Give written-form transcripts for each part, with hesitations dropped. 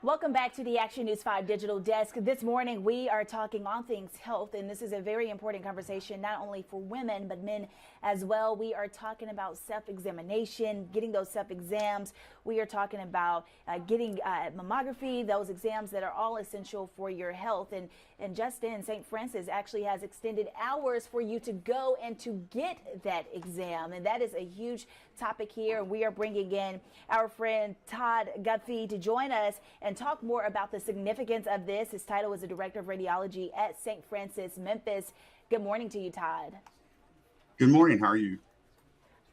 Welcome back to the Action News 5 Digital Desk. This morning we are talking all things health, and this is a very important conversation not only for women but men as well. We are talking about self-examination, getting those self-exams. We are talking about getting mammography, those exams that are all essential for your health. And Justin, St. Francis actually has extended hours for you to go and to get that exam, and that is a huge topic here. We are bringing in our friend Todd Guthrie to join us and talk more about the significance of this. His title is the Director of Radiology at St. Francis, Memphis. Good morning to you, Todd. Good morning. How are you?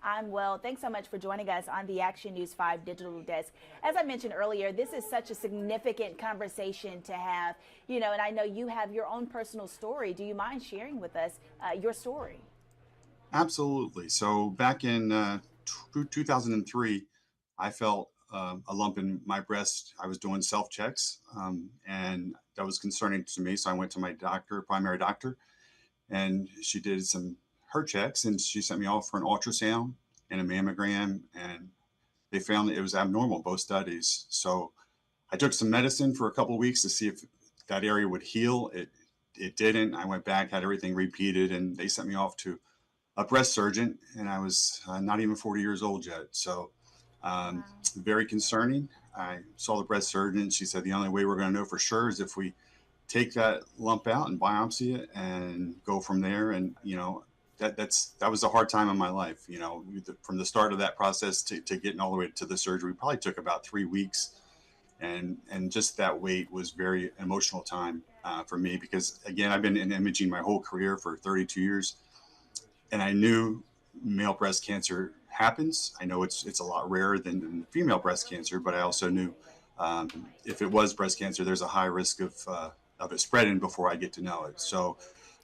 I'm well. Thanks so much for joining us on the Action News 5 Digital Desk. As I mentioned earlier, this is such a significant conversation to have, and I know you have your own personal story. Do you mind sharing with us your story? Absolutely. So back in 2003, I felt a lump in my breast. I was doing self checks, and that was concerning to me. So I went to my doctor, primary doctor, and she did some her checks, and she sent me off for an ultrasound and a mammogram, and they found that it was abnormal, both studies. So I took some medicine for a couple of weeks to see if that area would heal. It didn't. I went back, had everything repeated, and they sent me off to a breast surgeon, and I was not even 40 years old yet. So Wow. very concerning. I saw the breast surgeon. She said the only way we're going to know for sure is if we take that lump out and biopsy it and go from there. And that was a hard time in my life. From the start of that process to getting all the way to the surgery probably took about 3 weeks, and just that wait was very emotional time for me because again I've been in imaging my whole career for 32 years, and I knew male breast cancer happens. I know it's a lot rarer than female breast cancer, but I also knew if it was breast cancer, there's a high risk of it spreading before I get to know it. So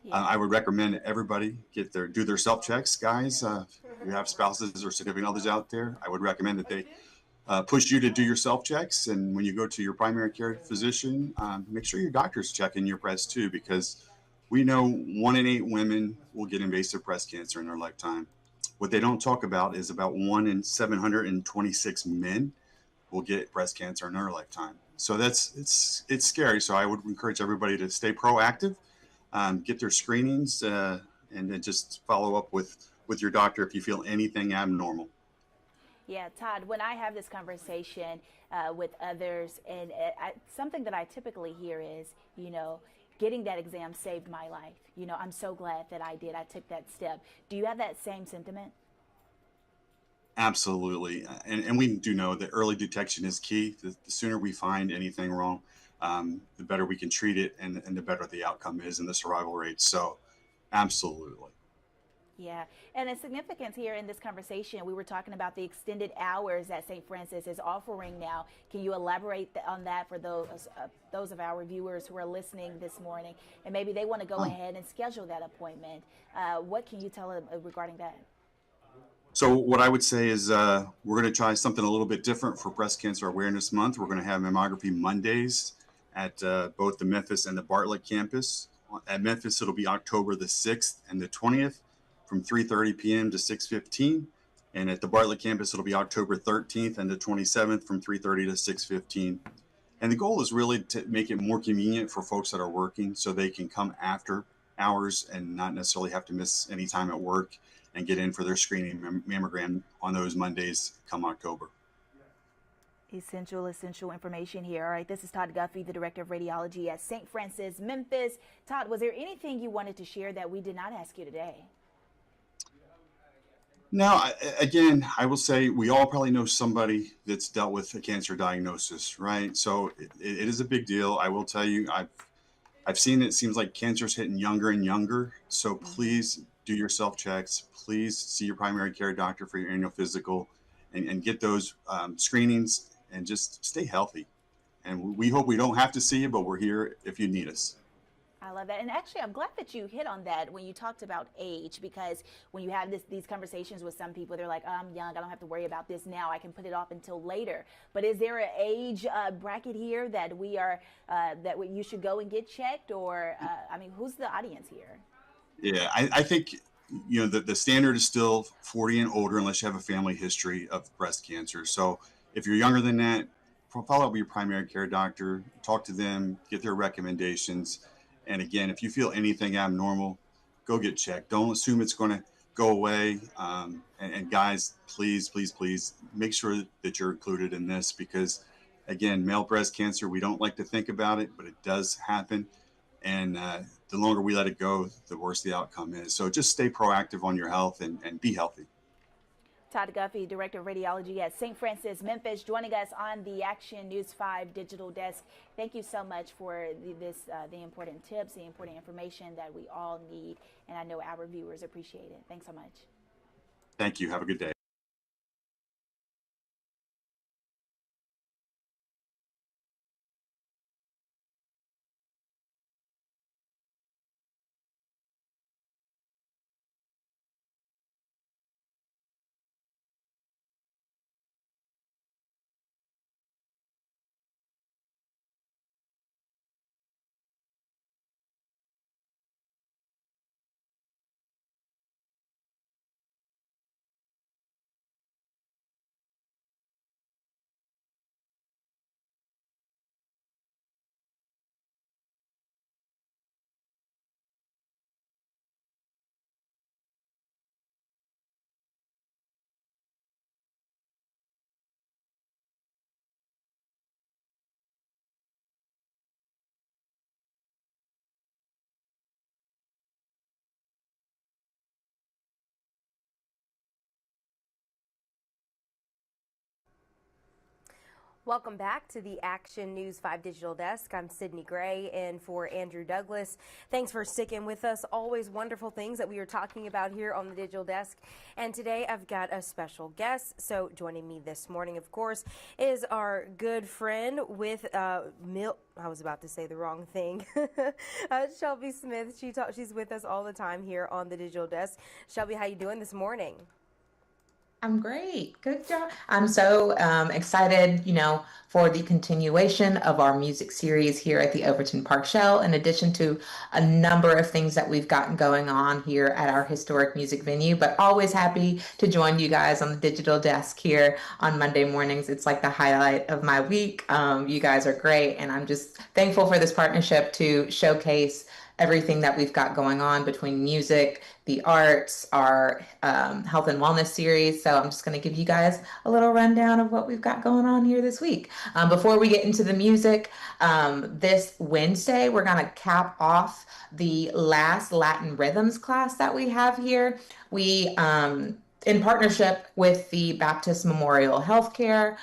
Yeah. I would recommend everybody do their self checks, guys. If you have spouses or significant others out there, I would recommend that they push you to do your self checks. And when you go to your primary care physician, make sure your doctor's checking your breast too, because we know 1 in 8 women will get invasive breast cancer in their lifetime. What they don't talk about is about 1 in 726 men will get breast cancer in their lifetime. So it's scary. So I would encourage everybody to stay proactive, get their screenings, and then just follow up with your doctor if you feel anything abnormal. Yeah, Todd, when I have this conversation with others, and something that I typically hear is, getting that exam saved my life. I'm so glad that I did. I took that step. Do you have that same sentiment? Absolutely. And we do know that early detection is key. The sooner we find anything wrong, the better we can treat it, and the better the outcome is and the survival rate. So, absolutely. Yeah, and the significance here in this conversation, we were talking about the extended hours that St. Francis is offering now. Can you elaborate on that for those of our viewers who are listening this morning, and maybe they want to go Oh. ahead and schedule that appointment? What can you tell them regarding that? So, what I would say is we're going to try something a little bit different for Breast Cancer Awareness Month. We're going to have mammography Mondays at both the Memphis and the Bartlett campus. At Memphis, it'll be October the 6th and the 20th from 3:30 p.m. to 6:15. And at the Bartlett campus, it'll be October 13th and the 27th from 3:30 to 6:15. And the goal is really to make it more convenient for folks that are working so they can come after hours and not necessarily have to miss any time at work and get in for their screening mammogram on those Mondays come October. Essential information here. All right, this is Todd Guthrie, the Director of Radiology at St. Francis, Memphis. Todd, was there anything you wanted to share that we did not ask you today? Now, again, I will say we all probably know somebody that's dealt with a cancer diagnosis, right? So it is a big deal. I will tell you, I've seen it seems like cancer's hitting younger and younger. So Mm-hmm. please do your self checks. Please see your primary care doctor for your annual physical, and get those screenings and just stay healthy. And we hope we don't have to see you, but we're here if you need us. I love that. And actually, I'm glad that you hit on that when you talked about age, because when you have these conversations with some people, they're like, oh, I'm young. I don't have to worry about this now. I can put it off until later. But is there an age bracket here that you should go and get checked? Or, I mean, who's the audience here? Yeah, I think the standard is still 40 and older unless you have a family history of breast cancer. So if you're younger than that, follow up with your primary care doctor, talk to them, get their recommendations. And again, if you feel anything abnormal, go get checked. Don't assume it's going to go away. And guys, please, please, please make sure that you're included in this because, again, male breast cancer, we don't like to think about it, but it does happen. And the longer we let it go, the worse the outcome is. So just stay proactive on your health and be healthy. Todd Guffey, Director of Radiology at St. Francis, Memphis, joining us on the Action News 5 digital desk. Thank you so much for the important tips, the important information that we all need, and I know our viewers appreciate it. Thanks so much. Thank you. Have a good day. Welcome back to the Action News 5 Digital Desk. I'm Sydney Gray in for Andrew Douglas. Thanks for sticking with us. Always wonderful things that we are talking about here on the Digital Desk. And today I've got a special guest. So joining me this morning, of course, is our good friend with I was about to say the wrong thing. Shelby Smith. She's with us all the time here on the Digital Desk. Shelby, how you doing this morning? I'm great. Good job. I'm so excited, for the continuation of our music series here at the Overton Park Shell, in addition to a number of things that we've gotten going on here at our historic music venue, but always happy to join you guys on the digital desk here on Monday mornings. It's like the highlight of my week. You guys are great, and I'm just thankful for this partnership to showcase everything that we've got going on between music, the arts, our health and wellness series. So I'm just going to give you guys a little rundown of what we've got going on here this week. Before we get into the music, this Wednesday, we're going to cap off the last Latin rhythms class that we have here. We in partnership with the Baptist Memorial Healthcare,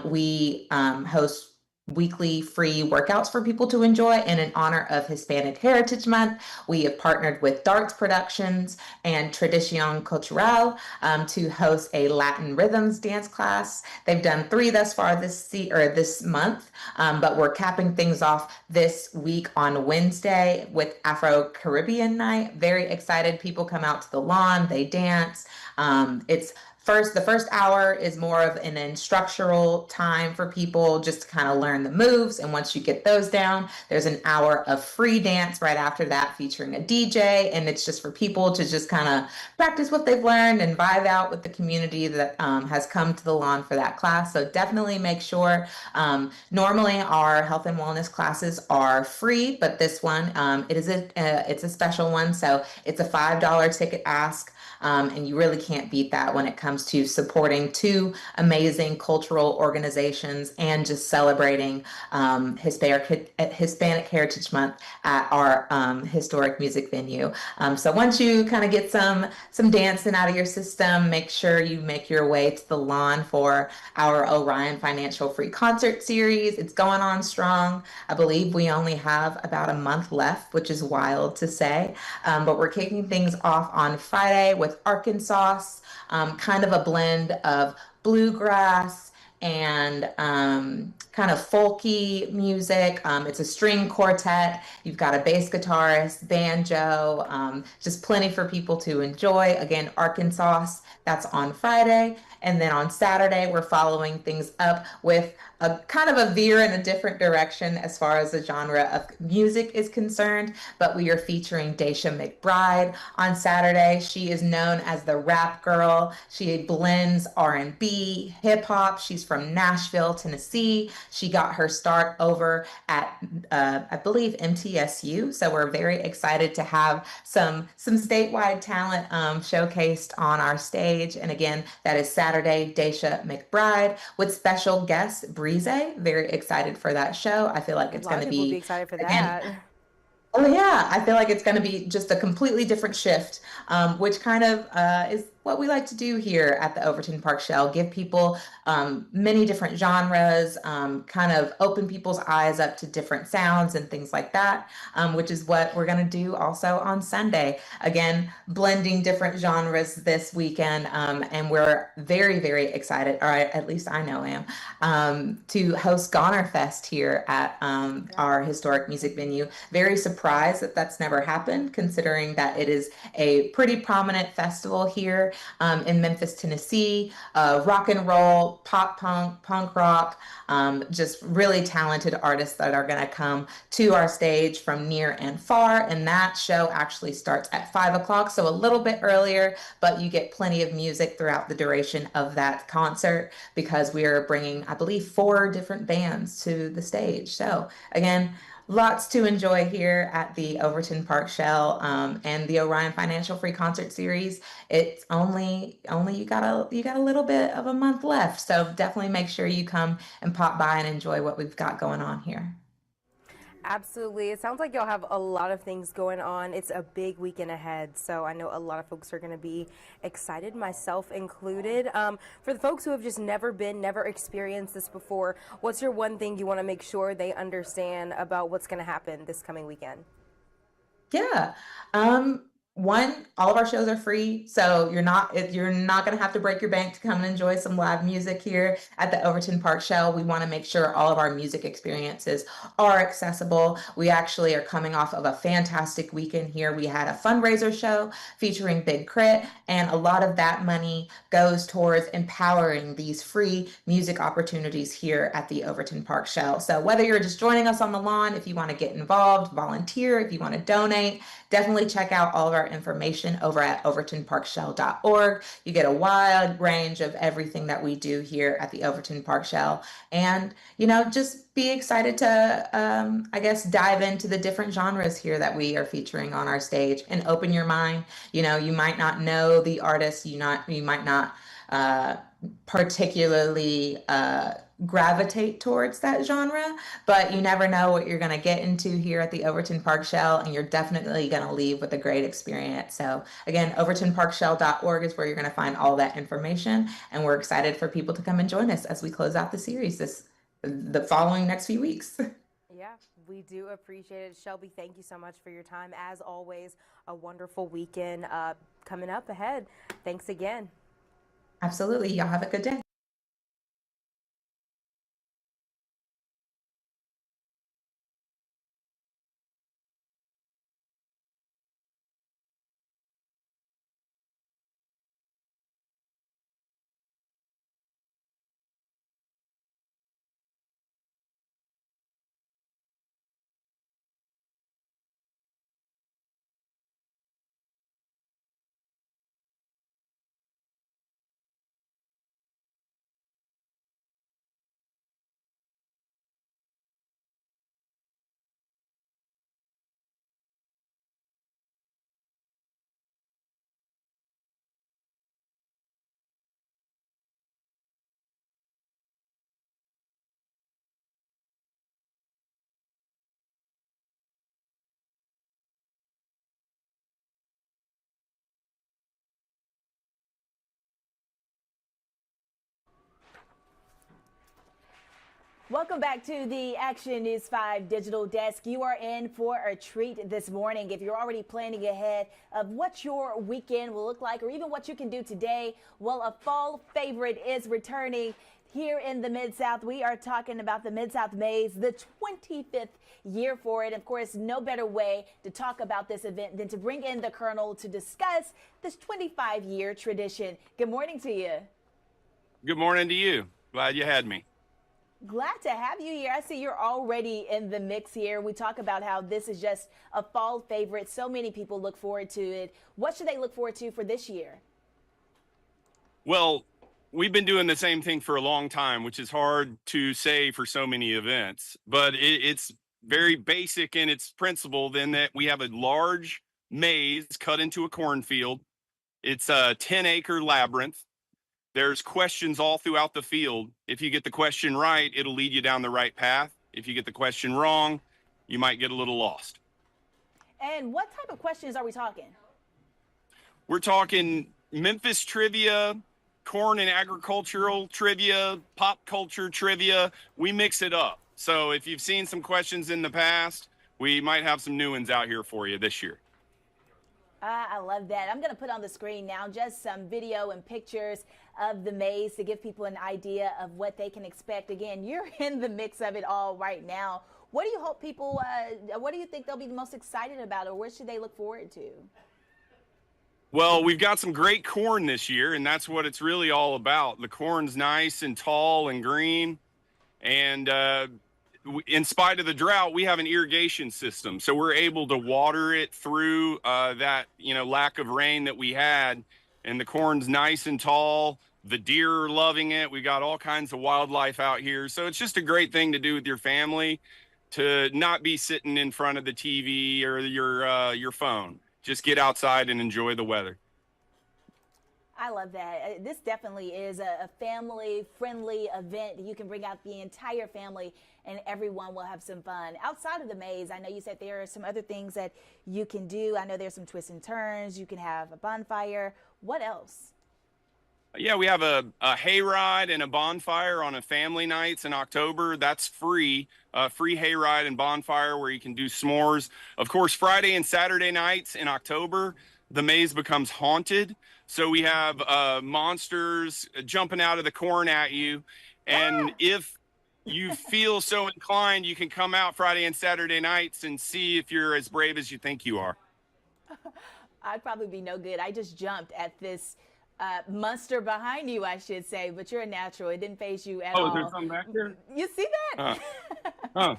we host weekly free workouts for people to enjoy. And in honor of Hispanic Heritage Month, we have partnered with Darts Productions and Tradición Cultural to host a Latin rhythms dance class. They've done 3 thus far this month, but we're capping things off this week on Wednesday with Afro-Caribbean night. Very excited. People come out to the lawn, they dance. The first hour is more of an instructional time for people just to kind of learn the moves. And once you get those down, there's an hour of free dance right after that featuring a DJ. And it's just for people to just kind of practice what they've learned and vibe out with the community that has come to the lawn for that class. So definitely make sure, normally our health and wellness classes are free, but this one, it's a special one. So it's a $5 ticket ask. And you really can't beat that when it comes to supporting 2 amazing cultural organizations and just celebrating Hispanic Heritage Month at our historic music venue. So once you kind of get some dancing out of your system, make sure you make your way to the lawn for our Orion Financial Free Concert Series. It's going on strong. I believe we only have about a month left, which is wild to say. But we're kicking things off on Friday with Arkansas, kind of a blend of bluegrass and kind of folky music. It's a string quartet. You've got a bass guitarist, banjo, just plenty for people to enjoy. Again, Arkansas, that's on Friday. And then on Saturday, we're following things up with a kind of a veer in a different direction as far as the genre of music is concerned, but we are featuring Daisha McBride on Saturday. She is known as the rap girl. She blends R&B, hip hop. She's from Nashville, Tennessee. She got her start over at, I believe, MTSU. So we're very excited to have some statewide talent showcased on our stage. And again, that is Saturday, Daisha McBride with special guest Breeze. Very excited for that show. I feel like it's going to People will be be, excited for again, that. oh yeah, I feel like it's going to be just a completely different shift, which kind of is what we like to do here at the Overton Park Shell. Give people many different genres, kind of open people's eyes up to different sounds and things like that, which is what we're going to do also on Sunday. Again, blending different genres this weekend, and we're very, very excited, or at least I know I am, to host Goner Fest here at our historic music venue. Very surprised that that's never happened, considering that it is a pretty prominent festival here in Memphis, Tennessee. Rock and roll, pop punk, punk rock, just really talented artists that are going to come to our stage from near and far. And that show actually starts at 5 o'clock, so a little bit earlier, but you get plenty of music throughout the duration of that concert because we are bringing, I believe, 4 different bands to the stage. So again, lots to enjoy here at the Overton Park Shell and the Orion Financial Free Concert Series. It's only you got a little bit of a month left, so definitely make sure you come and pop by and enjoy what we've got going on here. Absolutely. It sounds like y'all have a lot of things going on. It's a big weekend ahead, so I know a lot of folks are going to be excited, myself included. For the folks who have just never experienced this before, what's your one thing you want to make sure they understand about what's going to happen this coming weekend? Yeah. One, all of our shows are free, so you're not going to have to break your bank to come and enjoy some live music here at the Overton Park Shell. We want to make sure all of our music experiences are accessible. We actually are coming off of a fantastic weekend here. We had a fundraiser show featuring Big Crit, and a lot of that money goes towards empowering these free music opportunities here at the Overton Park Shell. So whether you're just joining us on the lawn, if you want to get involved, volunteer, if you want to donate, definitely check out all of our information over at overtonparkshell.org. You get a wide range of everything that we do here at the Overton Park Shell. And, just be excited to, I guess, dive into the different genres here that we are featuring on our stage and open your mind. You might not know the artists, you might not particularly gravitate towards that genre, but you never know what you're going to get into here at the Overton Park Shell, and you're definitely going to leave with a great experience. So again, overtonparkshell.org is where you're going to find all that information, and we're excited for people to come and join us as we close out the series the following next few weeks. Yeah, we do appreciate it. Shelby, thank you so much for your time. As always, a wonderful weekend coming up ahead. Thanks again. Absolutely. Y'all have a good day. Welcome back to the Action News 5 Digital Desk. You are in for a treat this morning. If you're already planning ahead of what your weekend will look like or even what you can do today, well, a fall favorite is returning here in the Mid-South. We are talking about the Mid-South Maze, the 25th year for it. Of course, no better way to talk about this event than to bring in the Colonel to discuss this 25-year tradition. Good morning to you. Good morning to you. Glad you had me. Glad to have you here. I see you're already in the mix here. We talk about how this is just a fall favorite. So many people look forward to it. What should they look forward to for this year? Well, we've been doing the same thing for a long time, which is hard to say for so many events, but it's very basic in its principle, then that we have a large maze cut into a cornfield. It's a 10-acre labyrinth. There's questions all throughout the field. If you get the question right, it'll lead you down the right path. If you get the question wrong, you might get a little lost. And what type of questions are we talking? We're talking Memphis trivia, corn and agricultural trivia, pop culture trivia. We mix it up. So if you've seen some questions in the past, we might have some new ones out here for you this year. I love that. I'm going to put on the screen now just some video and pictures of the maze to give people an idea of what they can expect. Again, you're in the mix of it all right now. What do you hope people, what do you think they'll be the most excited about, or what should they look forward to? Well, we've got some great corn this year, and that's what it's really all about. The corn's nice and tall and green, and in spite of the drought, we have an irrigation system, so we're able to water it through that lack of rain that we had, and the corn's nice and tall. The deer are loving it. We got all kinds of wildlife out here, so it's just a great thing to do with your family, to not be sitting in front of the TV or your phone. Just get outside and enjoy the weather. I love that. This definitely is a family-friendly event. You can bring out the entire family and everyone will have some fun. Outside of the maze, I know you said there are some other things that you can do. I know there's some twists and turns. You can have a bonfire. What else? Yeah, we have a hayride and a bonfire on a family nights in October. That's free. Free hayride and bonfire where you can do s'mores. Of course, Friday and Saturday nights in October, the maze becomes haunted. So we have monsters jumping out of the corn at you. And if you feel so inclined, you can come out Friday and Saturday nights and see if you're as brave as you think you are. I'd probably be no good. I just jumped at this monster behind you, I should say, but you're a natural. It didn't faze you at all. Oh, is there something back there? You see that? Oh.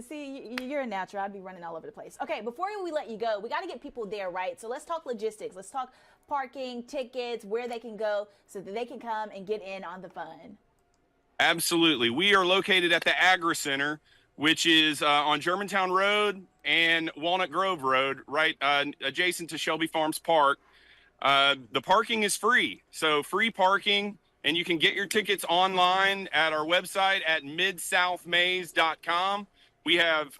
See, you're a natural. I'd be running all over the place. Okay, before we let you go, we got to get people there, right? So let's talk logistics. Let's talk parking, tickets, where they can go so that they can come and get in on the fun. Absolutely. We are located at the Agri Center, which is on Germantown Road and Walnut Grove Road, right adjacent to Shelby Farms Park. The parking is free, so free parking, and you can get your tickets online at our website at midsouthmaze.com. We have,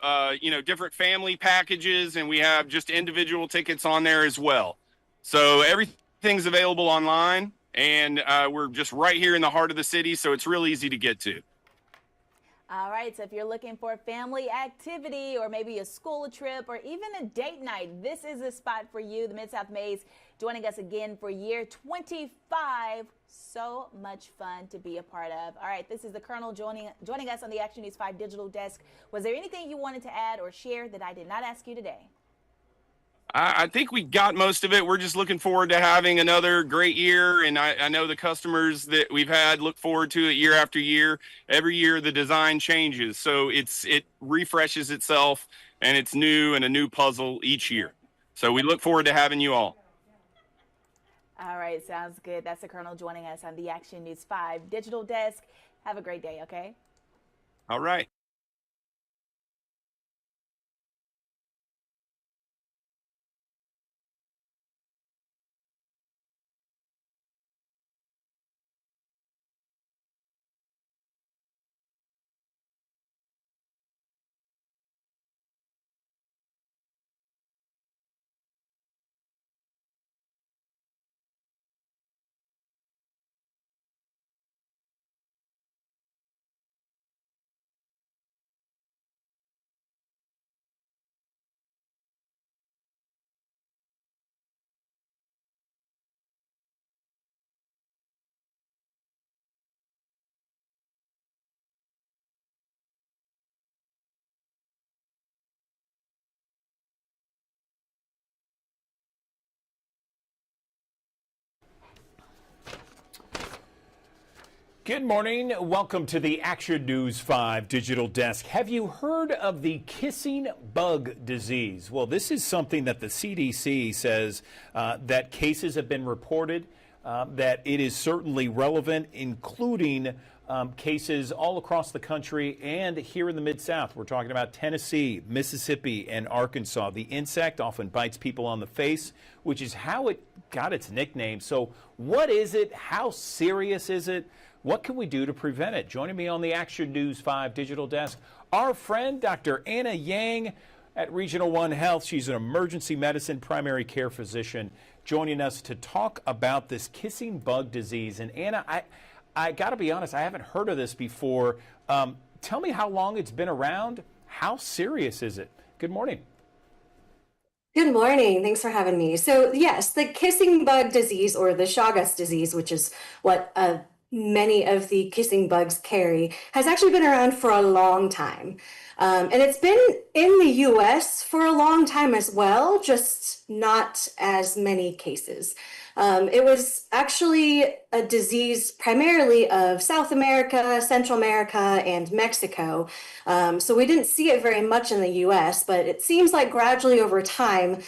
different family packages, and we have just individual tickets on there as well. So everything's available online, and we're just right here in the heart of the city, so it's real easy to get to. All right, so if you're looking for a family activity or maybe a school trip or even a date night, this is a spot for you. The Mid-South Maze joining us again for year 25. So much fun to be a part of. All right, this is the Colonel joining us on the Action News 5 digital desk. Was there anything you wanted to add or share that I did not ask you today? I think we got most of it. We're just looking forward to having another great year. And I know the customers that we've had look forward to it year after year. Every year the design changes. So it refreshes itself, and it's new and a new puzzle each year. So we look forward to having you all. All right, sounds good. That's the Colonel joining us on the Action News 5 digital desk. Have a great day, okay? All right. Good morning. Welcome to the Action News 5 Digital Desk. Have you heard of the kissing bug disease? Well, this is something that the CDC says that cases have been reported, that it is certainly relevant, including cases all across the country and here in the Mid-South. We're talking about Tennessee, Mississippi, and Arkansas. The insect often bites people on the face, which is how it got its nickname. So what is it? How serious is it? What can we do to prevent it? Joining me on the Action News 5 Digital Desk, our friend Dr. Anna Yang at Regional One Health. She's an emergency medicine primary care physician joining us to talk about this kissing bug disease. And Anna, I got to be honest, I haven't heard of this before. Tell me how long it's been around. How serious is it? Good morning. Good morning. Thanks for having me. So yes, the kissing bug disease, or the Chagas disease, which is what many of the kissing bugs carry, has actually been around for a long time. And it's been in the US for a long time as well, just not as many cases. It was actually a disease primarily of South America, Central America, and Mexico. So we didn't see it very much in the US, but it seems like gradually over time,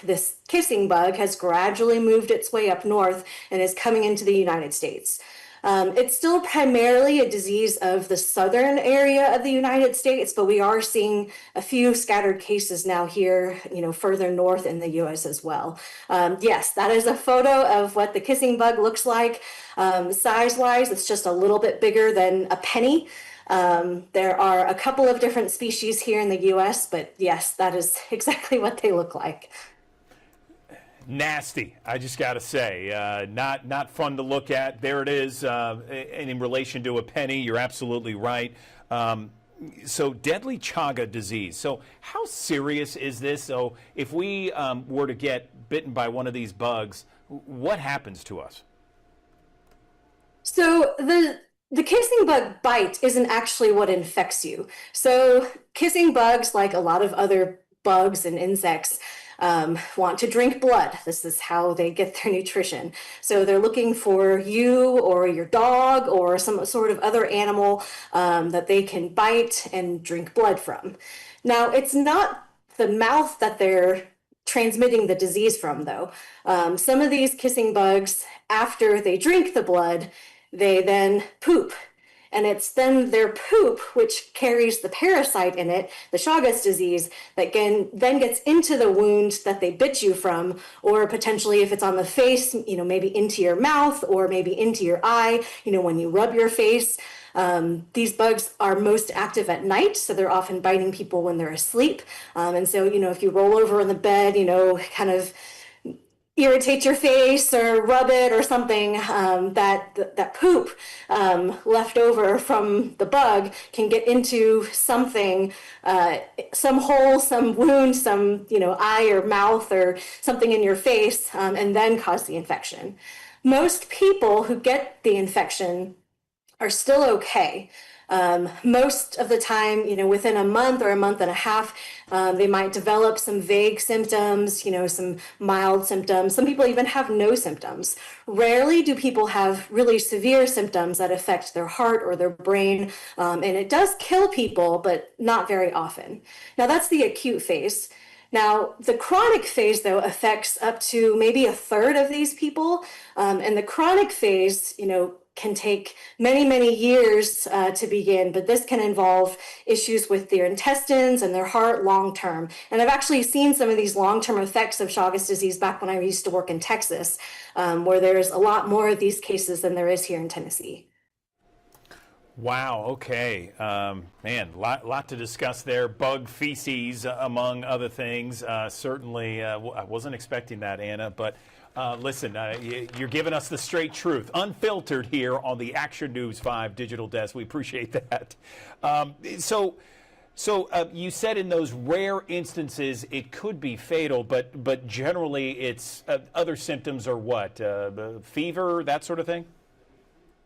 this kissing bug has gradually moved its way up north and is coming into the United States. It's still primarily a disease of the southern area of the United States, but we are seeing a few scattered cases now here, further north in the US as well. Yes, that is a photo of what the kissing bug looks like. Size-wise, it's just a little bit bigger than a penny. There are a couple of different species here in the US, but yes, that is exactly what they look like. Nasty, I just got to say. Not fun to look at. There it is. And in relation to a penny, you're absolutely right. So deadly Chaga disease. So how serious is this? So if we were to get bitten by one of these bugs, what happens to us? So the kissing bug bite isn't actually what infects you. So kissing bugs, like a lot of other bugs and insects, want to drink blood. This is how they get their nutrition. So they're looking for you or your dog or some sort of other animal that they can bite and drink blood from. Now, it's not the mouth that they're transmitting the disease from, though. Some of these kissing bugs, after they drink the blood, they then poop. And it's then their poop, which carries the parasite in it, the Chagas disease, that then gets into the wound that they bit you from, or potentially if it's on the face, maybe into your mouth or maybe into your eye, when you rub your face. These bugs are most active at night, so they're often biting people when they're asleep. And so, if you roll over in the bed, kind of irritate your face or rub it or something, that poop left over from the bug can get into something, some hole, some wound, some eye or mouth or something in your face, and then cause the infection. Most people who get the infection are still okay. Most of the time, within a month or a month and a half, they might develop some vague symptoms, some mild symptoms. Some people even have no symptoms. Rarely do people have really severe symptoms that affect their heart or their brain. And it does kill people, but not very often. Now, that's the acute phase. Now, the chronic phase, though, affects up to maybe a third of these people. And the chronic phase, can take many, many years to begin, but this can involve issues with their intestines and their heart long term. And I've actually seen some of these long-term effects of Chagas disease back when I used to work in Texas, where there's a lot more of these cases than there is here in Tennessee. Wow, okay. Man, lot to discuss there. Bug feces, among other things. Certainly, I wasn't expecting that, Anna, but listen, you're giving us the straight truth, unfiltered here on the Action News 5 Digital Desk. We appreciate that. So you said in those rare instances it could be fatal, but generally it's other symptoms are what? Fever, that sort of thing?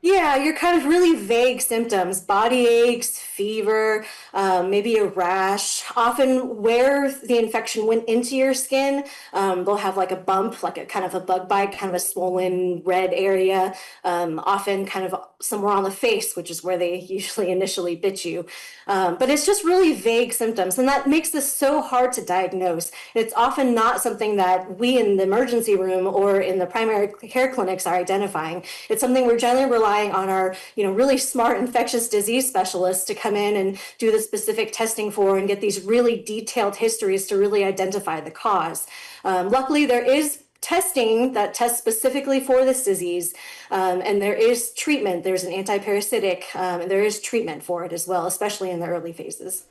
Yeah, you're kind of really vague symptoms, body aches, fever, maybe a rash. Often where the infection went into your skin, they'll have like a bump, like a kind of a bug bite, kind of a swollen red area, often kind of somewhere on the face, which is where they usually initially bit you. But it's just really vague symptoms, and that makes this so hard to diagnose. It's often not something that we in the emergency room or in the primary care clinics are identifying. It's something we're generally relying on our, really smart infectious disease specialists to come in and do the specific testing for and get these really detailed histories to really identify the cause. Luckily, there is testing that tests specifically for this disease, and there is treatment. There's an antiparasitic, and there is treatment for it as well, especially in the early phases.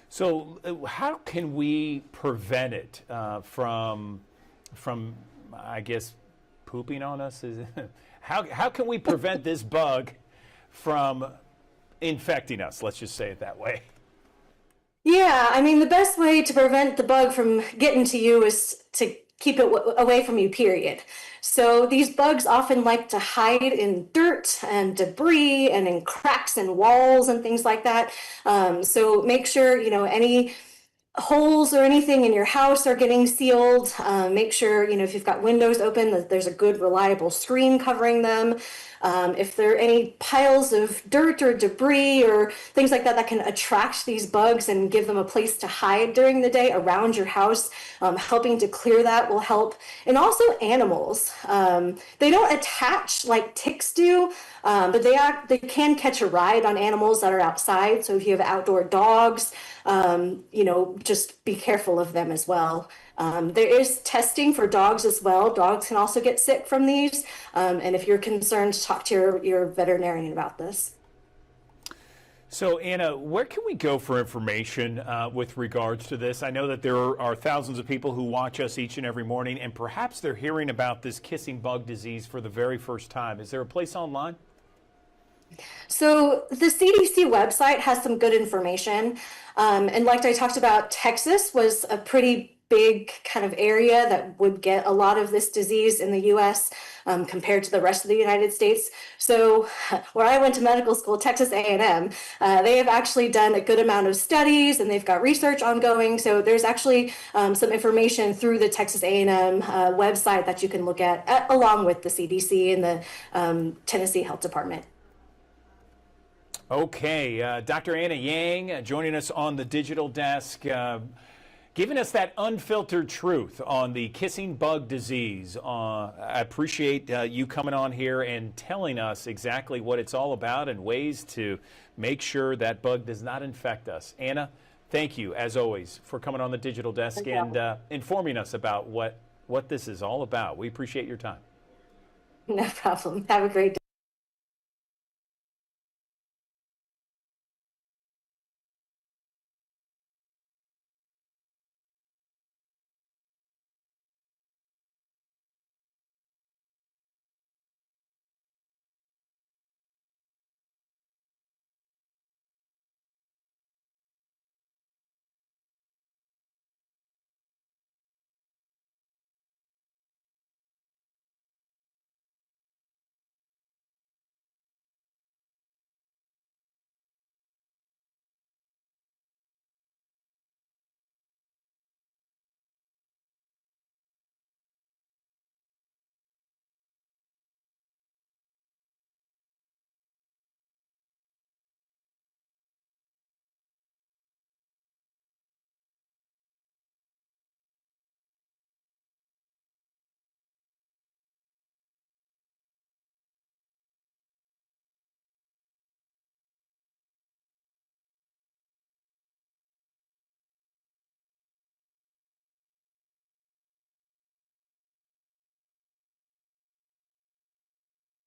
So how can we prevent it from, I guess, pooping on us? How can we prevent this bug from infecting us? Let's just say it that way. Yeah, I mean, the best way to prevent the bug from getting to you is to keep it away from you, period. So these bugs often like to hide in dirt and debris and in cracks in walls and things like that. So make sure, any holes or anything in your house are getting sealed. Make sure, if you've got windows open, that there's a good, reliable screen covering them. If there are any piles of dirt or debris or things like that that can attract these bugs and give them a place to hide during the day around your house, helping to clear that will help. And also animals. They don't attach like ticks do, but they can catch a ride on animals that are outside. So if you have outdoor dogs, just be careful of them as well. There is testing for dogs as well. Dogs can also get sick from these. And if you're concerned, talk to your veterinarian about this. So, Anna, where can we go for information with regards to this? I know that there are thousands of people who watch us each and every morning, and perhaps they're hearing about this kissing bug disease for the very first time. Is there a place online? So the CDC website has some good information. And like I talked about, Texas was a pretty big kind of area that would get a lot of this disease in the US compared to the rest of the United States. So where I went to medical school, Texas A&M, they have actually done a good amount of studies and they've got research ongoing. So there's actually some information through the Texas A&M website that you can look at along with the CDC and the Tennessee Health Department. Okay, Dr. Anna Yang joining us on the digital desk, giving us that unfiltered truth on the kissing bug disease. I appreciate you coming on here and telling us exactly what it's all about and ways to make sure that bug does not infect us. Anna, thank you, as always, for coming on the digital desk and informing us about what this is all about. We appreciate your time. No problem. Have a great day.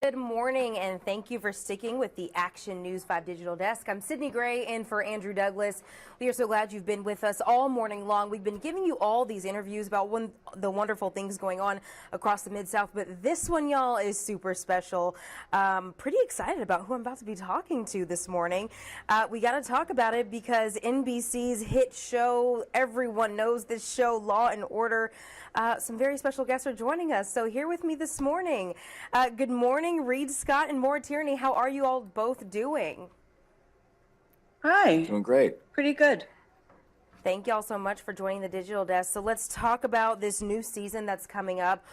Good morning, and thank you for sticking with the Action News 5 Digital Desk. I'm Sydney Gray in for Andrew Douglas. We are so glad you've been with us all morning long. We've been giving you all these interviews about the wonderful things going on across the Mid-South, but this one, y'all, is super special. Pretty excited about who I'm about to be talking to this morning. We got to talk about it because NBC's hit show, everyone knows this show, Law and Order. Some very special guests are joining us. So here with me this morning. Good morning, morning, Reed Scott and Maura Tierney. How are you all both doing? Hi. Doing great. Pretty good. Thank y'all so much for joining the Digital Desk. So let's talk about this new season that's coming up.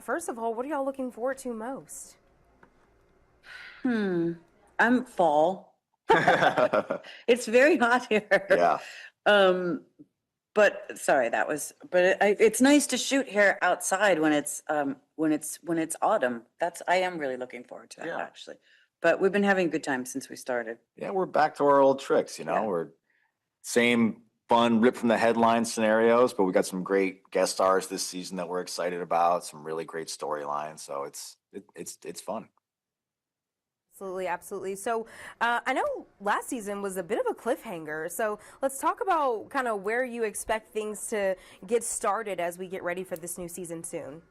First of all, what are y'all looking forward to most? I'm fall. It's very hot here. Yeah. But sorry, it's nice to shoot here outside when it's autumn. I am really looking forward to that Yeah. actually. But we've been having a good time since we started. Yeah, we're back to our old tricks, you know. Yeah. We're same fun rip from the headline scenarios, but we got some great guest stars this season that we're excited about, some really great storylines. So it's fun. Absolutely, absolutely. So I know last season was a bit of a cliffhanger. So let's talk about kind of where you expect things to get started as we get ready for this new season soon.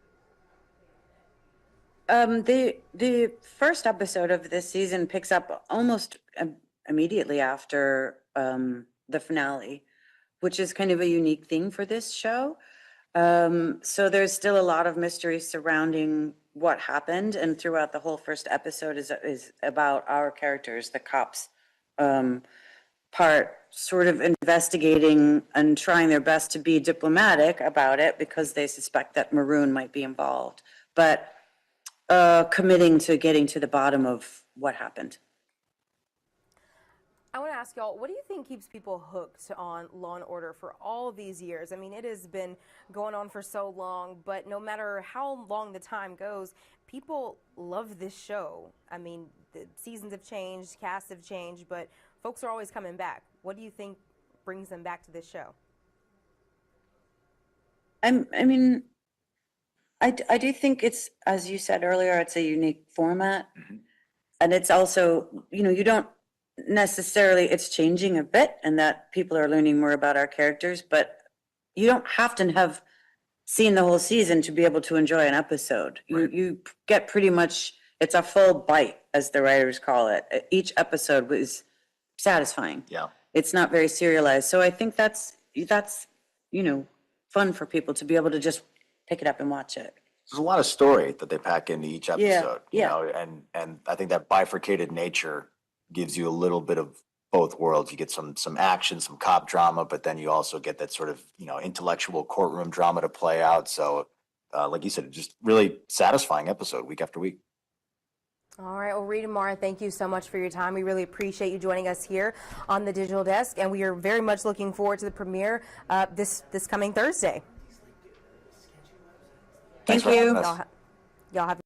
The first episode of this season picks up almost immediately after the finale, which is kind of a unique thing for this show. So there's still a lot of mystery surrounding what happened, and throughout the whole first episode is about our characters, the cops, part sort of investigating and trying their best to be diplomatic about it because they suspect that Maroon might be involved, but committing to getting to the bottom of what happened. I want to ask y'all, what do you think keeps people hooked on Law and Order for all of these years? I mean, it has been going on for so long, but no matter how long the time goes, people love this show. I mean, the seasons have changed, casts have changed, but folks are always coming back. What do you think brings them back to this show? I do think it's, as you said earlier, it's a unique format. Mhm. And it's also, you don't necessarily, it's changing a bit and that people are learning more about our characters, but you don't have to have seen the whole season to be able to enjoy an episode. Right. You get pretty much, it's a full bite, as the writers call it. Each episode was satisfying. Yeah. It's not very serialized. So I think that's fun for people to be able to just pick it up and watch it. There's a lot of story that they pack into each episode, you yeah. know, and I think that bifurcated nature gives you a little bit of both worlds. You get some action, some cop drama, but then you also get that sort of, intellectual courtroom drama to play out. So, like you said, just really satisfying episode week after week. All right. Well, Reed and Maura, thank you so much for your time. We really appreciate you joining us here on the Digital Desk, and we are very much looking forward to the premiere this coming Thursday. Thanks Thank for having you. us. Y'all have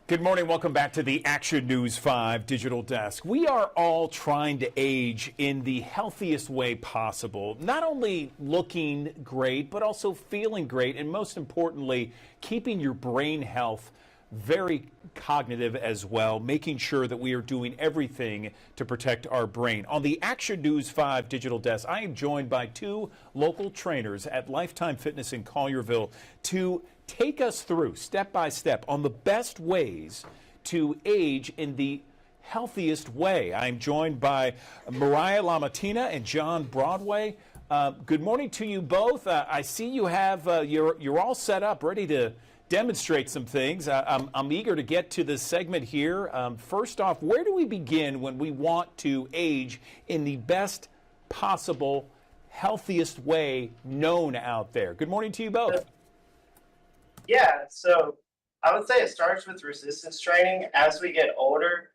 Good morning. Welcome back to the Action News 5 Digital Desk. We are all trying to age in the healthiest way possible, not only looking great, but also feeling great, and most importantly, keeping your brain health very cognitive as well, making sure that we are doing everything to protect our brain. On the Action News 5 Digital Desk, I am joined by two local trainers at Lifetime Fitness in Collierville to take us through step by step on the best ways to age in the healthiest way. I'm joined by Mariah LaMattina and John Broadway. Good morning to you both. I see you have you're all set up, ready to demonstrate some things. I'm eager to get to this segment here. First off, where do we begin when we want to age in the best possible, healthiest way known out there? Good morning to you both. Yeah, so I would say it starts with resistance training. As we get older,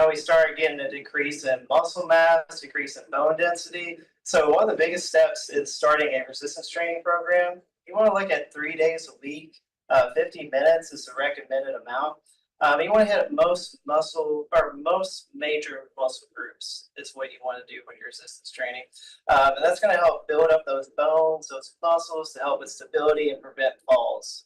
we start getting a decrease in muscle mass, decrease in bone density. So one of the biggest steps is starting a resistance training program. You want to look at 3 days a week. 50 minutes is the recommended amount. You want to hit most major muscle groups is what you want to do when you're resistance training. And that's going to help build up those bones, those muscles to help with stability and prevent falls.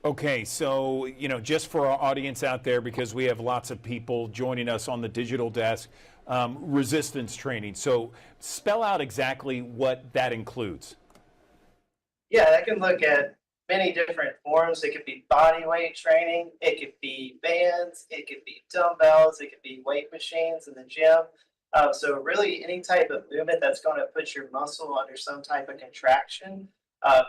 Okay, so, just for our audience out there, because we have lots of people joining us on the digital desk, resistance training. So spell out exactly what that includes. Yeah, that can look at many different forms. It could be body weight training. It could be bands. It could be dumbbells. It could be weight machines in the gym. So really any type of movement that's going to put your muscle under some type of contraction,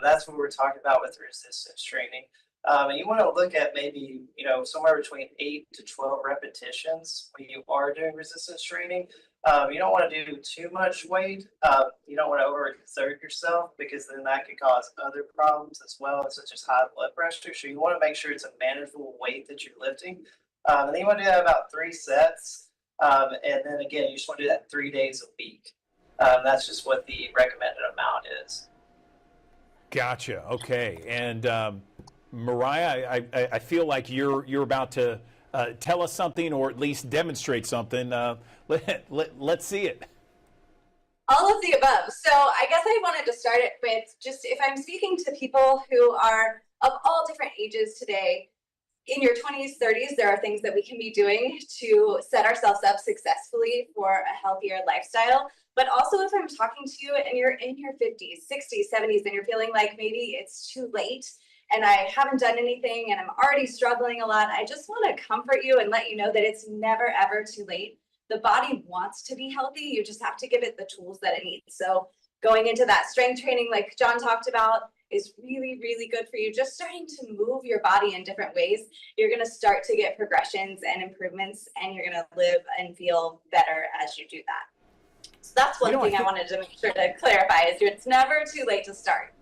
that's what we're talking about with resistance training. And you want to look at maybe, somewhere between 8 to 12 repetitions when you are doing resistance training. You don't want to do too much weight. You don't want to overexert yourself because then that could cause other problems as well, such as high blood pressure. So you want to make sure it's a manageable weight that you're lifting. And then you want to do that about 3 sets. And then again, you just want to do that 3 days a week. That's just what the recommended amount is. Gotcha. Okay. And Mariah, I feel like you're about to tell us something, or at least demonstrate something. Let's see it. All of the above. So I guess I wanted to start it with just, if I'm speaking to people who are of all different ages today, in your 20s, 30s, there are things that we can be doing to set ourselves up successfully for a healthier lifestyle. But also if I'm talking to you and you're in your 50s, 60s, 70s, and you're feeling like maybe it's too late and I haven't done anything and I'm already struggling a lot, I just want to comfort you and let you know that it's never, ever too late. The body wants to be healthy. You just have to give it the tools that it needs. So going into that strength training, like John talked about, is really, really good for you. Just starting to move your body in different ways, you're going to start to get progressions and improvements, and you're going to live and feel better as you do that. So that's one thing I wanted to make sure to clarify is it's never too late to start.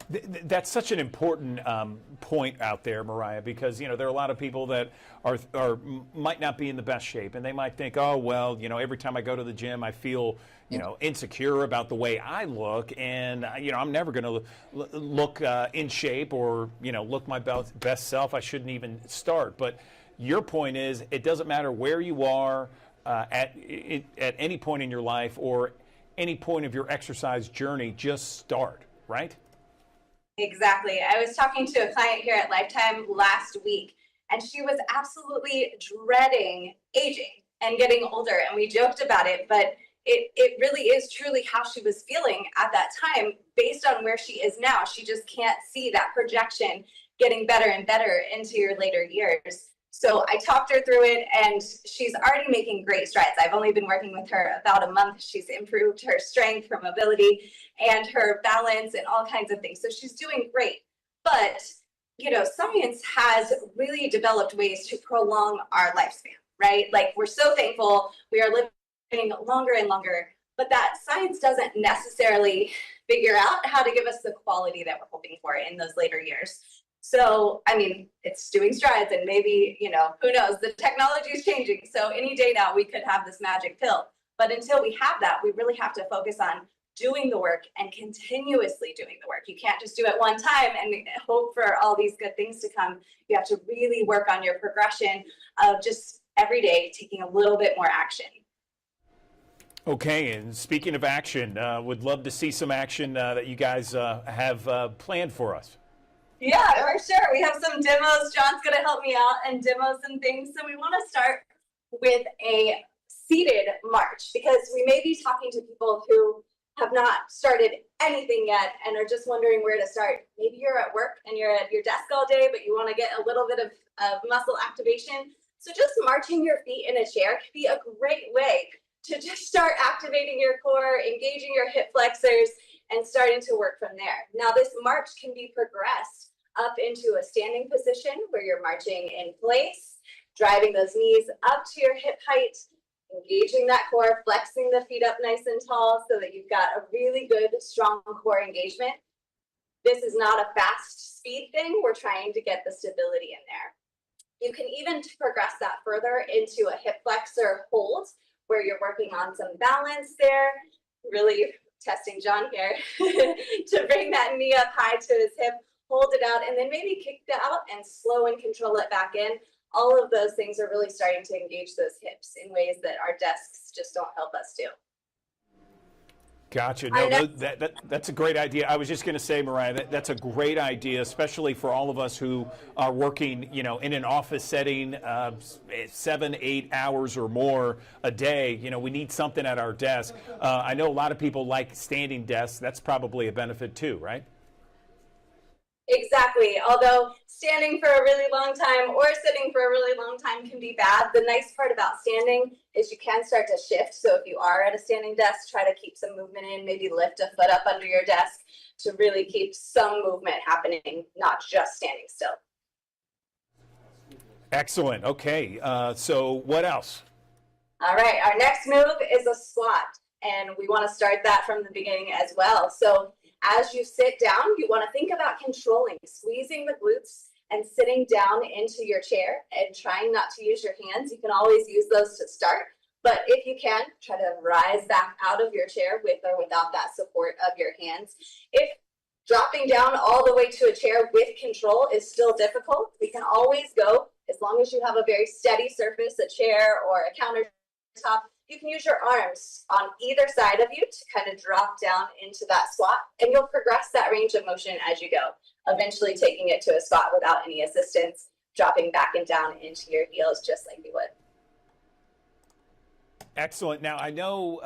That's such an important point out there, Mariah, because there are a lot of people that are might not be in the best shape, and they might think, oh well, every time I go to the gym, I feel insecure about the way I look, and I'm never going to look in shape or look my best self. I shouldn't even start. But your point is, it doesn't matter where you are at any point in your life or any point of your exercise journey. Just start, right? Exactly. I was talking to a client here at Lifetime last week, and she was absolutely dreading aging and getting older. And we joked about it, but it really is truly how she was feeling at that time based on where she is now. She just can't see that projection getting better and better into your later years. So I talked her through it, and she's already making great strides. I've only been working with her about a month. She's improved her strength, her mobility, and her balance and all kinds of things. So she's doing great. But, science has really developed ways to prolong our lifespan, right? Like, we're so thankful we are living longer and longer, but that science doesn't necessarily figure out how to give us the quality that we're hoping for in those later years. So, it's doing strides, and maybe, who knows, the technology is changing. So any day now we could have this magic pill. But until we have that, we really have to focus on doing the work and continuously doing the work. You can't just do it one time and hope for all these good things to come. You have to really work on your progression of just every day taking a little bit more action. Okay, and speaking of action, would love to see some action that you guys have planned for us. Yeah, for sure. We have some demos. John's going to help me out and demos and things. So we want to start with a seated march, because we may be talking to people who have not started anything yet and are just wondering where to start. Maybe you're at work and you're at your desk all day, but you want to get a little bit of muscle activation. So just marching your feet in a chair can be a great way to just start activating your core, engaging your hip flexors, and starting to work from there. Now, this march can be progressed up into a standing position where you're marching in place, driving those knees up to your hip height, engaging that core, flexing the feet up nice and tall so that you've got a really good, strong core engagement. This is not a fast speed thing, we're trying to get the stability in there. You can even progress that further into a hip flexor hold, where you're working on some balance there, really testing John here to bring that knee up high to his hip, hold it out, and then maybe kick it out and slow and control it back in. All of those things are really starting to engage those hips in ways that our desks just don't help us do. Gotcha. No, that's a great idea. I was just going to say, Mariah, that's a great idea, especially for all of us who are working, in an office setting, 7, 8 hours or more a day. We need something at our desk. I know a lot of people like standing desks. That's probably a benefit too, right? Exactly. Although standing for a really long time or sitting for a really long time can be bad, the nice part about standing is you can start to shift. So if you are at a standing desk, try to keep some movement in, maybe lift a foot up under your desk to really keep some movement happening, not just standing still. Excellent. Okay. So what else? All right. Our next move is a squat, and we want to start that from the beginning as well. So as you sit down, you want to think about controlling, squeezing the glutes and sitting down into your chair and trying not to use your hands. You can always use those to start, but if you can, try to rise back out of your chair with or without that support of your hands. If dropping down all the way to a chair with control is still difficult, we can always go, as long as you have a very steady surface, a chair or a countertop, you can use your arms on either side of you to kind of drop down into that squat, and you'll progress that range of motion as you go, eventually taking it to a squat without any assistance, dropping back and down into your heels just like you would. Excellent. Now, I know,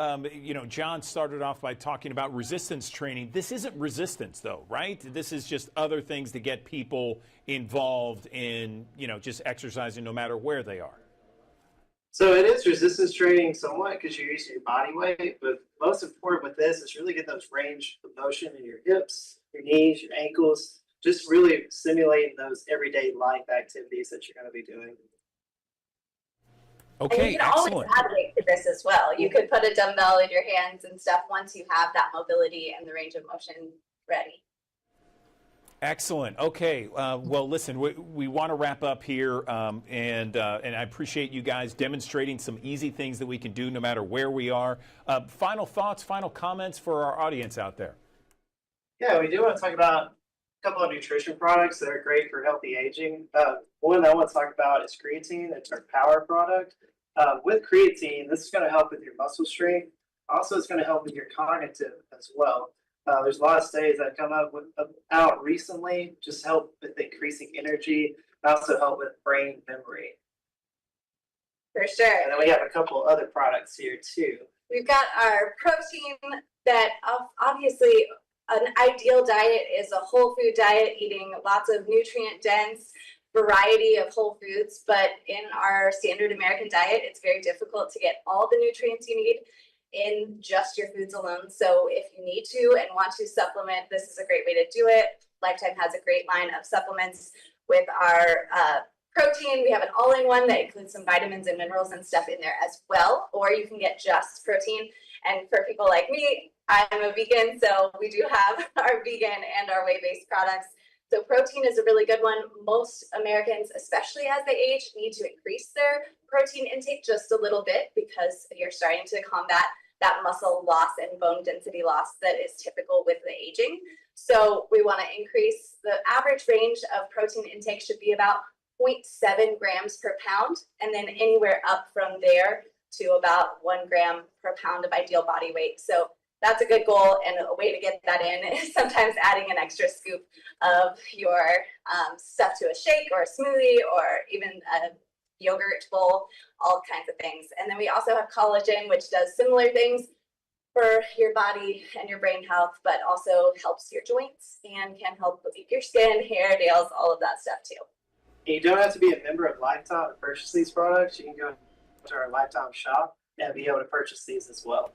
John started off by talking about resistance training. This isn't resistance, though, right? This is just other things to get people involved in, just exercising no matter where they are. So it is resistance training somewhat because you're using your body weight, but most important with this is really getting those range of motion in your hips, your knees, your ankles, just really simulating those everyday life activities that you're going to be doing. Okay, and you can always add weight to this as well. You could put a dumbbell in your hands and stuff once you have that mobility and the range of motion ready. Excellent. Okay. Well, listen, we want to wrap up here, and I appreciate you guys demonstrating some easy things that we can do no matter where we are. Final thoughts, final comments for our audience out there. Yeah, we do want to talk about a couple of nutrition products that are great for healthy aging. One I want to talk about is creatine. It's our power product. With creatine, this is going to help with your muscle strength. Also, it's going to help with your cognitive as well. There's a lot of studies that come out recently, just help with increasing energy, and also help with brain memory. For sure. And then we have a couple other products here too. We've got our protein that obviously an ideal diet is a whole food diet, eating lots of nutrient dense variety of whole foods. But in our standard American diet, it's very difficult to get all the nutrients you need in just your foods alone. So if you need to and want to supplement, this is a great way to do it. Lifetime has a great line of supplements with our protein. We have an all-in-one that includes some vitamins and minerals and stuff in there as well, or you can get just protein. And for people like me, I'm a vegan, so we do have our vegan and our whey-based products. So protein is a really good one. Most Americans, especially as they age, need to increase their protein intake just a little bit because you're starting to combat that muscle loss and bone density loss that is typical with the aging. So we want to increase the average range of protein intake should be about 0.7 grams per pound, and then anywhere up from there to about 1 gram per pound of ideal body weight. So that's a good goal, and a way to get that in is sometimes adding an extra scoop of your stuff to a shake or a smoothie or even a yogurt bowl, all kinds of things. And then we also have collagen, which does similar things for your body and your brain health, but also helps your joints and can help with your skin, hair, nails, all of that stuff too. You don't have to be a member of Lifetime to purchase these products. You can go to our Lifetime shop and be able to purchase these as well.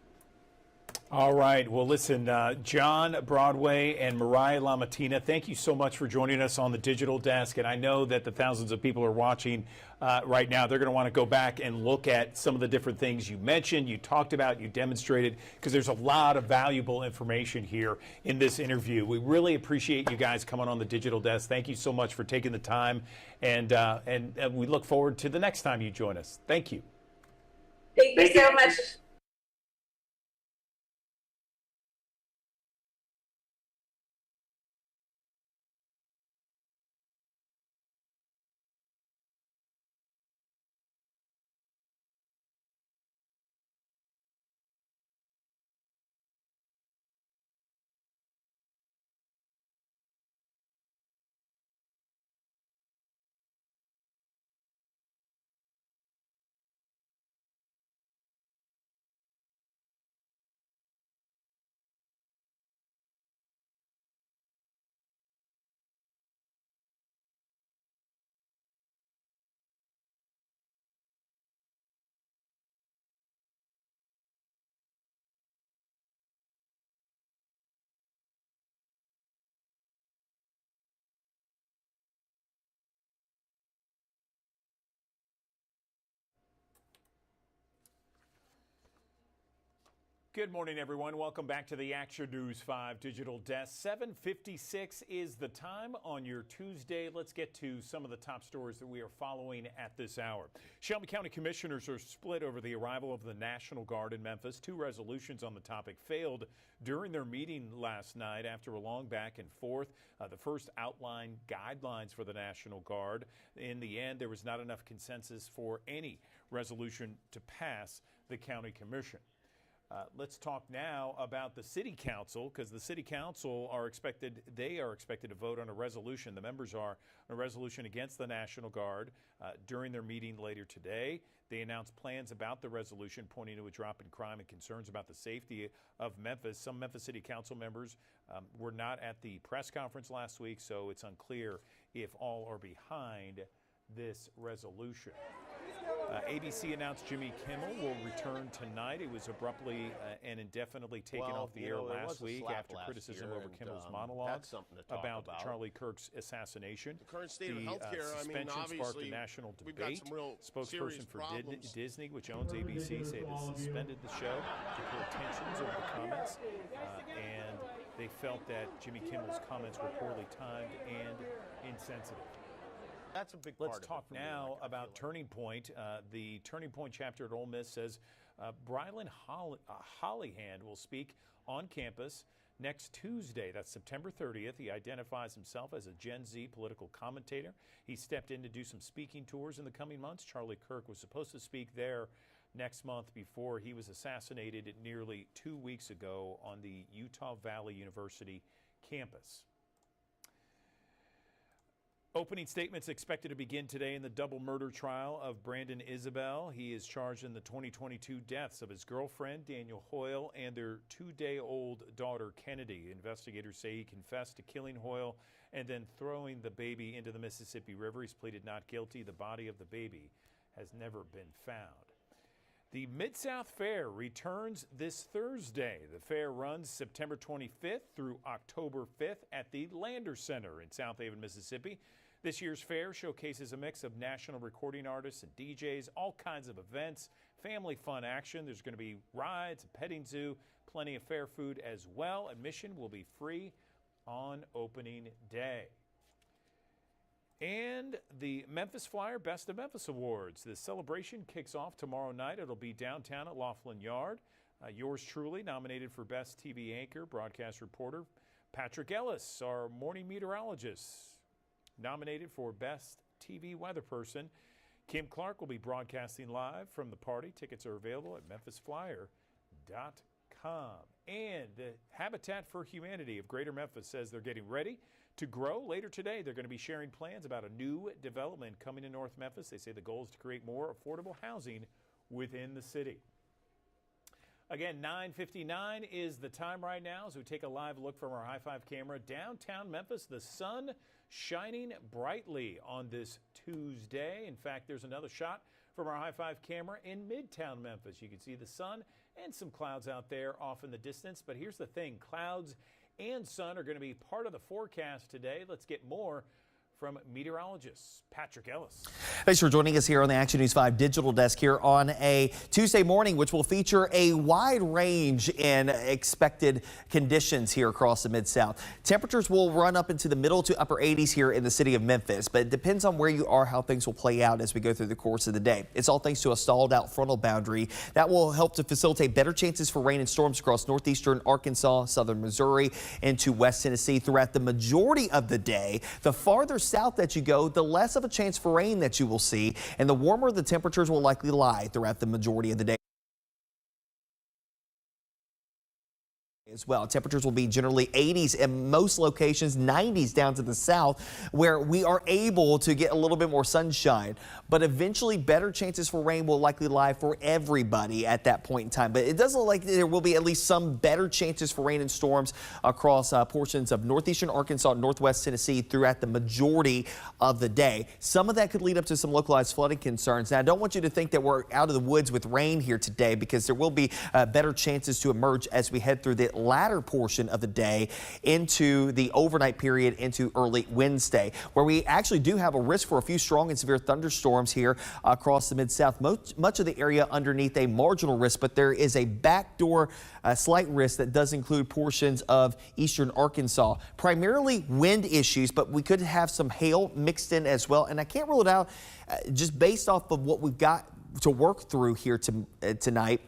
All right. Well, listen, John Broadway and Mariah LaMattina, thank you so much for joining us on the Digital Desk. And I know that the thousands of people are watching right now. They're going to want to go back and look at some of the different things you mentioned, you talked about, you demonstrated, because there's a lot of valuable information here in this interview. We really appreciate you guys coming on the Digital Desk. Thank you so much for taking the time. And we look forward to the next time you join us. Thank you. Thank you so much. Good morning, everyone. Welcome back to the Action News 5 Digital Desk. 7:56 is the time on your Tuesday. Let's get to some of the top stories that we are following at this hour. Shelby County commissioners are split over the arrival of the National Guard in Memphis. Two resolutions on the topic failed during their meeting last night after a long back and forth. The first outlined guidelines for the National Guard. In the end, there was not enough consensus for any resolution to pass the county commission. Let's talk now about the City Council, because the City Council are expected to vote on a resolution. The members are on a resolution against the National Guard during their meeting later today. They announced plans about the resolution, pointing to a drop in crime and concerns about the safety of Memphis. Some Memphis City Council members were not at the press conference last week, so it's unclear if all are behind this resolution. ABC announced Jimmy Kimmel will return tonight. It was abruptly and indefinitely taken off the air last week after criticism over Kimmel's monologue about Charlie Kirk's assassination. The current state of healthcare, suspension sparked a national debate. Spokesperson for Disney, which owns ABC, said it suspended the show to cool tensions over the comments, and they felt that Jimmy Kimmel's comments were poorly timed and insensitive. That's a big part. Let's talk now about Turning Point. The Turning Point chapter at Ole Miss says Brylan Hollyhand will speak on campus next Tuesday. That's September 30th. He identifies himself as a Gen Z political commentator. He stepped in to do some speaking tours in the coming months. Charlie Kirk was supposed to speak there next month before he was assassinated nearly 2 weeks ago on the Utah Valley University campus. Opening statements expected to begin today in the double murder trial of Brandon Isabel. He is charged in the 2022 deaths of his girlfriend, Daniel Hoyle, and their 2-day-old daughter, Kennedy. Investigators say he confessed to killing Hoyle and then throwing the baby into the Mississippi River. He's pleaded not guilty. The body of the baby has never been found. The Mid-South Fair returns this Thursday. The fair runs September 25th through October 5th at the Lander Center in South Haven, Mississippi. This year's fair showcases a mix of national recording artists and DJs, all kinds of events, family fun action. There's going to be rides, a petting zoo, plenty of fair food as well. Admission will be free on opening day. And the Memphis Flyer Best of Memphis Awards. The celebration kicks off tomorrow night. It'll be downtown at Laughlin Yard. Yours truly nominated for Best TV Anchor, Broadcast Reporter. Patrick Ellis, our morning meteorologist, nominated for Best TV Weather Person. Kim Clark will be broadcasting live from the party. Tickets are available at memphisflyer.com. And the Habitat for Humanity of Greater Memphis says they're getting ready to grow. Later today, they're going to be sharing plans about a new development coming to North Memphis. They say the goal is to create more affordable housing within the city. Again, 9:59 is the time right now as we take a live look from our high-five camera downtown Memphis. The sun shining brightly on this Tuesday. In fact, there's another shot from our high-five camera in Midtown Memphis. You can see the sun and some clouds out there off in the distance. But here's the thing, clouds and sun are going to be part of the forecast today. Let's get more from meteorologist Patrick Ellis. Thanks for joining us here on the Action News 5 digital desk here on a Tuesday morning, which will feature a wide range in expected conditions here across the Mid-South. Temperatures will run up into the middle to upper 80s here in the city of Memphis, but it depends on where you are, how things will play out as we go through the course of the day. It's all thanks to a stalled out frontal boundary that will help to facilitate better chances for rain and storms across northeastern Arkansas, southern Missouri, into West Tennessee throughout the majority of the day. The farther south that you go, the less of a chance for rain that you will see, and the warmer the temperatures will likely lie throughout the majority of the day. As well, temperatures will be generally 80s in most locations, 90s down to the south, where we are able to get a little bit more sunshine. But eventually, better chances for rain will likely lie for everybody at that point in time. But it does look like there will be at least some better chances for rain and storms across portions of northeastern Arkansas, northwest Tennessee throughout the majority of the day. Some of that could lead up to some localized flooding concerns. Now, I don't want you to think that we're out of the woods with rain here today, because there will be better chances to emerge as we head through the latter portion of the day into the overnight period into early Wednesday, where we actually do have a risk for a few strong and severe thunderstorms here across the Mid-South. Much of the area underneath a marginal risk, but there is a backdoor slight risk that does include portions of eastern Arkansas. Primarily wind issues, but we could have some hail mixed in as well. And I can't rule it out just based off of what we've got to work through here tonight,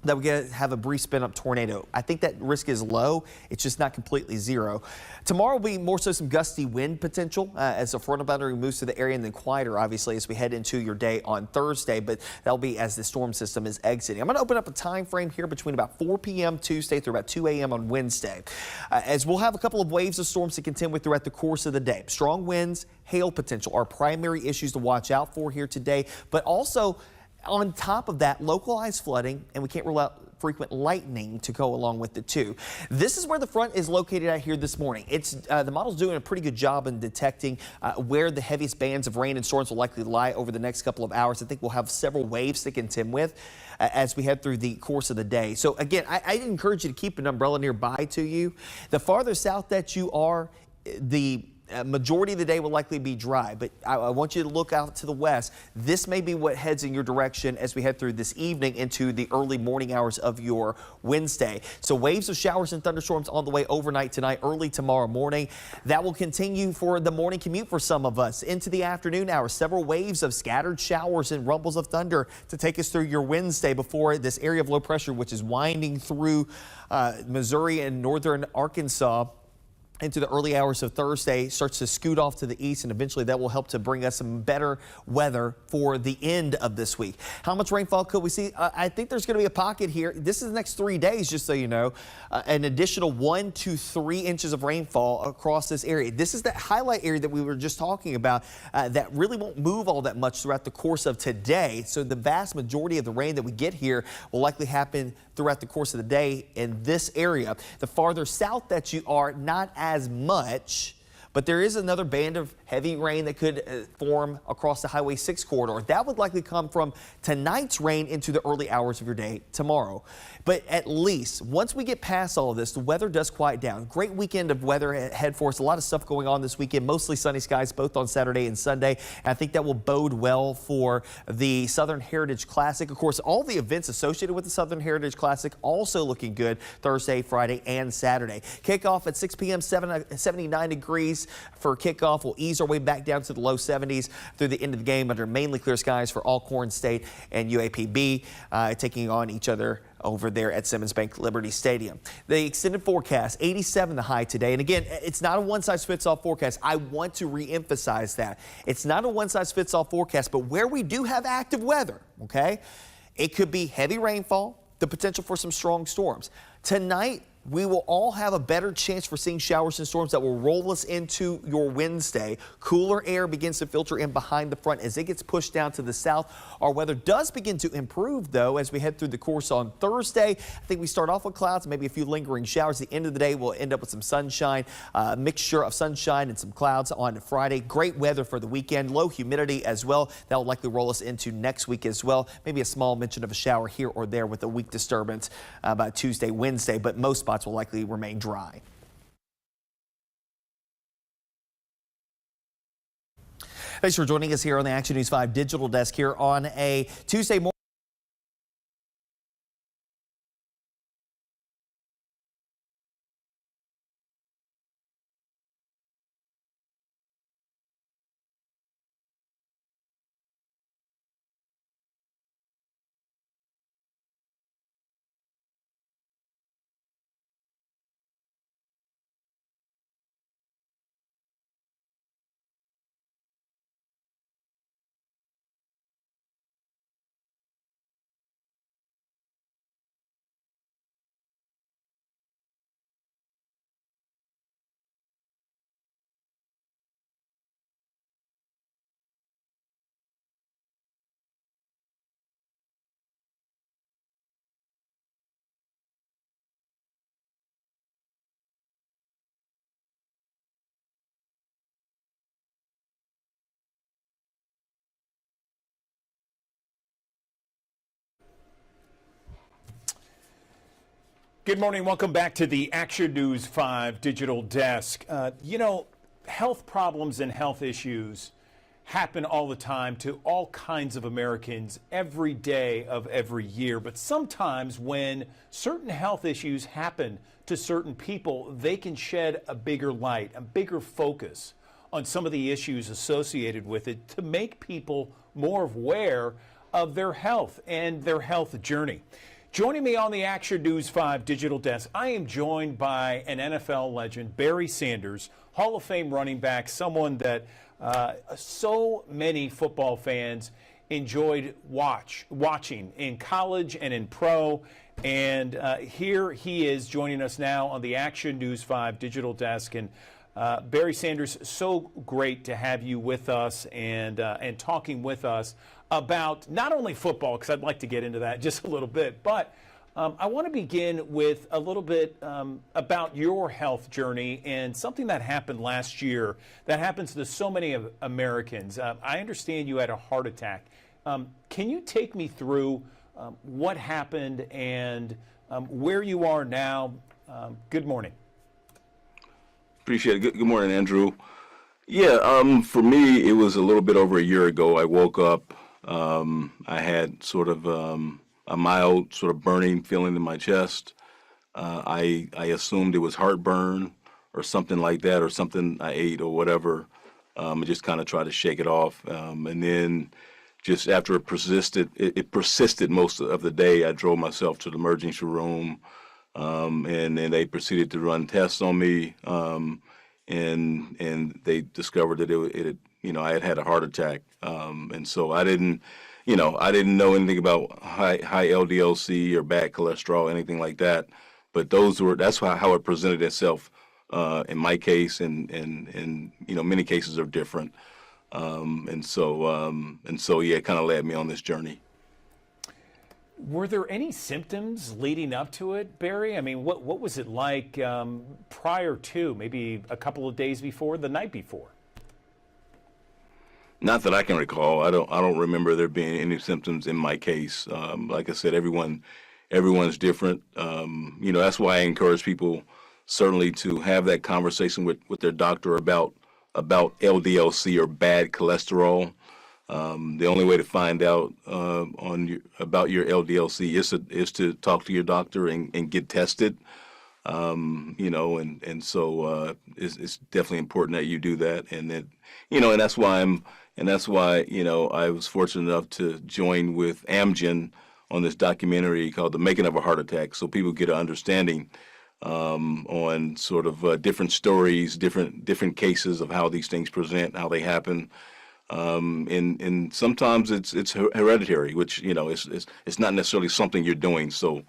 that we could have a brief spin-up tornado. I think that risk is low. It's just not completely zero. Tomorrow will be more so some gusty wind potential as the frontal boundary moves to the area, and then quieter, obviously, as we head into your day on Thursday. But that'll be as the storm system is exiting. I'm going to open up a time frame here between about 4 p.m. Tuesday through about 2 a.m. on Wednesday, as we'll have a couple of waves of storms to contend with throughout the course of the day. Strong winds, hail potential are primary issues to watch out for here today, but also on top of that, localized flooding, and we can't rule out frequent lightning to go along with it too. This is where the front is located at here this morning. It's the model's doing a pretty good job in detecting where the heaviest bands of rain and storms will likely lie over the next couple of hours. I think we'll have several waves to contend with as we head through the course of the day. So again, I encourage you to keep an umbrella nearby to you. The farther south that you are, the majority of the day will likely be dry, but I want you to look out to the west. This may be what heads in your direction as we head through this evening into the early morning hours of your Wednesday. So waves of showers and thunderstorms on the way overnight tonight, early tomorrow morning. That will continue for the morning commute for some of us into the afternoon hours. Several waves of scattered showers and rumbles of thunder to take us through your Wednesday before this area of low pressure, which is winding through Missouri and northern Arkansas into the early hours of Thursday, starts to scoot off to the east, and eventually that will help to bring us some better weather for the end of this week. How much rainfall could we see? I think there's going to be a pocket here. This is the next 3 days, just so you know, an additional 1 to 3 inches of rainfall across this area. This is that highlight area that we were just talking about that really won't move all that much throughout the course of today. So the vast majority of the rain that we get here will likely happen throughout the course of the day in this area. The farther south that you are, not as much, but there is another band of heavy rain that could form across the Highway 6 corridor. That would likely come from tonight's rain into the early hours of your day tomorrow. But at least once we get past all of this, the weather does quiet down. Great weekend of weather ahead for us. A lot of stuff going on this weekend, mostly sunny skies both on Saturday and Sunday. And I think that will bode well for the Southern Heritage Classic. Of course, all the events associated with the Southern Heritage Classic also looking good Thursday, Friday, and Saturday. Kickoff at 6 p.m., 79 degrees for kickoff. We'll ease our way back down to the low 70s through the end of the game under mainly clear skies for Alcorn State and UAPB taking on each other over there at Simmons Bank Liberty Stadium. The extended forecast, 87 the high today. And again, it's not a one-size-fits-all forecast. I want to re-emphasize that. It's not a one-size-fits-all forecast, but where we do have active weather, okay, it could be heavy rainfall, the potential for some strong storms. Tonight, we will all have a better chance for seeing showers and storms that will roll us into your Wednesday. Cooler air begins to filter in behind the front as it gets pushed down to the south. Our weather does begin to improve, though, as we head through the course on Thursday. I think we start off with clouds, maybe a few lingering showers. At the end of the day, we'll end up with some sunshine, a mixture of sunshine and some clouds on Friday. Great weather for the weekend. Low humidity as well. That will likely roll us into next week as well. Maybe a small mention of a shower here or there with a weak disturbance by Tuesday, Wednesday, but most spots will likely remain dry. Thanks for joining us here on the Action News 5 Digital Desk here on a Tuesday morning. Good morning. Welcome back to the Action News 5 Digital Desk. Health problems and health issues happen all the time to all kinds of Americans every day of every year. But sometimes when certain health issues happen to certain people, they can shed a bigger light, a bigger focus on some of the issues associated with it to make people more aware of their health and their health journey. Joining me on the Action News 5 Digital Desk, I am joined by an NFL legend, Barry Sanders, Hall of Fame running back, someone that so many football fans enjoyed watching in college and in pro. And here he is joining us now on the Action News 5 Digital Desk. And Barry Sanders, so great to have you with us and talking with us about not only football, because I'd like to get into that just a little bit, but I want to begin with a little bit about your health journey and something that happened last year that happens to so many of Americans. I understand you had a heart attack. Can you take me through what happened and where you are now? Good morning. Appreciate it. Good morning, Andrew. Yeah, for me, it was a little bit over a year ago. I woke up. I had sort of a mild sort of burning feeling in my chest. I assumed it was heartburn or something like that, or something I ate or whatever. I just kind of tried to shake it off. And then just after it persisted most of the day, I drove myself to the emergency room. And then they proceeded to run tests on me. And they discovered that I had had a heart attack. And so I didn't know anything about high LDL-C or bad cholesterol, anything like that. But that's how it presented itself in my case, and many cases are different. And so yeah, it kind of led me on this journey. Were there any symptoms leading up to it, Barry? I mean, what was it like prior to, maybe a couple of days before, the night before? Not that I can recall. I don't remember there being any symptoms in my case. Like I said, everyone's different. That's why I encourage people certainly to have that conversation with their doctor about LDL-C or bad cholesterol. The only way to find out about your LDL-C is to talk to your doctor and get tested. And so it's definitely important that you do that, and that's why I was fortunate enough to join with Amgen on this documentary called The Making of a Heart Attack, so people get an understanding on sort of different stories, different cases of how these things present, how they happen. And sometimes it's hereditary, which it's not necessarily something you're doing. So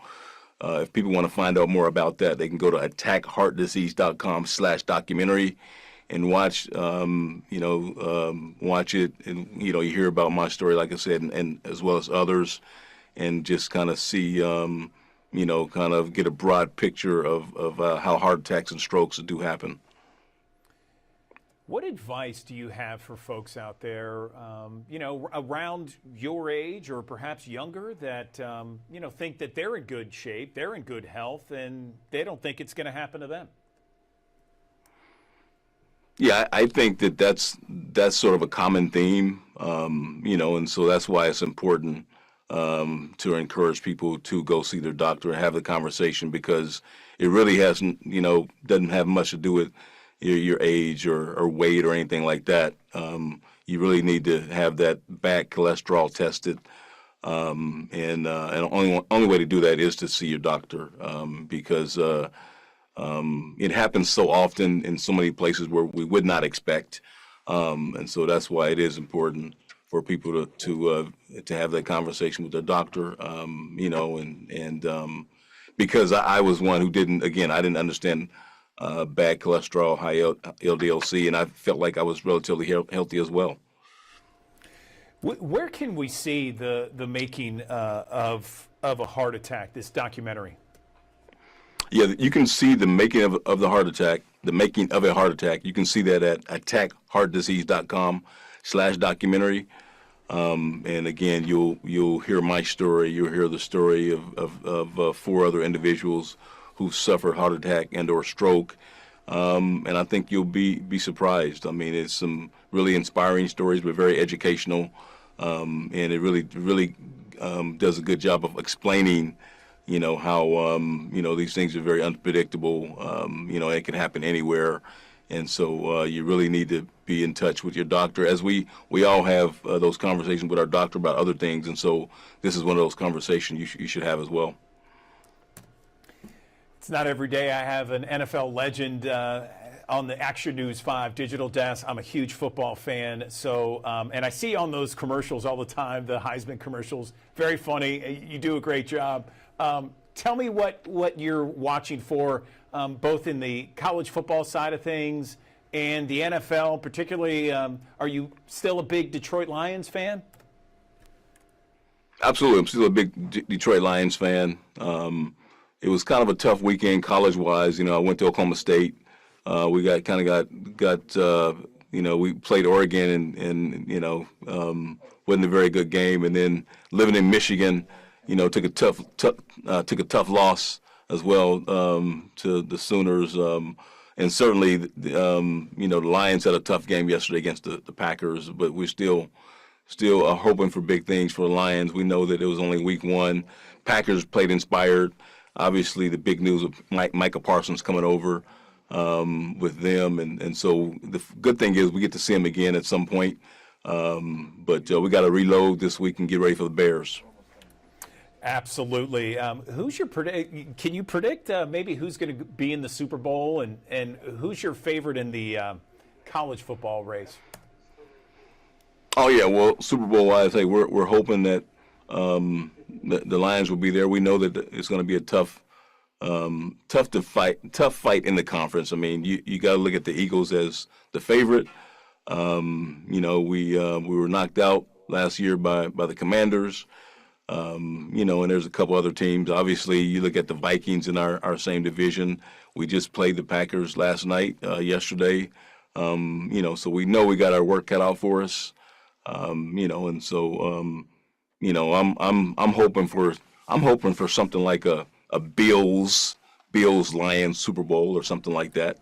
if people want to find out more about that, they can go to attackheartdisease.com/documentary and watch, watch it. And, you hear about my story, like I said, and as well as others, and just kind of see, kind of get a broad picture of how heart attacks and strokes do happen. What advice do you have for folks out there, around your age or perhaps younger that, think that they're in good shape, they're in good health, and they don't think it's going to happen to them? Yeah, I think that's sort of a common theme, and so that's why it's important to encourage people to go see their doctor and have the conversation, because it really doesn't have much to do with your age or weight or anything like that. You really need to have that bad cholesterol tested, and the only way to do that is to see your doctor, because it happens so often in so many places where we would not expect, and so that's why it is important for people to have that conversation with their doctor, because I was one who didn't understand bad cholesterol, high LDL-C, and I felt like I was relatively healthy as well. Where can we see the making of a heart attack, this documentary? Yeah, you can see the making of the heart attack, the making of a heart attack. You can see that at attackheartdisease.com/documentary. And again, you'll hear my story. You'll hear the story of 4 other individuals who suffered heart attack and/or stroke. And I think you'll be surprised. I mean, it's some really inspiring stories, but very educational. And it really does a good job of explaining, how, these things are very unpredictable. It can happen anywhere. And so you really need to be in touch with your doctor, as we all have those conversations with our doctor about other things. And so this is one of those conversations you should have as well. It's not every day I have an NFL legend on the Action News 5 digital desk. I'm a huge football fan, so and I see on those commercials all the time, the Heisman commercials. Very funny. You do a great job. Tell me what you're watching for, both in the college football side of things and the NFL, particularly. Are you still a big Detroit Lions fan? Absolutely. I'm still a big Detroit Lions fan. It was kind of a tough weekend college-wise. I went to Oklahoma State. We got we played Oregon and wasn't a very good game. And then living in Michigan, took a tough loss as well to the Sooners. And certainly, the Lions had a tough game yesterday against the Packers, but we're still hoping for big things for the Lions. We know that it was only week 1. Packers played inspired. Obviously, the big news of Micah Parsons coming over with them. And so the good thing is we get to see him again at some point. But we got to reload this week and get ready for the Bears. Absolutely. Who's your can you predict maybe who's going to be in the Super Bowl, and who's your favorite in the college football race? Oh yeah, well, Super Bowl wise, hey, we're hoping that the Lions will be there. We know that it's going to be a tough fight in the conference. I mean, you got to look at the Eagles as the favorite. We were knocked out last year by the Commanders. And there's a couple other teams. Obviously, you look at the Vikings in our same division. We just played the Packers yesterday. So we know we got our work cut out for us. And so I'm hoping for something like a Bills Lions Super Bowl or something like that.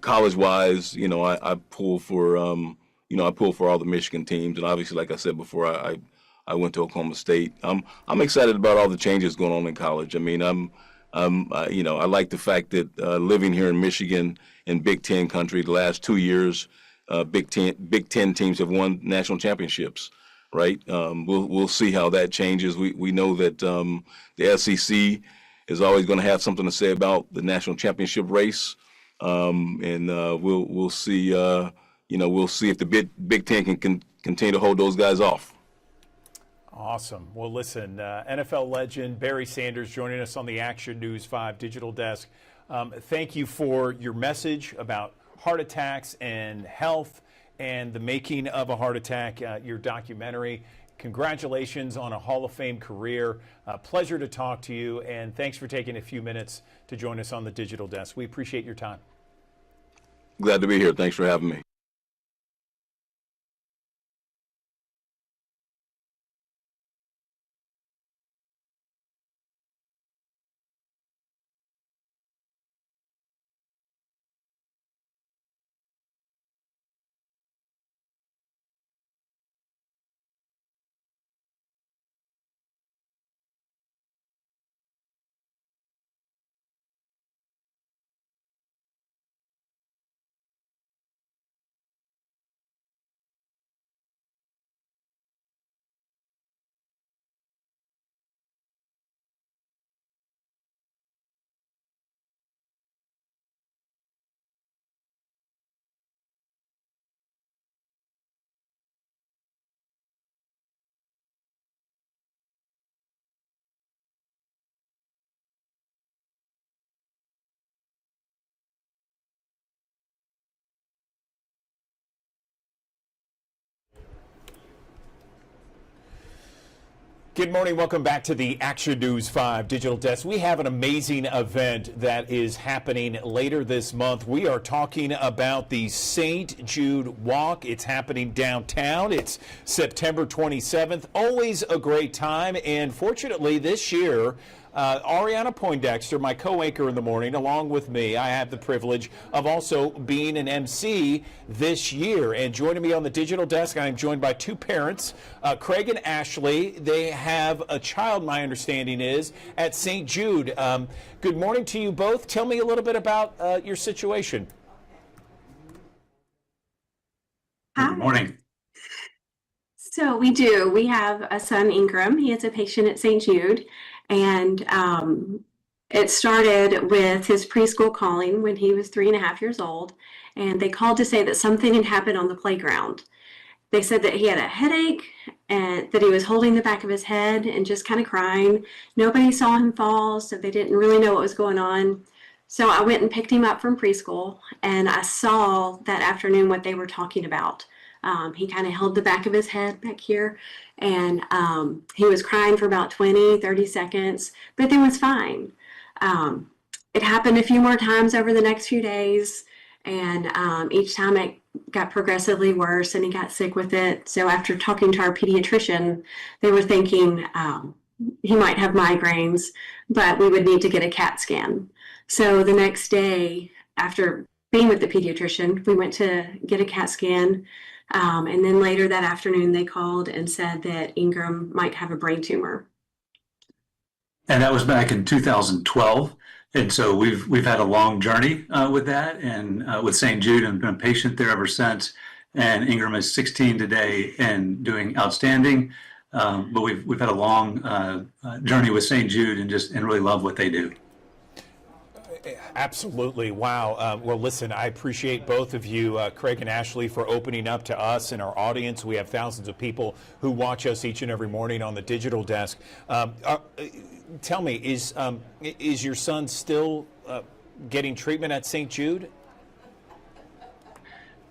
College wise, I pull for all the Michigan teams, and obviously, like I said before, I went to Oklahoma State. I'm excited about all the changes going on in college. I mean, I like the fact that living here in Michigan in Big Ten country, the last 2 years, Big Ten teams have won national championships. Right? We'll see how that changes. We know that the SEC is always going to have something to say about the national championship race, and we'll see. We'll see if the Big Ten can continue to hold those guys off. Awesome. Well, listen, NFL legend Barry Sanders joining us on the Action News 5 digital desk. Thank you for your message about heart attacks and health and the making of a heart attack, your documentary. Congratulations on a Hall of Fame career. Pleasure to talk to you, and thanks for taking a few minutes to join us on the digital desk. We appreciate your time. Glad to be here. Thanks for having me. Good morning. Welcome back to the Action News 5 digital desk. We have an amazing event that is happening later this month. We are talking about the St. Jude Walk. It's happening downtown. It's September 27th. Always a great time. And fortunately, this year, Ariana Poindexter, my co-anchor in the morning, along with me, I have the privilege of also being an MC this year. And joining me on the digital desk, I'm joined by two parents, Craig and Ashley. They have a child, my understanding is, at St. Jude. Good morning to you both. Tell me a little bit about your situation. Good morning. So we do. We have a son, Ingram. He is a patient at St. Jude. And it started with his preschool calling when he was 3.5 years old. And they called to say that something had happened on the playground. They said that he had a headache and that he was holding the back of his head and just kind of crying. Nobody saw him fall, so they didn't really know what was going on. So I went and picked him up from preschool, and I saw that afternoon what they were talking about. He kind of held the back of his head back here, and he was crying for about 20-30 seconds, but then was fine. It happened a few more times over the next few days, and each time it got progressively worse, and he got sick with it. So after talking to our pediatrician, they were thinking he might have migraines, but we would need to get a CAT scan. So the next day, after being with the pediatrician, we went to get a CAT scan. And then later that afternoon, they called and said that Ingram might have a brain tumor. And that was back in 2012. And so we've had a long journey with that, and with St. Jude, and been a patient there ever since. And Ingram is 16 today and doing outstanding. But we've had a long journey with St. Jude, and really love what they do. Absolutely. Wow. Well, listen, I appreciate both of you, Craig and Ashley, for opening up to us and our audience. We have thousands of people who watch us each and every morning on the digital desk. Tell me, is your son still getting treatment at St. Jude?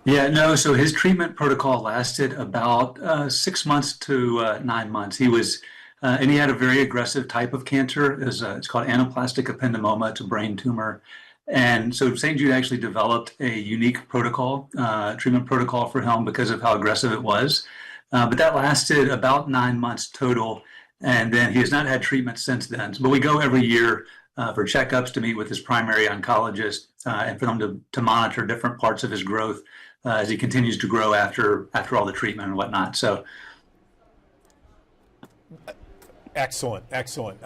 Yeah, no. So his treatment protocol lasted about 6 months to 9 months. He was and he had a very aggressive type of cancer. It's called anaplastic ependymoma. It's a brain tumor. And so St. Jude actually developed a unique protocol, treatment protocol for him because of how aggressive it was. But that lasted about 9 months total. And then he has not had treatment since then. But we go every year for checkups to meet with his primary oncologist and for them to monitor different parts of his growth as he continues to grow after all the treatment and whatnot. So. Excellent, excellent.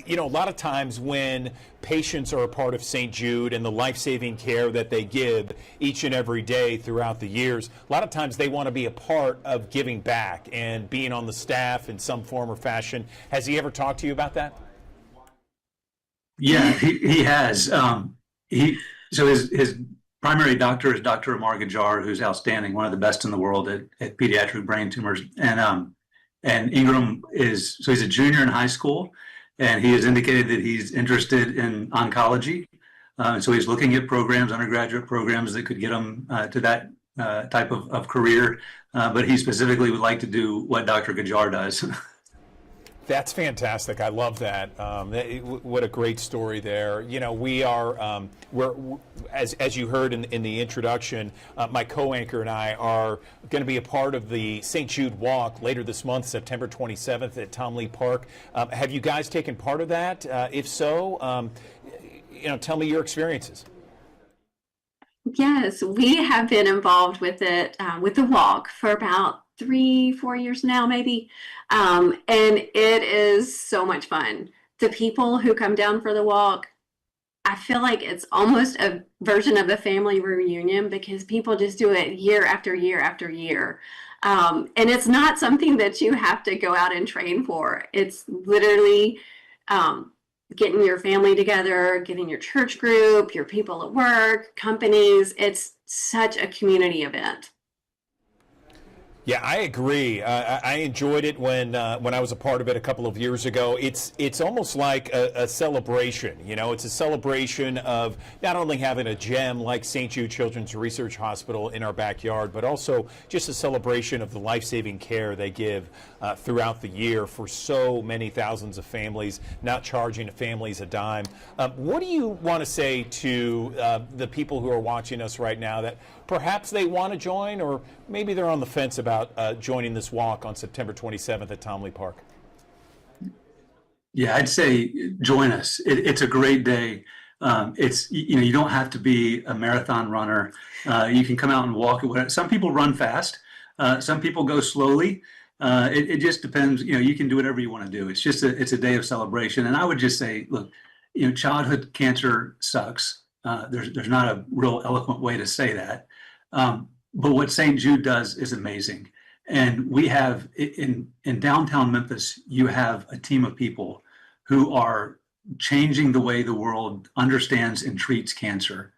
You know, a lot of times when patients are a part of St. Jude and the life-saving care that they give each and every day throughout the years, a lot of times they want to be a part of giving back and being on the staff in some form or fashion. Has he ever talked to you about that? Yeah, he has. So his primary doctor is Dr. Amar Gajar, who's outstanding, one of the best in the world at pediatric brain tumors. And And Ingram he's a junior in high school, and he has indicated that he's interested in oncology. And so he's looking at programs, undergraduate programs that could get him to that type of career. But he specifically would like to do what Dr. Gajar does. That's fantastic. I love that. What a great story there. You know, we are, as you heard in the introduction, my co-anchor and I are going to be a part of the St. Jude Walk later this month, September 27th at Tom Lee Park. Have you guys taken part of that? If so, tell me your experiences. Yes, we have been involved with it, with the walk for about 3-4 years now, maybe. And it is so much fun. The people who come down for the walk, I feel like it's almost a version of a family reunion because people just do it year after year after year. And it's not something that you have to go out and train for. It's literally getting your family together, getting your church group, your people at work, companies. It's such a community event. Yeah, I agree. I enjoyed it when I was a part of it a couple of years ago. It's almost like a celebration. You know, it's a celebration of not only having a gem like St. Jude Children's Research Hospital in our backyard, but also just a celebration of the life-saving care they give throughout the year for so many thousands of families, not charging families a dime. What do you want to say to the people who are watching us right now that perhaps they want to join, or maybe they're on the fence about joining this walk on September 27th at Tom Lee Park? Yeah, I'd say join us. It's a great day. You don't have to be a marathon runner. You can come out and walk. Some people run fast. Some people go slowly. It just depends. You can do whatever you want to do. It's a day of celebration. And I would just say, look, childhood cancer sucks. There's not a real eloquent way to say that. But what St. Jude does is amazing. And we have in downtown Memphis, you have a team of people who are changing the way the world understands and treats cancer.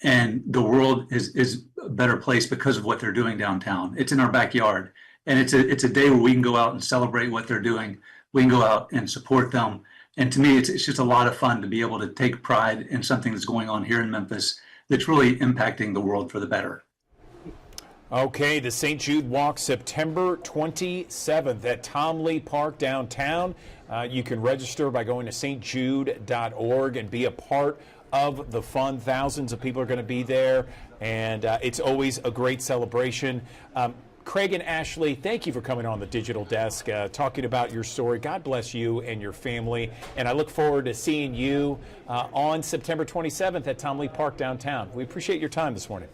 And the world is a better place because of what they're doing downtown. It's in our backyard. And it's a day where we can go out and celebrate what they're doing. We can go out and support them. And to me, it's just a lot of fun to be able to take pride in something that's going on here in Memphis that's really impacting the world for the better. Okay, the St. Jude Walk, September 27th at Tom Lee Park downtown. You can register by going to stjude.org and be a part of the fun. Thousands of people are going to be there, and it's always a great celebration. Craig and Ashley, thank you for coming on the Digital Desk, talking about your story. God bless you and your family, and I look forward to seeing you on September 27th at Tom Lee Park downtown. We appreciate your time this morning.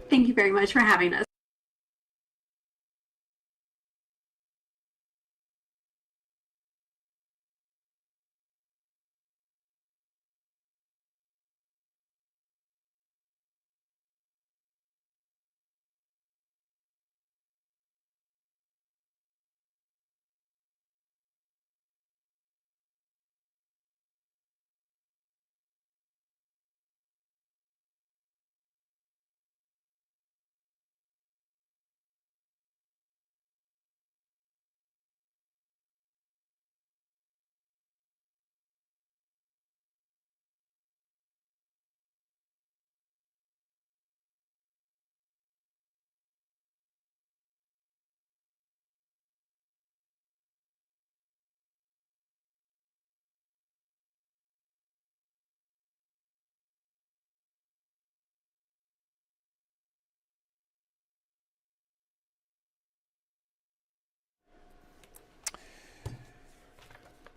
Thank you very much for having us.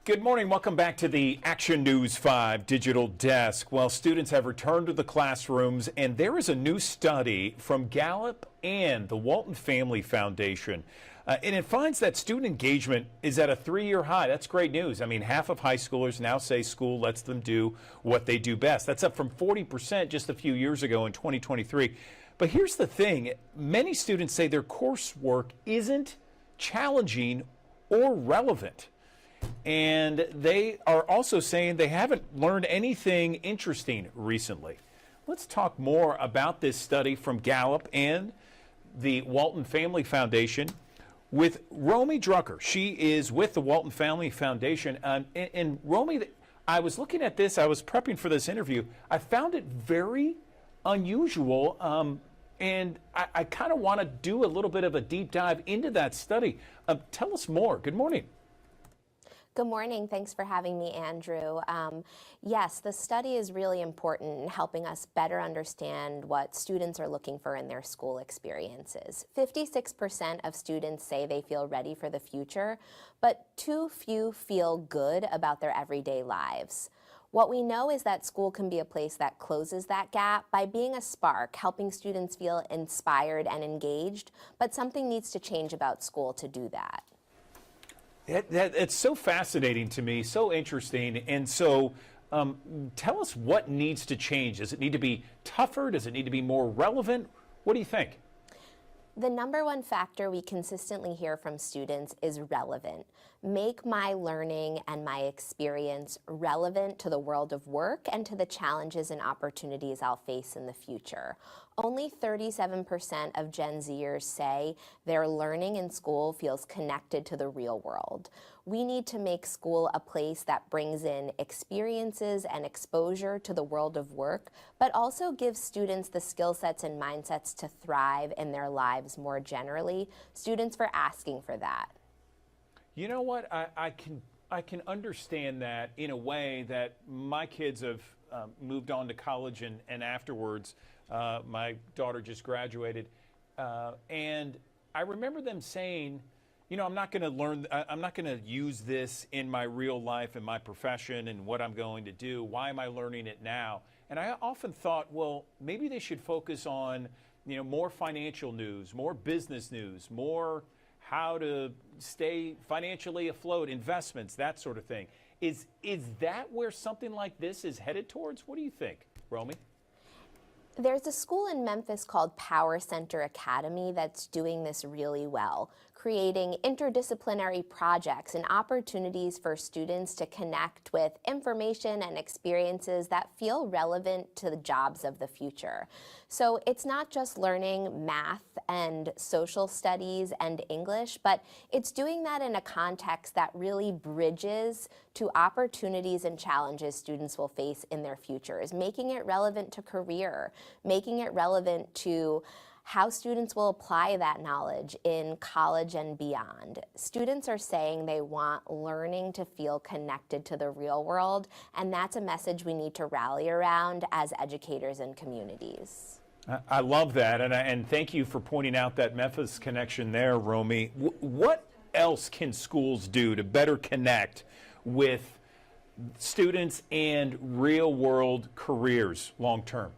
Good morning. Welcome back to the Action News 5 Digital Desk. Well, students have returned to the classrooms, and there is a new study from Gallup and the Walton Family Foundation. And it finds that student engagement is at a 3-year high. That's great news. I mean, half of high schoolers now say school lets them do what they do best. That's up from 40% just a few years ago in 2023. But here's the thing. Many students say their coursework isn't challenging or relevant. And they are also saying they haven't learned anything interesting recently. Let's talk more about this study from Gallup and the Walton Family Foundation with Romy Drucker. She is with the Walton Family Foundation. And Romy, I was looking at this, I was prepping for this interview. I found it very unusual, and I kind of want to do a little bit of a deep dive into that study. Tell us more. Good morning. Good morning. Thanks for having me, Andrew. Yes, the study is really important in helping us better understand what students are looking for in their school experiences. 56% of students say they feel ready for the future, but too few feel good about their everyday lives. What we know is that school can be a place that closes that gap by being a spark, helping students feel inspired and engaged, but something needs to change about school to do that. It's so fascinating to me, so interesting. And so tell us what needs to change. Does it need to be tougher? Does it need to be more relevant? What do you think? The number one factor we consistently hear from students is relevant. Make my learning and my experience relevant to the world of work and to the challenges and opportunities I'll face in the future. Only 37% of Gen Zers say their learning in school feels connected to the real world. We need to make school a place that brings in experiences and exposure to the world of work, but also gives students the skill sets and mindsets to thrive in their lives more generally. Students are asking for that. You know what? I can understand that in a way that my kids have moved on to college and afterwards. My daughter just graduated, and I remember them saying, you know, I'm not going to use this in my real life and my profession and what I'm going to do. Why am I learning it now? And I often thought, well, maybe they should focus on, you know, more financial news, more business news, more how to stay financially afloat, investments, that sort of thing. Is that where something like this is headed towards? What do you think, Romy? There's a school in Memphis called Power Center Academy that's doing this really well, creating interdisciplinary projects and opportunities for students to connect with information and experiences that feel relevant to the jobs of the future. So it's not just learning math and social studies and English, but it's doing that in a context that really bridges to opportunities and challenges students will face in their futures, making it relevant to career, making it relevant to how students will apply that knowledge in college and beyond. Students are saying they want learning to feel connected to the real world, and that's a message we need to rally around as educators and communities. I love that, and thank you for pointing out that Memphis connection there, Romy. What else can schools do to better connect with students and real-world careers long-term?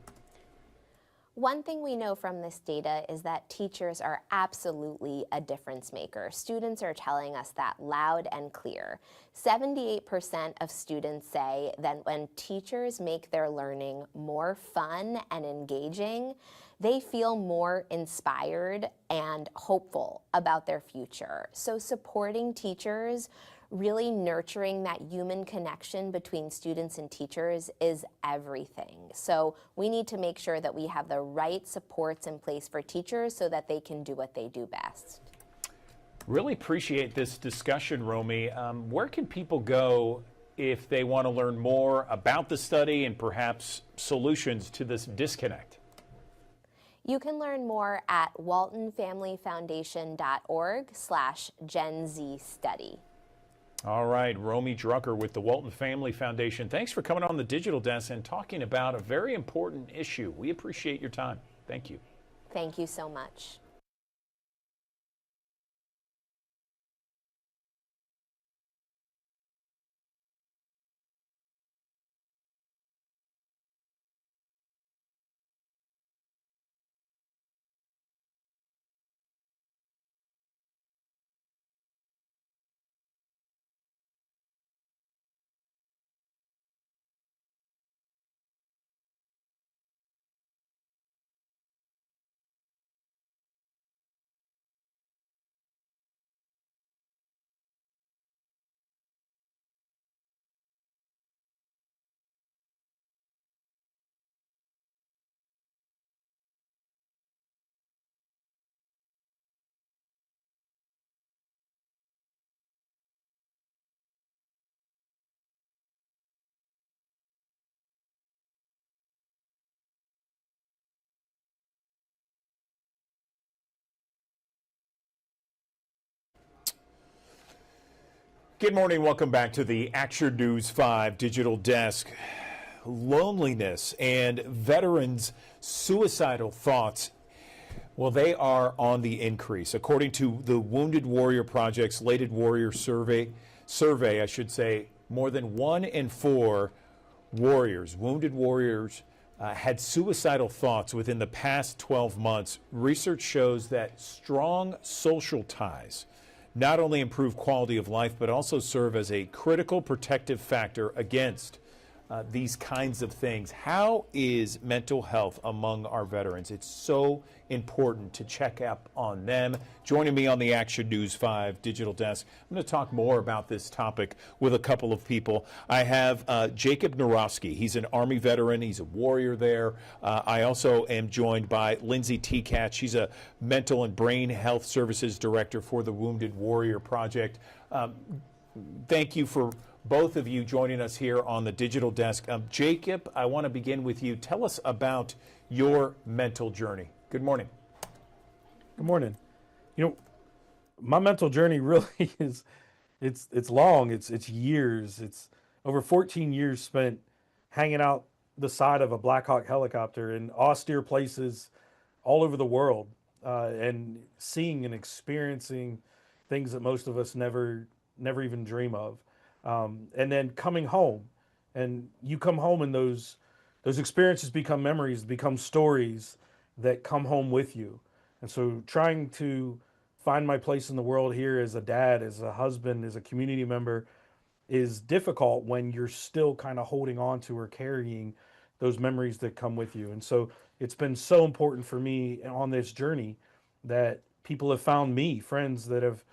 One thing we know from this data is that teachers are absolutely a difference maker. Students are telling us that loud and clear. 78% of students say that when teachers make their learning more fun and engaging, they feel more inspired and hopeful about their future. So supporting teachers, really nurturing that human connection between students and teachers is everything. So we need to make sure that we have the right supports in place for teachers so that they can do what they do best. Really appreciate this discussion, Romy. Where can people go if they want to learn more about the study and perhaps solutions to this disconnect? You can learn more at waltonfamilyfoundation.org/Gen Z study. All right, Romy Drucker with the Walton Family Foundation. Thanks for coming on the Digital Desk and talking about a very important issue. We appreciate your time. Thank you. Thank you so much. Good morning. Welcome back to the Action News 5 Digital Desk. Loneliness and veterans' suicidal thoughts, well, they are on the increase. According to the Wounded Warrior Project's latest warrior survey, more than 1 in 4 wounded warriors, had suicidal thoughts within the past 12 months. Research shows that strong social ties not only improve quality of life, but also serve as a critical protective factor against these kinds of things. How is mental health among our veterans? It's so important to check up on them. Joining me on the Action News 5 Digital Desk, I'm going to talk more about this topic with a couple of people. I have Jacob Narowski. He's an Army veteran. He's a warrior there. I also am joined by Lindsay Tekat. She's a mental and brain health services director for the Wounded Warrior Project. Thank you for both of you joining us here on the Digital Desk. Jacob, I want to begin with you. Tell us about your mental journey. Good morning. Good morning. You know, my mental journey really is, it's long. It's years. It's over 14 years spent hanging out the side of a Black Hawk helicopter in austere places all over the world, and seeing and experiencing things that most of us never even dream of. And then coming home, and you come home and those experiences become memories, become stories that come home with you. And so trying to find my place in the world here as a dad, as a husband, as a community member is difficult when you're still kind of holding on to or carrying those memories that come with you. And so it's been so important for me on this journey that people have found me, friends that have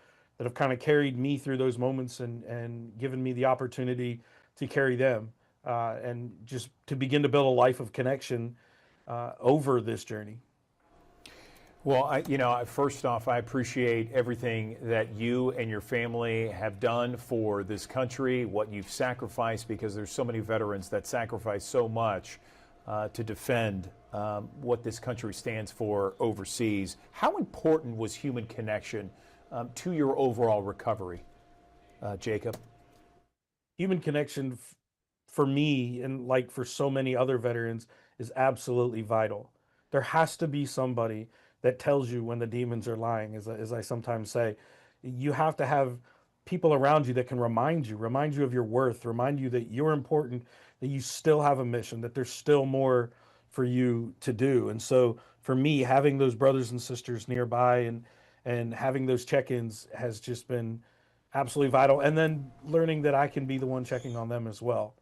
kind of carried me through those moments and given me the opportunity to carry them and just to begin to build a life of connection over this journey. Well, first off, I appreciate everything that you and your family have done for this country, what you've sacrificed, because there's so many veterans that sacrifice so much to defend what this country stands for overseas. How important was human connection to your overall recovery, Jacob? Human connection for me, and like for so many other veterans, is absolutely vital. There has to be somebody that tells you when the demons are lying, as I sometimes say. You have to have people around you that can remind you of your worth, remind you that you're important, that you still have a mission, that there's still more for you to do. And so for me, having those brothers and sisters nearby and having those check-ins has just been absolutely vital. And then learning that I can be the one checking on them as well.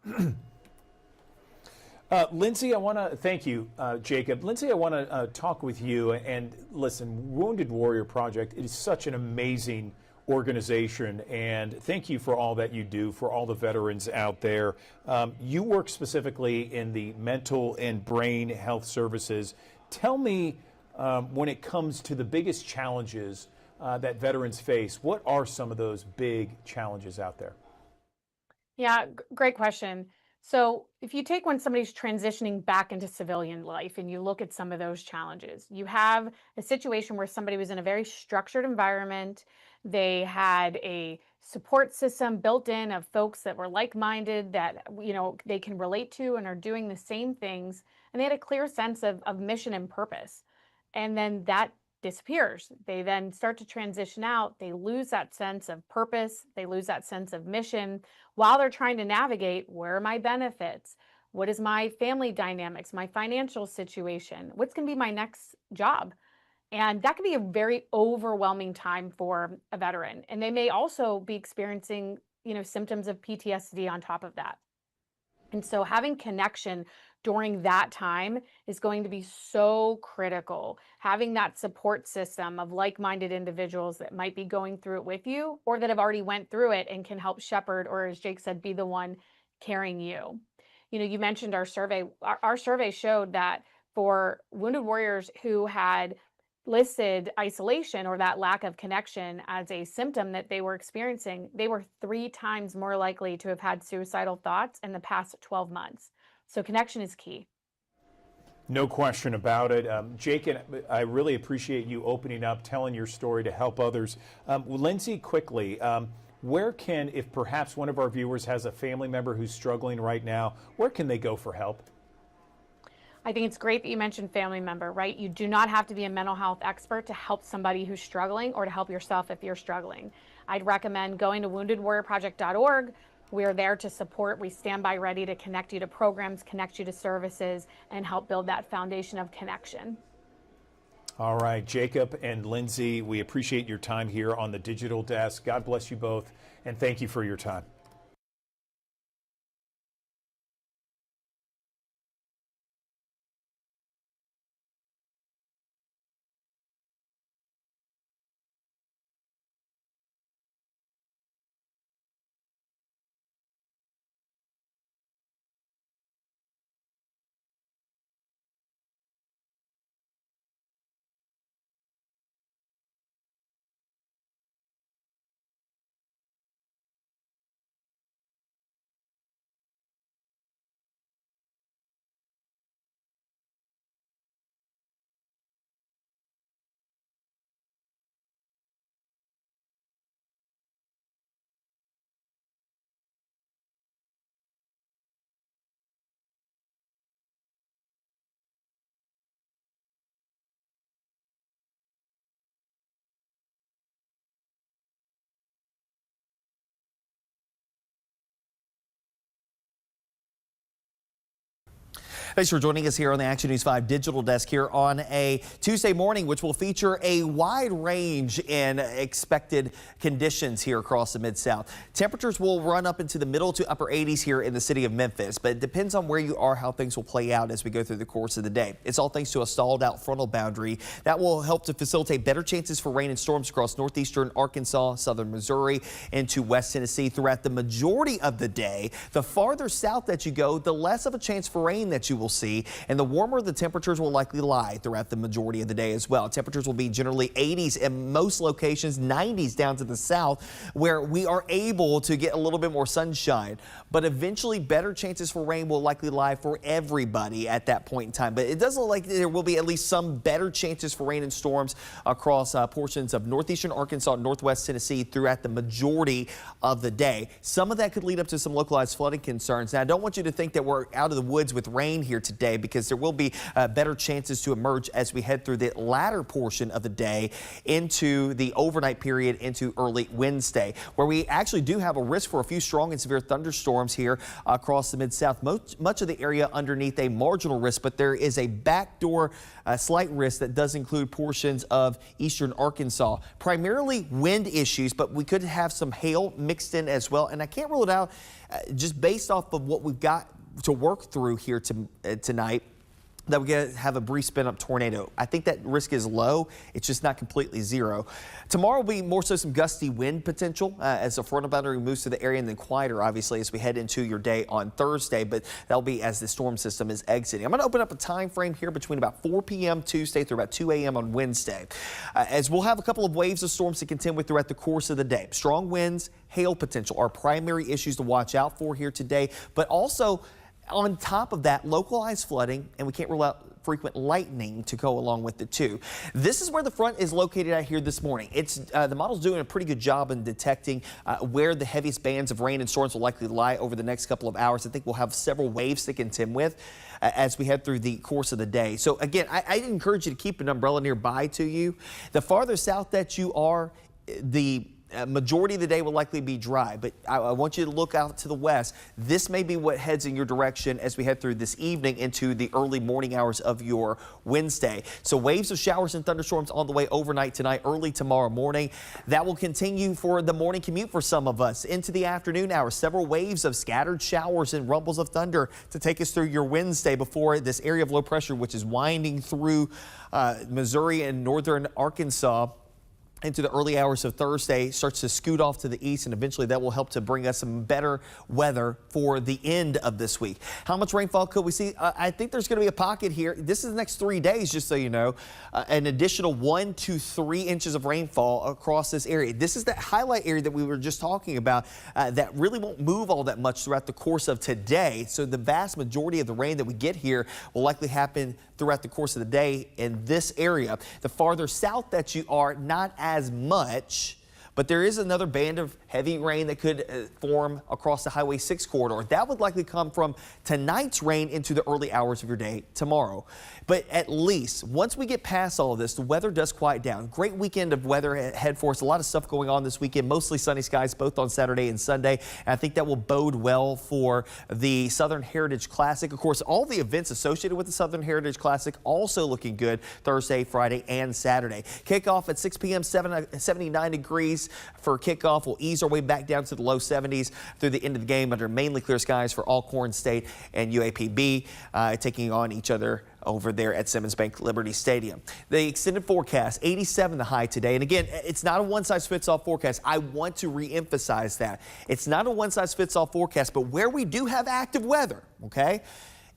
Lindsay, I want to thank you, Jacob. Lindsay, I want to talk with you. And listen, Wounded Warrior Project, it is such an amazing organization. And thank you for all that you do for all the veterans out there. You work specifically in the mental and brain health services. Tell me, when it comes to the biggest challenges that veterans face, what are some of those big challenges out there? Yeah, great question. So if you take when somebody's transitioning back into civilian life and you look at some of those challenges, you have a situation where somebody was in a very structured environment. They had a support system built in of folks that were like-minded, that they can relate to and are doing the same things. And they had a clear sense of mission and purpose. And then that disappears. They then start to transition out. They lose that sense of purpose. They lose that sense of mission while they're trying to navigate, where are my benefits? What is my family dynamics, my financial situation? What's going to be my next job? And that can be a very overwhelming time for a veteran. And they may also be experiencing, symptoms of PTSD on top of that. And so having connection during that time is going to be so critical. Having that support system of like-minded individuals that might be going through it with you or that have already went through it and can help shepherd, or as Jake said, be the one carrying you. You mentioned our survey. Our survey showed that for wounded warriors who had listed isolation or that lack of connection as a symptom that they were experiencing, they were 3 times more likely to have had suicidal thoughts in the past 12 months. So connection is key. No question about it. Jake, I really appreciate you opening up, telling your story to help others. Lindsay, quickly, where can, if perhaps one of our viewers has a family member who's struggling right now, where can they go for help? I think it's great that you mentioned family member, right? You do not have to be a mental health expert to help somebody who's struggling or to help yourself if you're struggling. I'd recommend going to woundedwarriorproject.org. We are there to support. We stand by ready to connect you to programs, connect you to services, and help build that foundation of connection. All right, Jacob and Lindsay, we appreciate your time here on the Digital Desk. God bless you both, and thank you for your time. Thanks for joining us here on the Action News 5 Digital Desk here on a Tuesday morning, which will feature a wide range in expected conditions here across the Mid-South. Temperatures will run up into the middle to upper 80s here in the city of Memphis, but it depends on where you are, how things will play out as we go through the course of the day. It's all thanks to a stalled out frontal boundary that will help to facilitate better chances for rain and storms across northeastern Arkansas, southern Missouri, into West Tennessee throughout the majority of the day. The farther south that you go, the less of a chance for rain that you will see, and the warmer the temperatures will likely lie throughout the majority of the day as well. Temperatures will be generally 80s in most locations, 90s down to the south, where we are able to get a little bit more sunshine, but eventually better chances for rain will likely lie for everybody at that point in time. But it does look like there will be at least some better chances for rain and storms across portions of northeastern Arkansas, northwest Tennessee throughout the majority of the day. Some of that could lead up to some localized flooding concerns. Now, I don't want you to think that we're out of the woods with rain here today, because there will be better chances to emerge as we head through the latter portion of the day into the overnight period into early Wednesday, where we actually do have a risk for a few strong and severe thunderstorms here across the Mid-South. Much of the area underneath a marginal risk, but there is a backdoor slight risk that does include portions of eastern Arkansas. Primarily wind issues, but we could have some hail mixed in as well. And I can't rule it out just based off of what we've got to work through here tonight, that we're going to have a brief spin-up tornado. I think that risk is low. It's just not completely zero. Tomorrow will be more so some gusty wind potential as the frontal boundary moves to the area, and then quieter, obviously, as we head into your day on Thursday, but that'll be as the storm system is exiting. I'm going to open up a time frame here between about 4 p.m. Tuesday through about 2 a.m. on Wednesday, as we'll have a couple of waves of storms to contend with throughout the course of the day. Strong winds, hail potential are primary issues to watch out for here today, but also on top of that, localized flooding, and we can't rule out frequent lightning to go along with it too. This is where the front is located out here this morning. It's the model's doing a pretty good job in detecting where the heaviest bands of rain and storms will likely lie over the next couple of hours. I think we'll have several waves to contend with as we head through the course of the day. So again, I'd encourage you to keep an umbrella nearby to you. The farther south that you are, the majority of the day will likely be dry, but I want you to look out to the west. This may be what heads in your direction as we head through this evening into the early morning hours of your Wednesday. So waves of showers and thunderstorms on the way overnight tonight, early tomorrow morning. That will continue for the morning commute for some of us into the afternoon hours. Several waves of scattered showers and rumbles of thunder to take us through your Wednesday before this area of low pressure, which is winding through Missouri and northern Arkansas into the early hours of Thursday, starts to scoot off to the east, and eventually that will help to bring us some better weather for the end of this week. How much rainfall could we see? I think there's going to be a pocket here. This is the next 3 days, just so you know, an additional 1 to 3 inches of rainfall across this area. This is that highlight area that we were just talking about that really won't move all that much throughout the course of today. So the vast majority of the rain that we get here will likely happen throughout the course of the day in this area. The farther south that you are, not as much, but there is another band of heavy rain that could form across the Highway 6 corridor. That would likely come from tonight's rain into the early hours of your day tomorrow. But at least once we get past all of this, the weather does quiet down. Great weekend of weather ahead for us. A lot of stuff going on this weekend, mostly sunny skies both on Saturday and Sunday. And I think that will bode well for the Southern Heritage Classic. Of course, all the events associated with the Southern Heritage Classic also looking good Thursday, Friday, and Saturday. Kickoff at 6 p.m., 79 degrees for kickoff. We'll ease our way back down to the low 70s through the end of the game under mainly clear skies for Alcorn State and UAPB, taking on each other over there at Simmons Bank Liberty Stadium. The extended forecast, 87 the high today. And again, it's not a one-size-fits-all forecast. I want to re-emphasize that. It's not a one-size-fits-all forecast, but where we do have active weather, okay,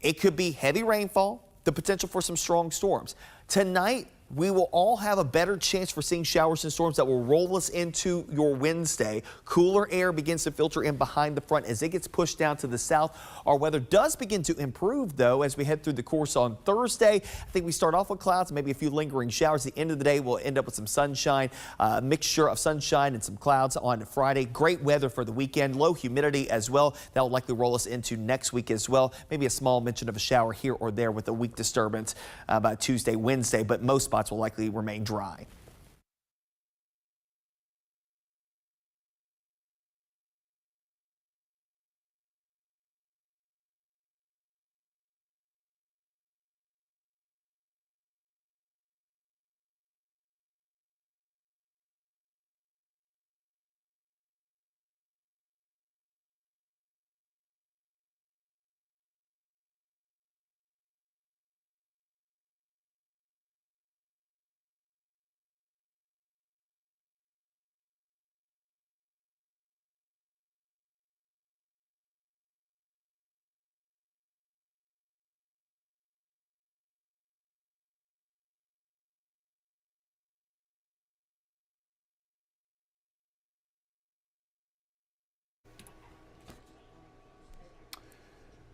it could be heavy rainfall, the potential for some strong storms. Tonight, we will all have a better chance for seeing showers and storms that will roll us into your Wednesday. Cooler air begins to filter in behind the front as it gets pushed down to the south. Our weather does begin to improve, though, as we head through the course on Thursday. I think we start off with clouds, maybe a few lingering showers. At the end of the day, we'll end up with some sunshine, a mixture of sunshine and some clouds on Friday. Great weather for the weekend, low humidity as well. That will likely roll us into next week as well. Maybe a small mention of a shower here or there with a weak disturbance by Tuesday, Wednesday, but most spots will likely remain dry.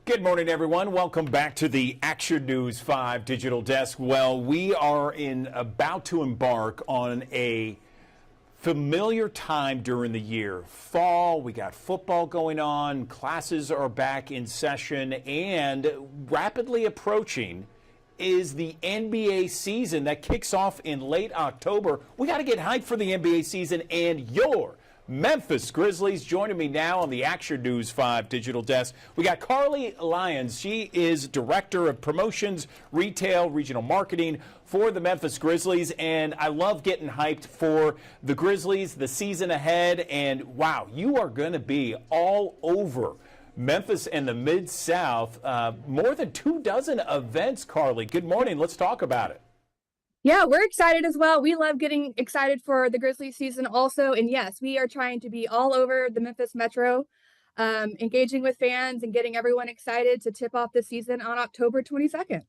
Good morning, everyone. Welcome back to the Action News 5 Digital Desk. Well, we are about to embark on a familiar time during the year. Fall, we got football going on, classes are back in session, and rapidly approaching is the NBA season that kicks off in late October. We got to get hyped for the NBA season, and your Memphis Grizzlies joining me now on the Action News 5 Digital Desk. We got Carly Lyons. She is Director of Promotions, Retail, Regional Marketing for the Memphis Grizzlies. And I love getting hyped for the Grizzlies, the season ahead. And wow, you are going to be all over Memphis and the Mid-South. More than 24 events, Carly. Good morning. Let's talk about it. Yeah, we're excited as well. We love getting excited for the Grizzlies season also. And yes, we are trying to be all over the Memphis Metro, engaging with fans and getting everyone excited to tip off the season on October 22nd.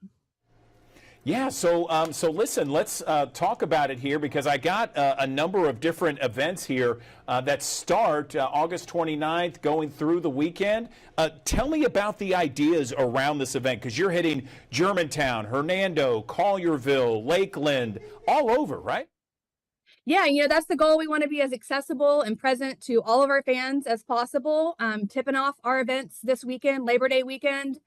Yeah, so listen, let's talk about it here because I got a number of different events here that start August 29th going through the weekend. Tell me about the ideas around this event because you're hitting Germantown, Hernando, Collierville, Lakeland, all over, right? Yeah, that's the goal. We want to be as accessible and present to all of our fans as possible. Tipping off our events this weekend, Labor Day weekend.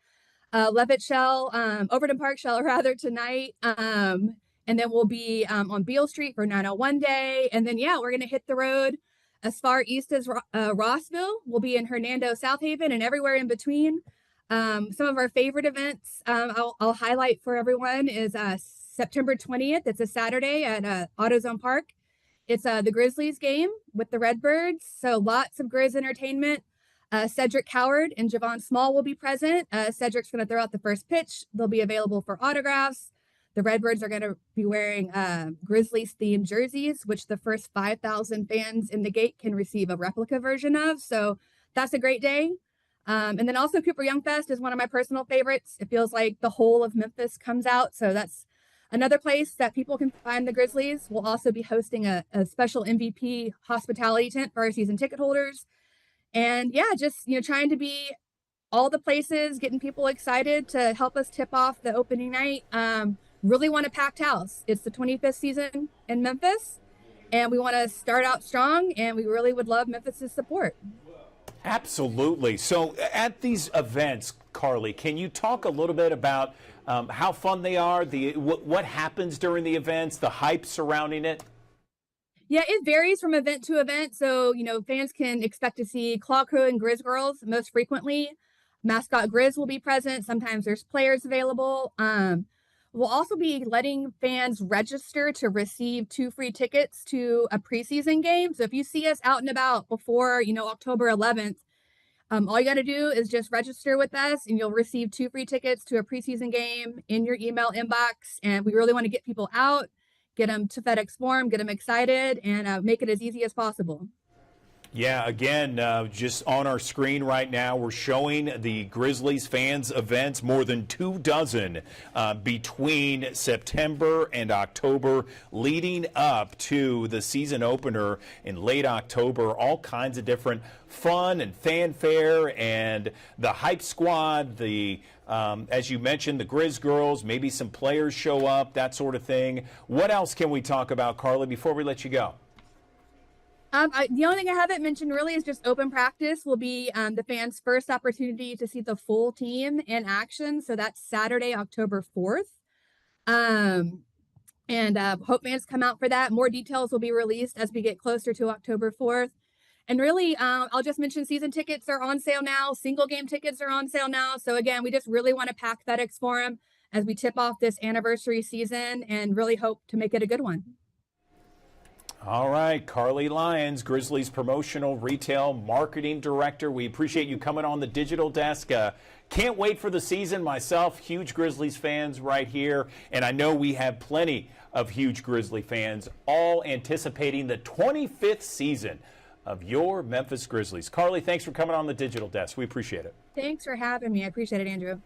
Levitt Shell, Overton Park Shell rather tonight. And then we'll be on Beale Street for 901 Day. And then, yeah, we're going to hit the road as far east as Rossville. We'll be in Hernando, South Haven, and everywhere in between. Some of our favorite events I'll highlight for everyone is September 20th. It's a Saturday at AutoZone Park. It's the Grizzlies game with the Redbirds. So lots of Grizz entertainment. Cedric Coward and Javon Small will be present. Cedric's going to throw out the first pitch. They'll be available for autographs. The Redbirds are going to be wearing Grizzlies-themed jerseys, which the first 5,000 fans in the gate can receive a replica version of. So that's a great day. And then also Cooper Young Fest is one of my personal favorites. It feels like the whole of Memphis comes out. So that's another place that people can find the Grizzlies. We'll also be hosting a special MVP hospitality tent for our season ticket holders. And yeah, just, trying to be all the places, getting people excited to help us tip off the opening night. Really want a packed house. It's the 25th season in Memphis. and we want to start out strong, and we really would love Memphis's support. Absolutely. So at these events, Carly, can you talk a little bit about how fun they are, what happens during the events, the hype surrounding it? Yeah, it varies from event to event. So, fans can expect to see Claw Crew and Grizz Girls most frequently. Mascot Grizz will be present. Sometimes there's players available. We'll also be letting fans register to receive 2 free tickets to a preseason game. So if you see us out and about before, October 11th, all you got to do is just register with us and you'll receive 2 free tickets to a preseason game in your email inbox. And we really want to get people out, get them to FedEx Forum, get them excited, and make it as easy as possible. Yeah, again, just on our screen right now, we're showing the Grizzlies fans events, more than 24 between September and October, leading up to the season opener in late October. All kinds of different fun and fanfare, and the hype squad, as you mentioned, the Grizz Girls, maybe some players show up, that sort of thing. What else can we talk about, Carly, before we let you go? The only thing I haven't mentioned really is just open practice will be the fans' first opportunity to see the full team in action. So that's Saturday, October 4th. Hope fans come out for that. More details will be released as we get closer to October 4th. And really, I'll just mention season tickets are on sale now. Single game tickets are on sale now. So again, we just really want to pack FedEx Forum as we tip off this anniversary season and really hope to make it a good one. All right, Carly Lyons, Grizzlies Promotional Retail Marketing Director. We appreciate you coming on the digital desk. Can't wait for the season myself. Huge Grizzlies fans right here. And I know we have plenty of huge Grizzly fans all anticipating the 25th season of your Memphis Grizzlies. Carly, thanks for coming on the digital desk. We appreciate it. Thanks for having me. I appreciate it, Andrew.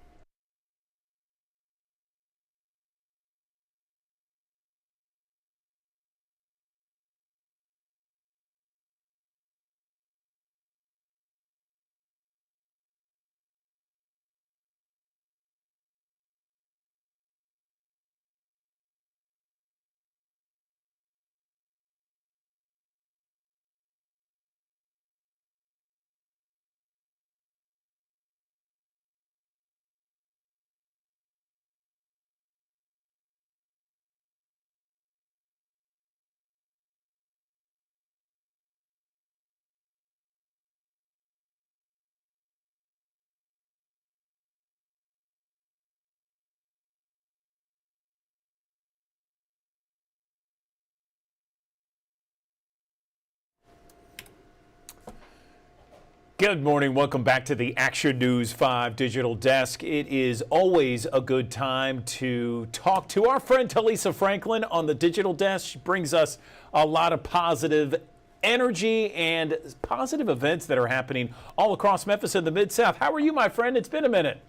Good morning. Welcome back to the Action News 5 Digital Desk. It is always a good time to talk to our friend Talisa Franklin on the digital desk. She brings us a lot of positive energy and positive events that are happening all across Memphis and the Mid-South. How are you, my friend? It's been a minute.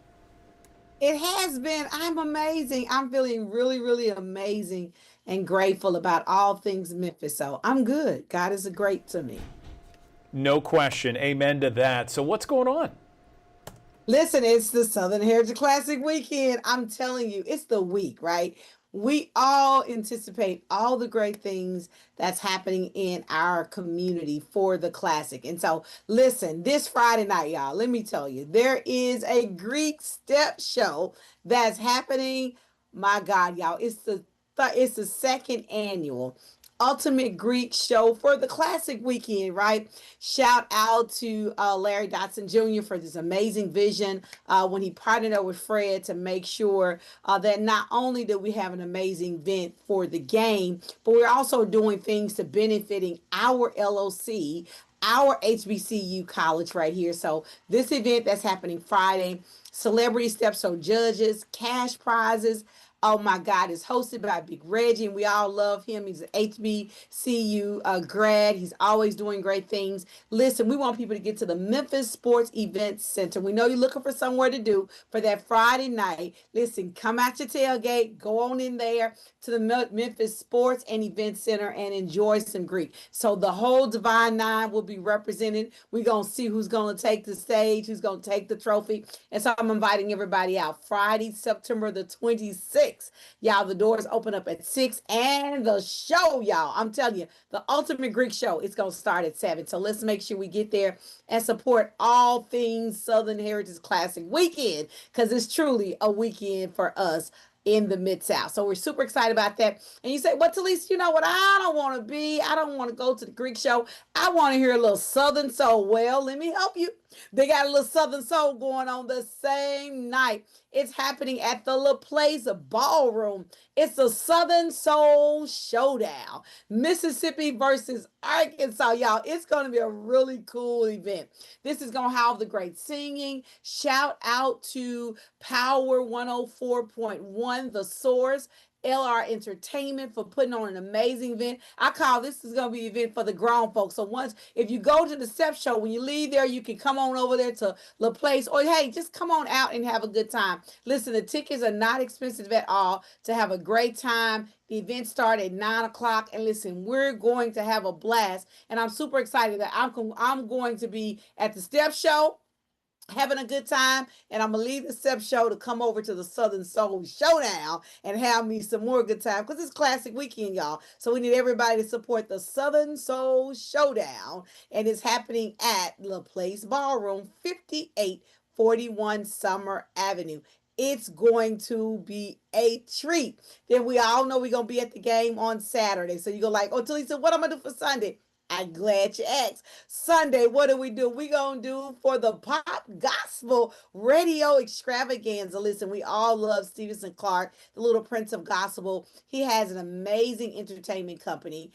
It has been. I'm amazing. I'm feeling really, really amazing and grateful about all things Memphis. So I'm good. God is great to me. No question. Amen to that. So what's going on? Listen, it's the Southern Heritage Classic weekend. I'm telling you, it's the week, right? We all anticipate all the great things that's happening in our community for the Classic. And so, listen, this Friday night, y'all, let me tell you, there is a Greek step show that's happening. My God, y'all, it's the second annual Ultimate Greek show for the Classic weekend, right? Shout out to Larry Dotson Jr. for this amazing vision when he partnered up with Fred to make sure that not only do we have an amazing event for the game, but we're also doing things to benefiting our LOC, our HBCU college right here. So this event that's happening Friday, celebrity steps, so judges, cash prizes. Oh my God, it's hosted by Big Reggie, and we all love him. He's an HBCU grad. He's always doing great things. Listen, we want people to get to the Memphis Sports Event Center. We know you're looking for somewhere to do for that Friday night. Listen, come out your tailgate, go on in there to the Memphis Sports and Event Center and enjoy some Greek. So the whole Divine Nine will be represented. We're going to see who's going to take the stage, who's going to take the trophy. And so I'm inviting everybody out Friday, September the 26th. 6. Y'all, the doors open up at 6, and the show, y'all, I'm telling you, the Ultimate Greek Show, it's going to start at 7. So let's make sure we get there and support all things Southern Heritage Classic Weekend, because it's truly a weekend for us in the Mid-South. So we're super excited about that. And you say, well, Talisa, you know what? I don't want to go to the Greek show. I want to hear a little Southern soul. Well, let me help you. They got a little Southern soul going on the same night. It's happening at the LaPlace Ballroom. It's a Southern Soul Showdown. Mississippi versus Arkansas, y'all. It's going to be a really cool event. This is going to have the great singing. Shout out to Power 104.1, The Source, LR Entertainment for putting on an amazing event. I call this is going to be an event for the grown folks. So if you go to the Step Show, when you leave there, you can come on over there to LaPlace, or hey, just come on out and have a good time. Listen, the tickets are not expensive at all to have a great time. The event starts at 9 o'clock, and listen, we're going to have a blast. And I'm super excited that I'm going to be at the Step Show, having a good time, and I'm gonna leave the Step Show to come over to the Southern Soul Showdown and have me some more good time, because it's classic weekend, y'all. So we need everybody to support the Southern Soul Showdown, and it's happening at LaPlace Ballroom, 5841 Summer Avenue. It's going to be a treat. Then we all know we're gonna be at the game on Saturday. So you go like, oh, Talisa, what I'm gonna do for Sunday? I'm glad you asked. Sunday, what do? We gonna do for the Pop Gospel Radio Extravaganza. Listen, we all love Stevenson Clark, the Little Prince of Gospel. He has an amazing entertainment company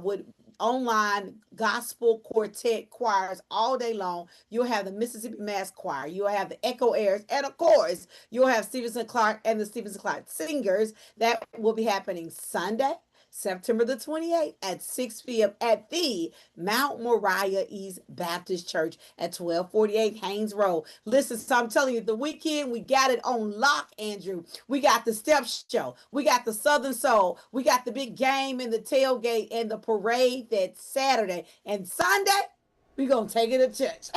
with online gospel quartet choirs all day long. You'll have the Mississippi Mass Choir. You'll have the Echo Airs. And of course, you'll have Stevenson Clark and the Stevenson Clark Singers. That will be happening Sunday, September the 28th at 6 p.m. at the Mount Moriah East Baptist Church at 1248 Haynes Road. Listen, so I'm telling you, the weekend, we got it on lock, Andrew. We got the Step Show. We got the Southern Soul. We got the big game and the tailgate and the parade that's Saturday. And Sunday, we're going to take it to church.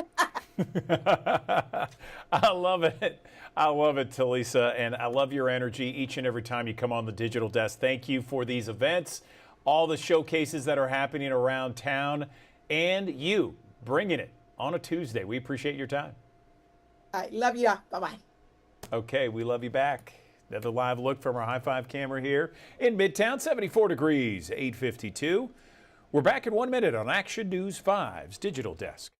I love it. I love it, Talisa, and I love your energy each and every time you come on the Digital Desk. Thank you for these events, all the showcases that are happening around town, and you bringing it on a Tuesday. We appreciate your time. All right, love you. Bye-bye. Okay, we love you back. Another live look from our High Five camera here in Midtown, 74 degrees, 8:52. We're back in 1 minute on Action News 5's Digital Desk.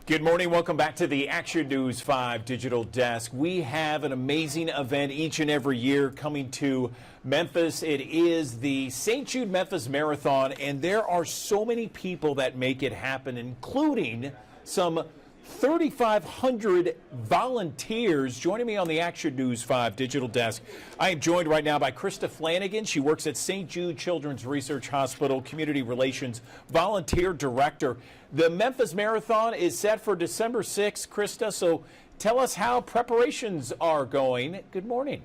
Good morning. Welcome back to the Action News 5 Digital Desk. We have an amazing event each and every year coming to Memphis. It is the St. Jude Memphis Marathon, and there are so many people that make it happen, including some 3,500 volunteers. Joining me on the Action News 5 Digital Desk, I am joined right now by Krista Flanagan. She works at St. Jude Children's Research Hospital, Community Relations Volunteer Director. The Memphis Marathon is set for December 6th, Krista, so tell us how preparations are going. Good morning.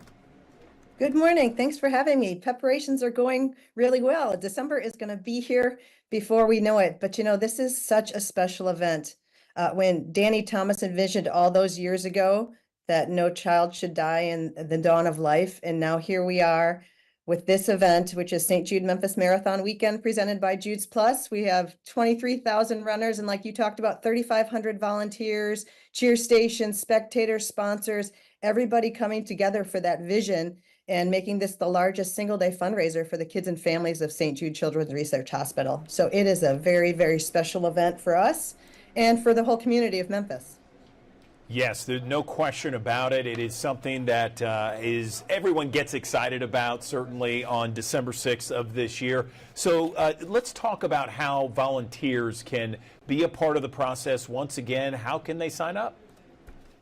Good morning. Thanks for having me. Preparations are going really well. December is going to be here before we know it, but you know, this is such a special event. When Danny Thomas envisioned all those years ago that no child should die in the dawn of life, and now here we are with this event, which is St. Jude Memphis Marathon Weekend presented by Jude's Plus. We have 23,000 runners, and like you talked about, 3,500 volunteers, cheer stations, spectators, sponsors, everybody coming together for that vision. and making this the largest single-day fundraiser for the kids and families of St. Jude Children's Research Hospital. So it is a very, very special event for us and for the whole community of Memphis. Yes, there's no question about it. It is something that everyone gets excited about, certainly on December 6th of this year. So let's talk about how volunteers can be a part of the process. Once again, how can they sign up?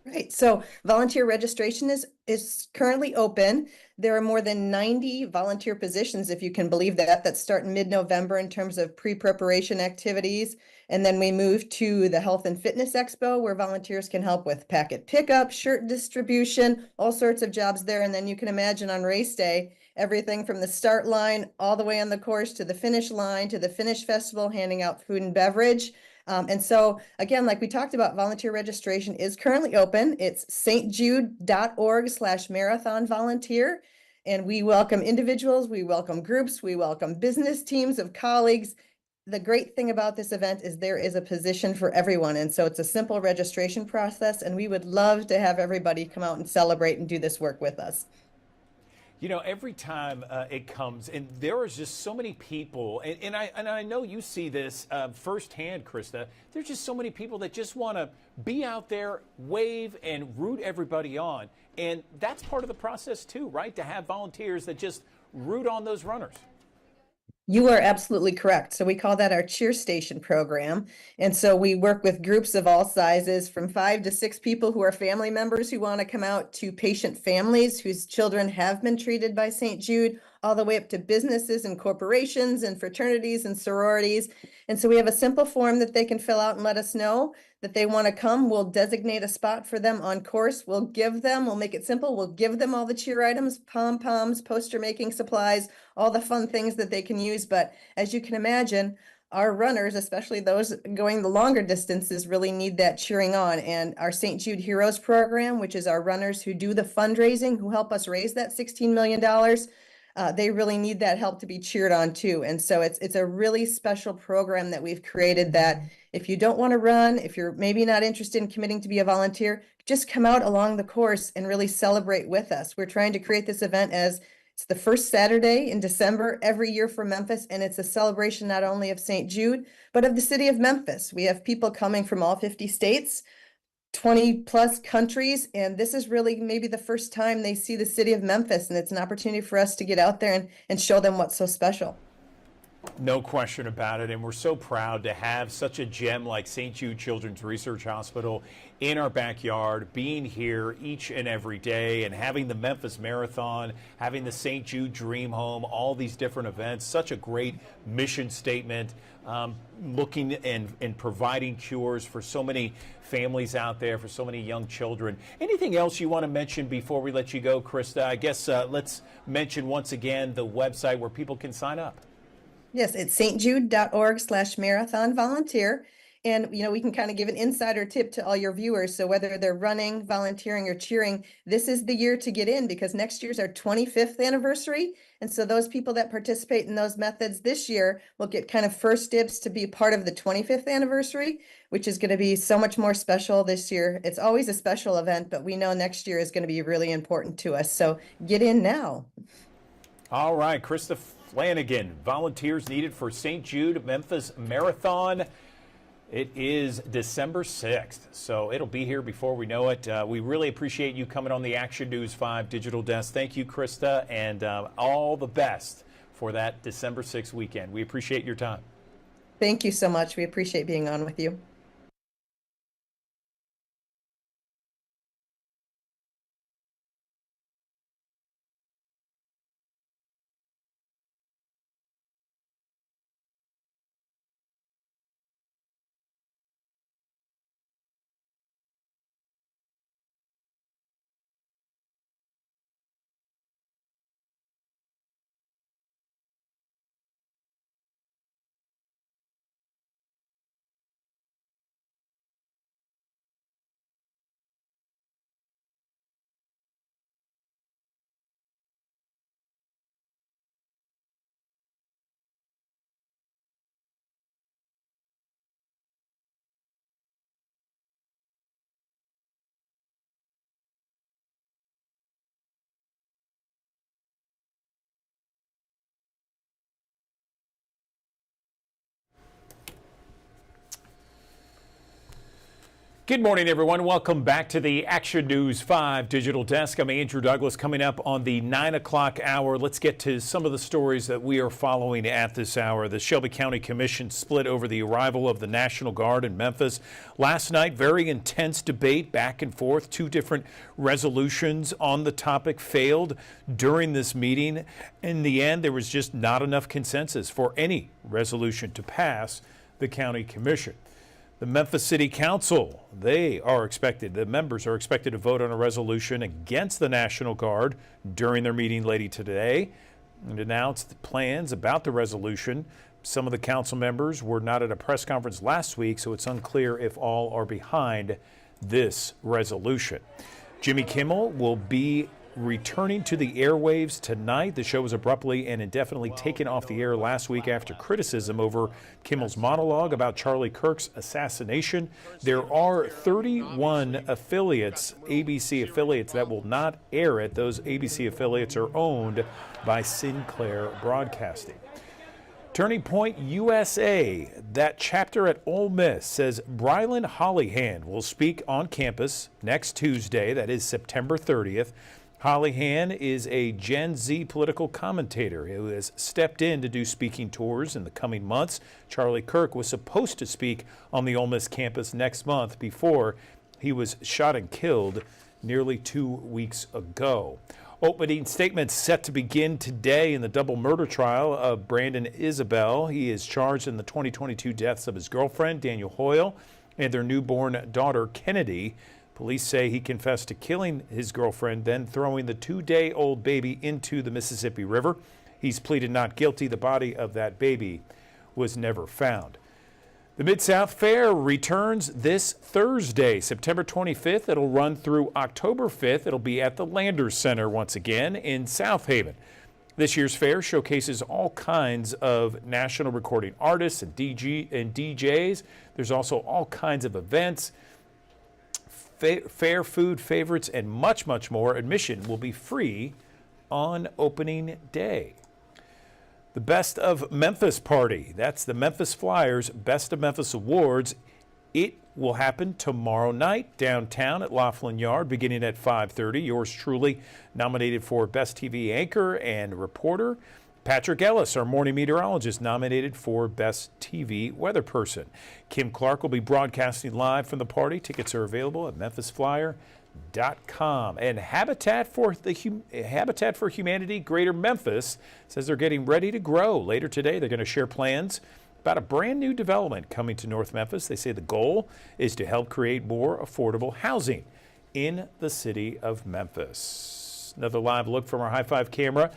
Right. So volunteer registration is currently open. There are more than 90 volunteer positions, if you can believe that start in mid-November in terms of pre-preparation activities. And then we move to the Health and Fitness Expo, where volunteers can help with packet pickup, shirt distribution, all sorts of jobs there. And then you can imagine on race day, everything from the start line all the way on the course to the finish line to the finish festival, handing out food and beverage. And so again, like we talked about, volunteer registration is currently open. It's stjude.org/marathon volunteer. And we welcome individuals, we welcome groups, we welcome business teams of colleagues. The great thing about this event is there is a position for everyone. And so it's a simple registration process, and we would love to have everybody come out and celebrate and do this work with us. You know, every time it comes, and there is just so many people, and I know you see this firsthand, Krista. There's just so many people that just want to be out there, wave, and root everybody on. And that's part of the process too, right? To have volunteers that just root on those runners. You are absolutely correct. So we call that our Cheer Station program. And so we work with groups of all sizes, from 5 to 6 people who are family members who want to come out, to patient families whose children have been treated by St. Jude, all the way up to businesses and corporations and fraternities and sororities. And so we have a simple form that they can fill out and let us know that they want to come. We'll designate a spot for them on course. We'll make it simple. We'll give them all the cheer items, pom-poms, poster making supplies, all the fun things that they can use. But as you can imagine, our runners, especially those going the longer distances, really need that cheering on. And our St. Jude Heroes program, which is our runners who do the fundraising, who help us raise that $16 million, they really need that help to be cheered on too. And so it's a really special program that we've created, that if you don't want to run, if you're maybe not interested in committing to be a volunteer, just come out along the course and really celebrate with us. We're trying to create this event as it's the first Saturday in December every year for Memphis, and it's a celebration not only of St. Jude, but of the city of Memphis. We have people coming from all 50 states, 20 plus countries, and this is really maybe the first time they see the city of Memphis, and it's an opportunity for us to get out there and show them what's so special. No question about it, and we're so proud to have such a gem like St. Jude Children's Research Hospital in our backyard, being here each and every day, and having the Memphis Marathon, having the St. Jude Dream Home, all these different events. Such a great mission statement, looking and providing cures for so many families out there, for so many young children. Anything else you want to mention before we let you go, Krista? I guess let's mention once again the website where people can sign up. Yes, it's stjude.org/marathon volunteer. And, we can kind of give an insider tip to all your viewers. So whether they're running, volunteering, or cheering, this is the year to get in, because next year's our 25th anniversary. And so those people that participate in those methods this year will get kind of first dibs to be part of the 25th anniversary, which is going to be so much more special this year. It's always a special event, but we know next year is going to be really important to us. So get in now. All right, Krista Flanagan, volunteers needed for St. Jude Memphis Marathon. It is December 6th, so it'll be here before we know it. We really appreciate you coming on the Action News 5 Digital Desk. Thank you, Krista, and all the best for that December 6th weekend. We appreciate your time. Thank you so much. We appreciate being on with you. Good morning, everyone. Welcome back to the Action News 5 Digital Desk. I'm Andrew Douglas. Coming up on the 9 o'clock hour, let's get to some of the stories that we are following at this hour. The Shelby County Commission split over the arrival of the National Guard in Memphis. Last night, very intense debate back and forth. 2 different resolutions on the topic failed during this meeting. In the end, there was just not enough consensus for any resolution to pass the county commission. The Memphis City Council, the members are expected to vote on a resolution against the National Guard during their meeting later today and announce the plans about the resolution. Some of the council members were not at a press conference last week, so it's unclear if all are behind this resolution. Jimmy Kimmel will be returning to the airwaves tonight. The show was abruptly and indefinitely taken off the air last week after criticism over Kimmel's monologue about Charlie Kirk's assassination. There are 31 affiliates, ABC affiliates, that will not air it. Those ABC affiliates are owned by Sinclair Broadcasting. Turning Point USA, that chapter at Ole Miss, says Brylan Hollyhan will speak on campus next Tuesday, that is September 30th. Hollyhan is a Gen Z political commentator who has stepped in to do speaking tours in the coming months. Charlie Kirk was supposed to speak on the Ole Miss campus next month before he was shot and killed nearly 2 weeks ago. Opening statements set to begin today in the double murder trial of Brandon Isabel. He is charged in the 2022 deaths of his girlfriend, Daniel Hoyle, and their newborn daughter, Kennedy. Police say he confessed to killing his girlfriend, then throwing the 2-day-old baby into the Mississippi River. He's pleaded not guilty. The body of that baby was never found. The Mid-South Fair returns this Thursday, September 25th. It'll run through October 5th. It'll be at the Landers Center once again in South Haven. This year's fair showcases all kinds of national recording artists and DJs. There's also all kinds of events, fair food favorites, and much, much more. Admission will be free on opening day. The Best of Memphis party, that's the Memphis Flyers Best of Memphis Awards. It will happen tomorrow night downtown at Laughlin Yard beginning at 5:30. Yours truly nominated for Best TV Anchor and Reporter. Patrick Ellis, our morning meteorologist, nominated for Best TV Weather Person. Kim Clark will be broadcasting live from the party. Tickets are available at memphisflyer.com. And Habitat for Humanity Greater Memphis says they're getting ready to grow. Later today, they're going to share plans about a brand new development coming to North Memphis. They say the goal is to help create more affordable housing in the city of Memphis. Another live look from our High Five camera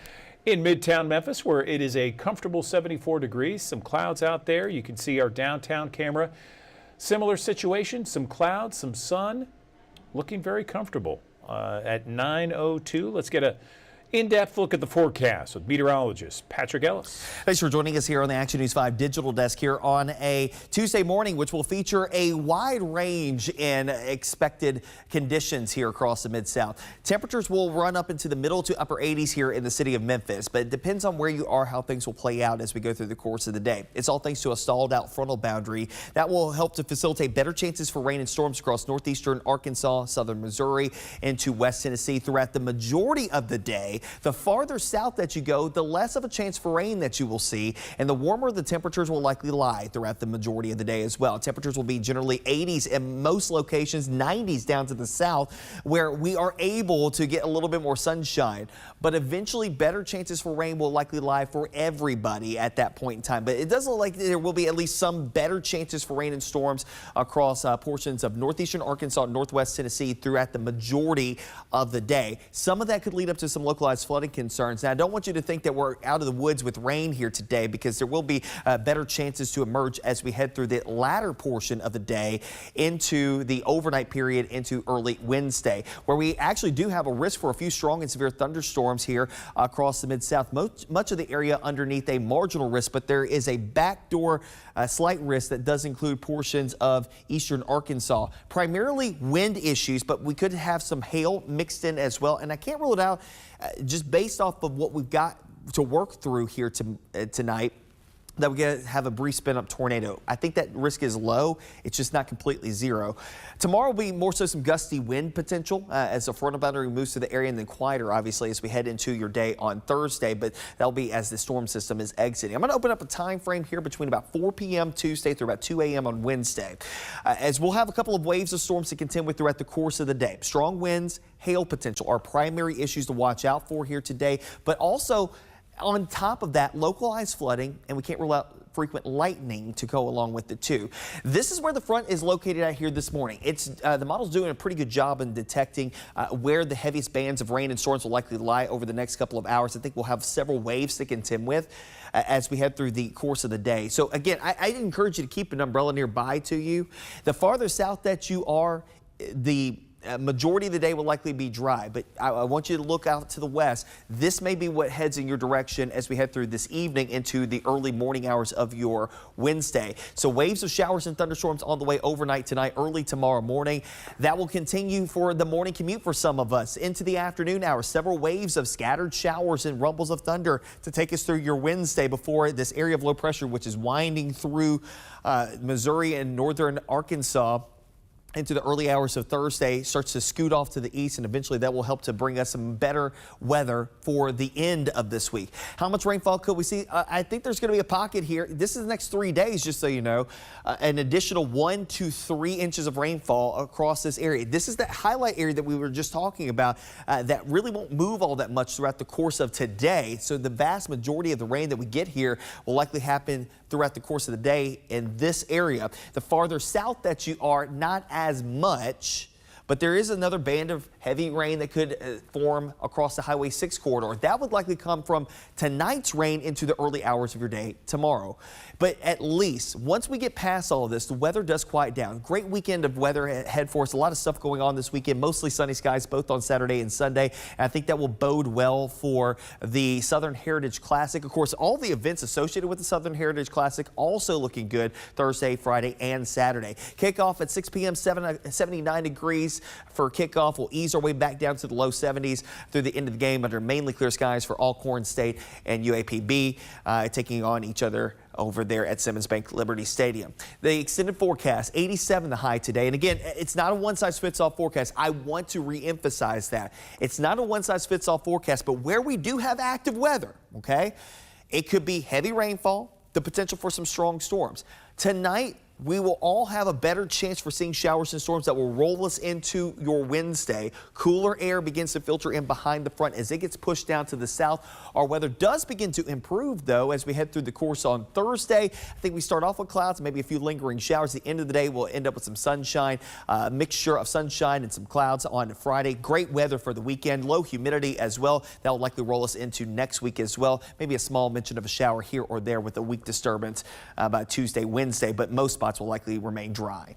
in Midtown Memphis, where it is a comfortable 74 degrees. Some clouds out there. You can see our downtown camera. Similar situation, some clouds, some sun, looking very comfortable. At 9:02, let's get a in-depth look at the forecast with meteorologist Patrick Ellis. Thanks for joining us here on the Action News 5 Digital Desk here on a Tuesday morning, which will feature a wide range in expected conditions here across the Mid-South. Temperatures will run up into the middle to upper 80s here in the city of Memphis, but it depends on where you are, how things will play out as we go through the course of the day. It's all thanks to a stalled out frontal boundary that will help to facilitate better chances for rain and storms across northeastern Arkansas, southern Missouri, into West Tennessee throughout the majority of the day. The farther south that you go, the less of a chance for rain that you will see, and the warmer the temperatures will likely lie throughout the majority of the day as well. Temperatures will be generally 80s in most locations, 90s down to the south, where we are able to get a little bit more sunshine. But eventually, better chances for rain will likely lie for everybody at that point in time. But it does look like there will be at least some better chances for rain and storms across portions of northeastern Arkansas, northwest Tennessee throughout the majority of the day. Some of that could lead up to some localized flooding concerns. Now, I don't want you to think that we're out of the woods with rain here today, because there will be better chances to emerge as we head through the latter portion of the day into the overnight period into early Wednesday, where we actually do have a risk for a few strong and severe thunderstorms here across the Mid-South. Much of the area underneath a marginal risk, but there is a backdoor slight risk that does include portions of eastern Arkansas. Primarily wind issues, but we could have some hail mixed in as well, and I can't rule it out just based off of what we've got to work through here tonight. that we have a brief spin-up tornado. I think that risk is low. It's just not completely zero. Tomorrow will be more so some gusty wind potential as the frontal boundary moves to the area, and then quieter, obviously, as we head into your day on Thursday. But that'll be as the storm system is exiting. I'm going to open up a time frame here between about 4 p.m. Tuesday through about 2 a.m. on Wednesday, as we'll have a couple of waves of storms to contend with throughout the course of the day. Strong winds, hail potential are primary issues to watch out for here today, but also on top of that, localized flooding, and we can't rule out frequent lightning to go along with it too. This is where the front is located at here this morning. It's the model's doing a pretty good job in detecting where the heaviest bands of rain and storms will likely lie over the next couple of hours. I think we'll have several waves to contend with as we head through the course of the day. So again, I'd encourage you to keep an umbrella nearby to you. The farther south that you are, the majority of the day will likely be dry, but I want you to look out to the west. This may be what heads in your direction as we head through this evening into the early morning hours of your Wednesday. So waves of showers and thunderstorms on the way overnight tonight, early tomorrow morning. That will continue for the morning commute for some of us into the afternoon hours. Several waves of scattered showers and rumbles of thunder to take us through your Wednesday before this area of low pressure, which is winding through Missouri and northern Arkansas into the early hours of Thursday, starts to scoot off to the east, and eventually that will help to bring us some better weather for the end of this week. How much rainfall could we see? I think there's going to be a pocket here. This is the next 3 days, just so you know, an additional 1 to 3 inches of rainfall across this area. This is that highlight area that we were just talking about that really won't move all that much throughout the course of today. So the vast majority of the rain that we get here will likely happen throughout the course of the day in this area. The farther south that you are, not as much, but there is another band of heavy rain that could form across the Highway 6 corridor. That would likely come from tonight's rain into the early hours of your day tomorrow. But at least once we get past all of this, the weather does quiet down. Great weekend of weather ahead for us. A lot of stuff going on this weekend, mostly sunny skies both on Saturday and Sunday. And I think that will bode well for the Southern Heritage Classic. Of course, all the events associated with the Southern Heritage Classic also looking good Thursday, Friday, and Saturday. Kickoff at 6 p.m., 79 degrees for kickoff. We'll ease our way back down to the low 70s through the end of the game under mainly clear skies for Alcorn State and UAPB, taking on each other over there at Simmons Bank Liberty Stadium. The extended forecast, 87 the high today. And again, it's not a one-size-fits-all forecast. I want to re-emphasize that. It's not a one-size-fits-all forecast, but where we do have active weather, okay, it could be heavy rainfall, the potential for some strong storms. Tonight, we will all have a better chance for seeing showers and storms that will roll us into your Wednesday. Cooler air begins to filter in behind the front as it gets pushed down to the south. Our weather does begin to improve, though, as we head through the course on Thursday. I think we start off with clouds, maybe a few lingering showers. At the end of the day, we'll end up with some sunshine, a mixture of sunshine and some clouds on Friday. Great weather for the weekend, low humidity as well. That will likely roll us into next week as well. Maybe a small mention of a shower here or there with a weak disturbance by Tuesday, Wednesday, but most spots will likely remain dry.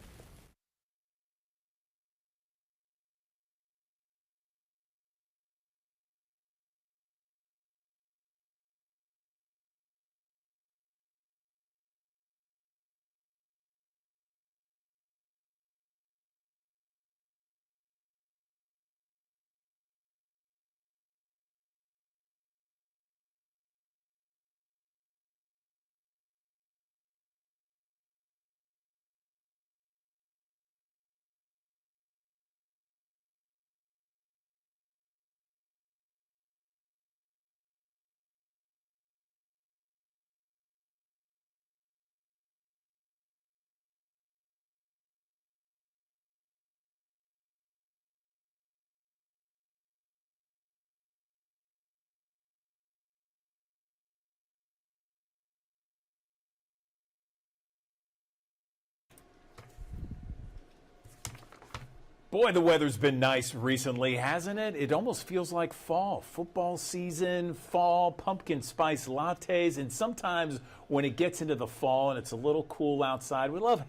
Boy, the weather's been nice recently, hasn't it? It almost feels like fall. Football season, fall, pumpkin spice lattes, and sometimes when it gets into the fall and it's a little cool outside, we love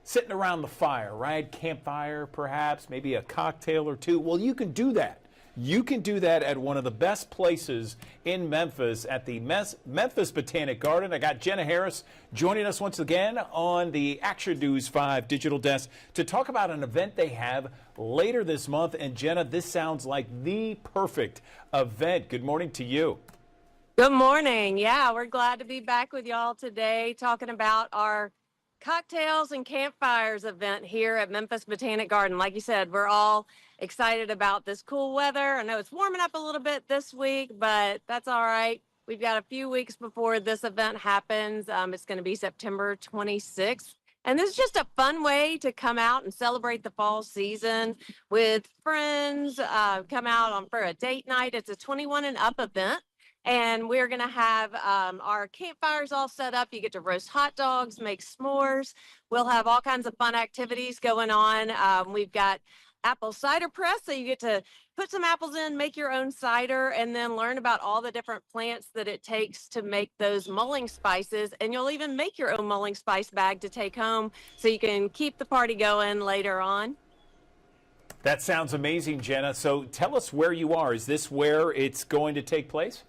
sitting around the fire, right? Campfire, perhaps, maybe a cocktail or two. Well, you can do that. You can do that at one of the best places in Memphis at the Memphis Botanic Garden. I got Jenna Harris joining us once again on the Action News 5 digital desk to talk about an event they have later this month. And Jenna, this sounds like the perfect event. Good morning to you. Good morning. Yeah, we're glad to be back with y'all today talking about our cocktails and campfires event here at Memphis Botanic Garden. Like you said, we're all excited about this cool weather. I know it's warming up a little bit this week, but that's all right. We've got a few weeks before this event happens. It's going to be September 26th. And this is just a fun way to come out and celebrate the fall season with friends, come out for a date night. It's a 21 and up event. And we're going to have our campfires all set up. You get to roast hot dogs, make s'mores. We'll have all kinds of fun activities going on. We've got apple cider press, so you get to put some apples in, make your own cider, and then learn about all the different plants that it takes to make those mulling spices. And you'll even make your own mulling spice bag to take home so you can keep the party going later on. That sounds amazing, Jenna. So tell us where you are. Is this where it's going to take place?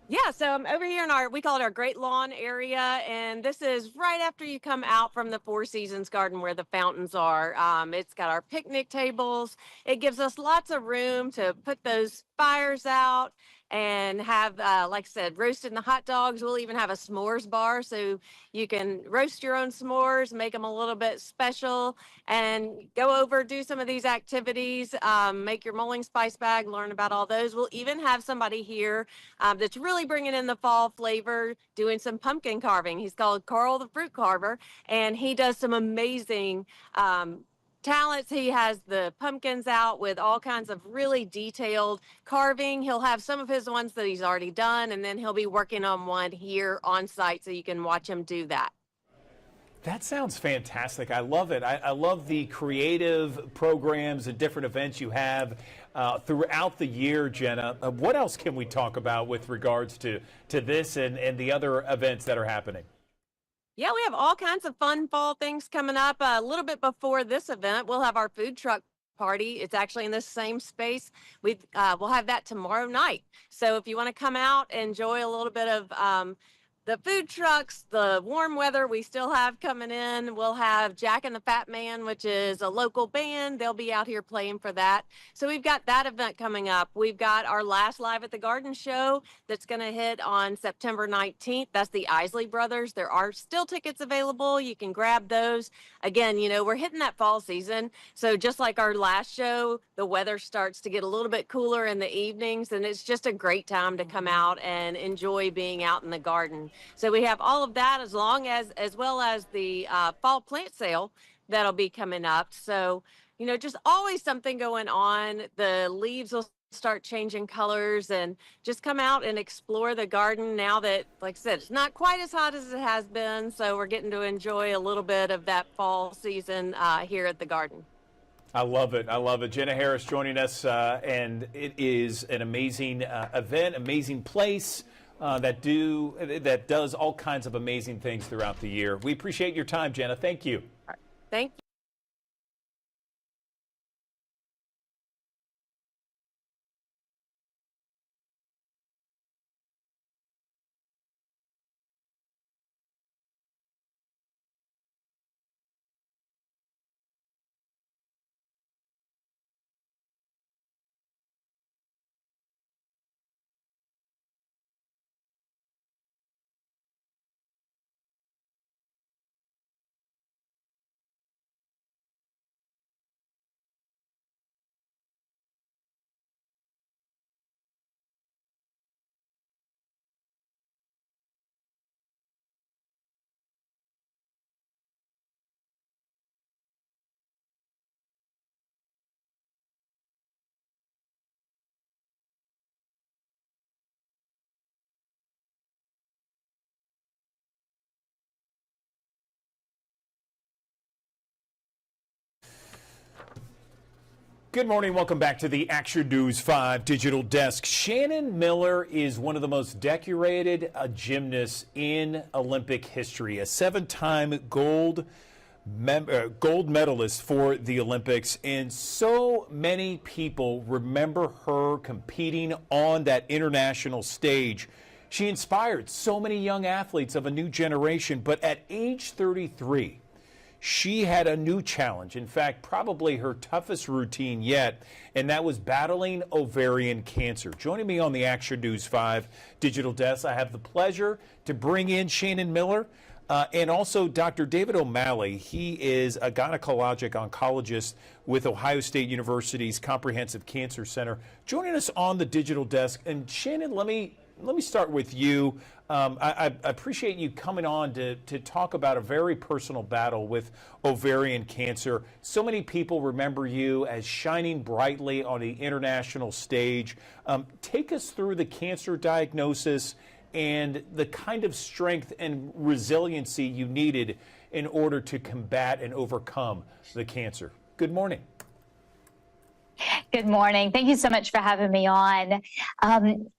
Yeah, so I'm over here in we call it our Great Lawn area, and this is right after you come out from the Four Seasons Garden where the fountains are. It's got our picnic tables. It gives us lots of room to put those fires out and have, like I said, roasting the hot dogs. We'll even have a s'mores bar so you can roast your own s'mores, make them a little bit special, and go over, do some of these activities, make your mulling spice bag, learn about all those. We'll even have somebody here that's really bringing in the fall flavor, doing some pumpkin carving. He's called Carl the Fruit Carver, and he does some amazing talents. He has the pumpkins out with all kinds of really detailed carving. He'll have some of his ones that he's already done, and then he'll be working on one here on site so you can watch him do that. That sounds fantastic. I love it. I love the creative programs and different events you have throughout the year, Jenna. What else can we talk about with regards to this and the other events that are happening? Yeah, we have all kinds of fun fall things coming up. A little bit before this event, we'll have our food truck party. It's actually in the same space. We'll have that tomorrow night. So if you want to come out, enjoy a little bit of the food trucks, the warm weather we still have coming in. We'll have Jack and the Fat Man, which is a local band. They'll be out here playing for that. So we've got that event coming up. We've got our last Live at the Garden show that's going to hit on September 19th. That's the Isley Brothers. There are still tickets available. You can grab those. Again, you know, we're hitting that fall season. So just like our last show, the weather starts to get a little bit cooler in the evenings, and it's just a great time to come out and enjoy being out in the garden. So we have all of that as well as the fall plant sale that'll be coming up. So, you know, just always something going on. The leaves will start changing colors, and just come out and explore the garden now that, like I said, it's not quite as hot as it has been. So we're getting to enjoy a little bit of that fall season here at the garden. I love it. I love it. Jenna Harris joining us, and it is an amazing event, amazing place. That does all kinds of amazing things throughout the year. We appreciate your time, Jenna. Thank you. Thank you. Good morning. Welcome back to the Action News 5 Digital Desk. Shannon Miller is one of the most decorated gymnasts in Olympic history, a 7-time gold medalist for the Olympics, and so many people remember her competing on that international stage. She inspired so many young athletes of a new generation, but at age 33, she had a new challenge. In fact, probably her toughest routine yet, and that was battling ovarian cancer. Joining me on the Action News 5 digital desk, I have the pleasure to bring in Shannon Miller and also Dr. David O'Malley. He is a gynecologic oncologist with Ohio State University's Comprehensive Cancer Center, joining us on the digital desk. And Shannon, let me start with you. I appreciate you coming on to talk about a very personal battle with ovarian cancer. So many people remember you as shining brightly on the international stage. Take us through the cancer diagnosis and the kind of strength and resiliency you needed in order to combat and overcome the cancer. Good morning. Good morning. Thank you so much for having me on.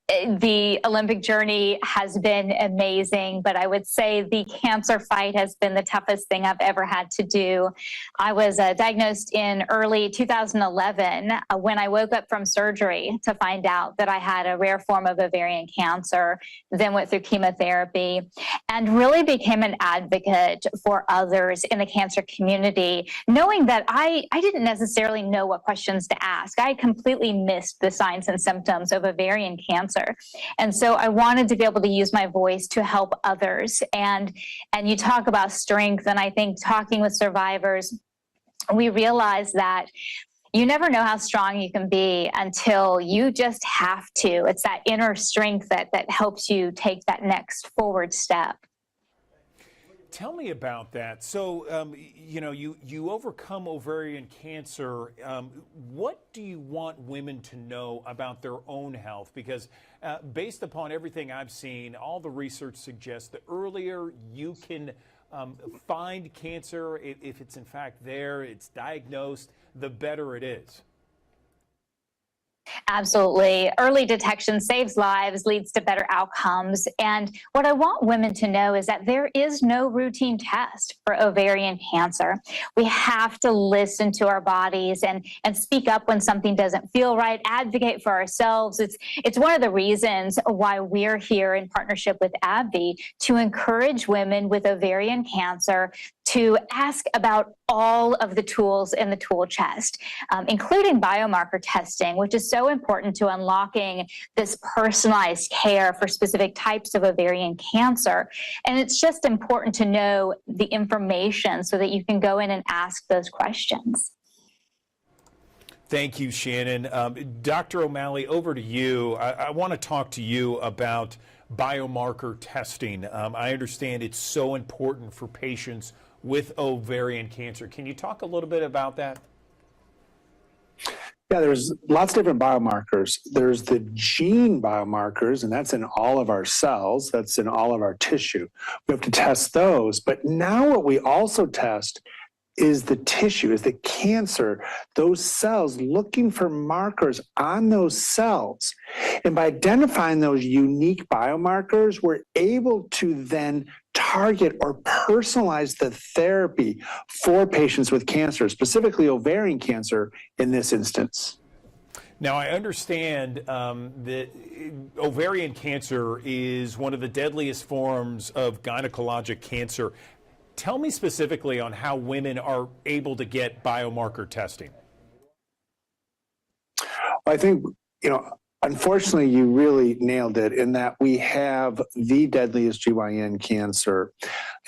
The Olympic journey has been amazing, but I would say the cancer fight has been the toughest thing I've ever had to do. I was diagnosed in early 2011 when I woke up from surgery to find out that I had a rare form of ovarian cancer, then went through chemotherapy, and really became an advocate for others in the cancer community, knowing that I didn't necessarily know what questions to ask. I completely missed the signs and symptoms of ovarian cancer. And so I wanted to be able to use my voice to help others. And you talk about strength, and I think talking with survivors, we realize that you never know how strong you can be until you just have to. It's that inner strength that helps you take that next forward step. Tell me about that. So, you overcome ovarian cancer. What do you want women to know about their own health? Because based upon everything I've seen, all the research suggests the earlier you can find cancer, if it's in fact there, it's diagnosed, the better it is. Absolutely. Early detection saves lives, leads to better outcomes. And what I want women to know is that there is no routine test for ovarian cancer. We have to listen to our bodies and speak up when something doesn't feel right, advocate for ourselves. It's one of the reasons why we're here in partnership with AbbVie to encourage women with ovarian cancer to ask about all of the tools in the tool chest, including biomarker testing, which is so important to unlocking this personalized care for specific types of ovarian cancer. And it's just important to know the information so that you can go in and ask those questions. Thank you, Shannon. Dr. O'Malley, over to you. I want to talk to you about biomarker testing. I understand it's so important for patients with ovarian cancer. Can you talk a little bit about that? Yeah, there's lots of different biomarkers. There's the gene biomarkers, and that's in all of our cells, that's in all of our tissue. We have to test those. But now what we also test is the tissue, is the cancer, those cells, looking for markers on those cells. And by identifying those unique biomarkers, we're able to then target or personalize the therapy for patients with cancer, specifically ovarian cancer in this instance. Now, I understand that ovarian cancer is one of the deadliest forms of gynecologic cancer. Tell me specifically on how women are able to get biomarker testing. I think, unfortunately, you really nailed it in that we have the deadliest GYN cancer.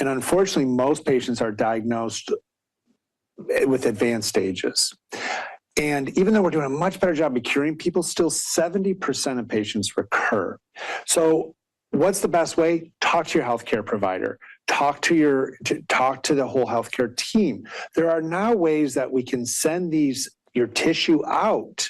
And unfortunately, most patients are diagnosed with advanced stages. And even though we're doing a much better job of curing people, still 70% of patients recur. So what's the best way? Talk to your healthcare provider. Talk to the whole healthcare team. There are now ways that we can send your tissue out,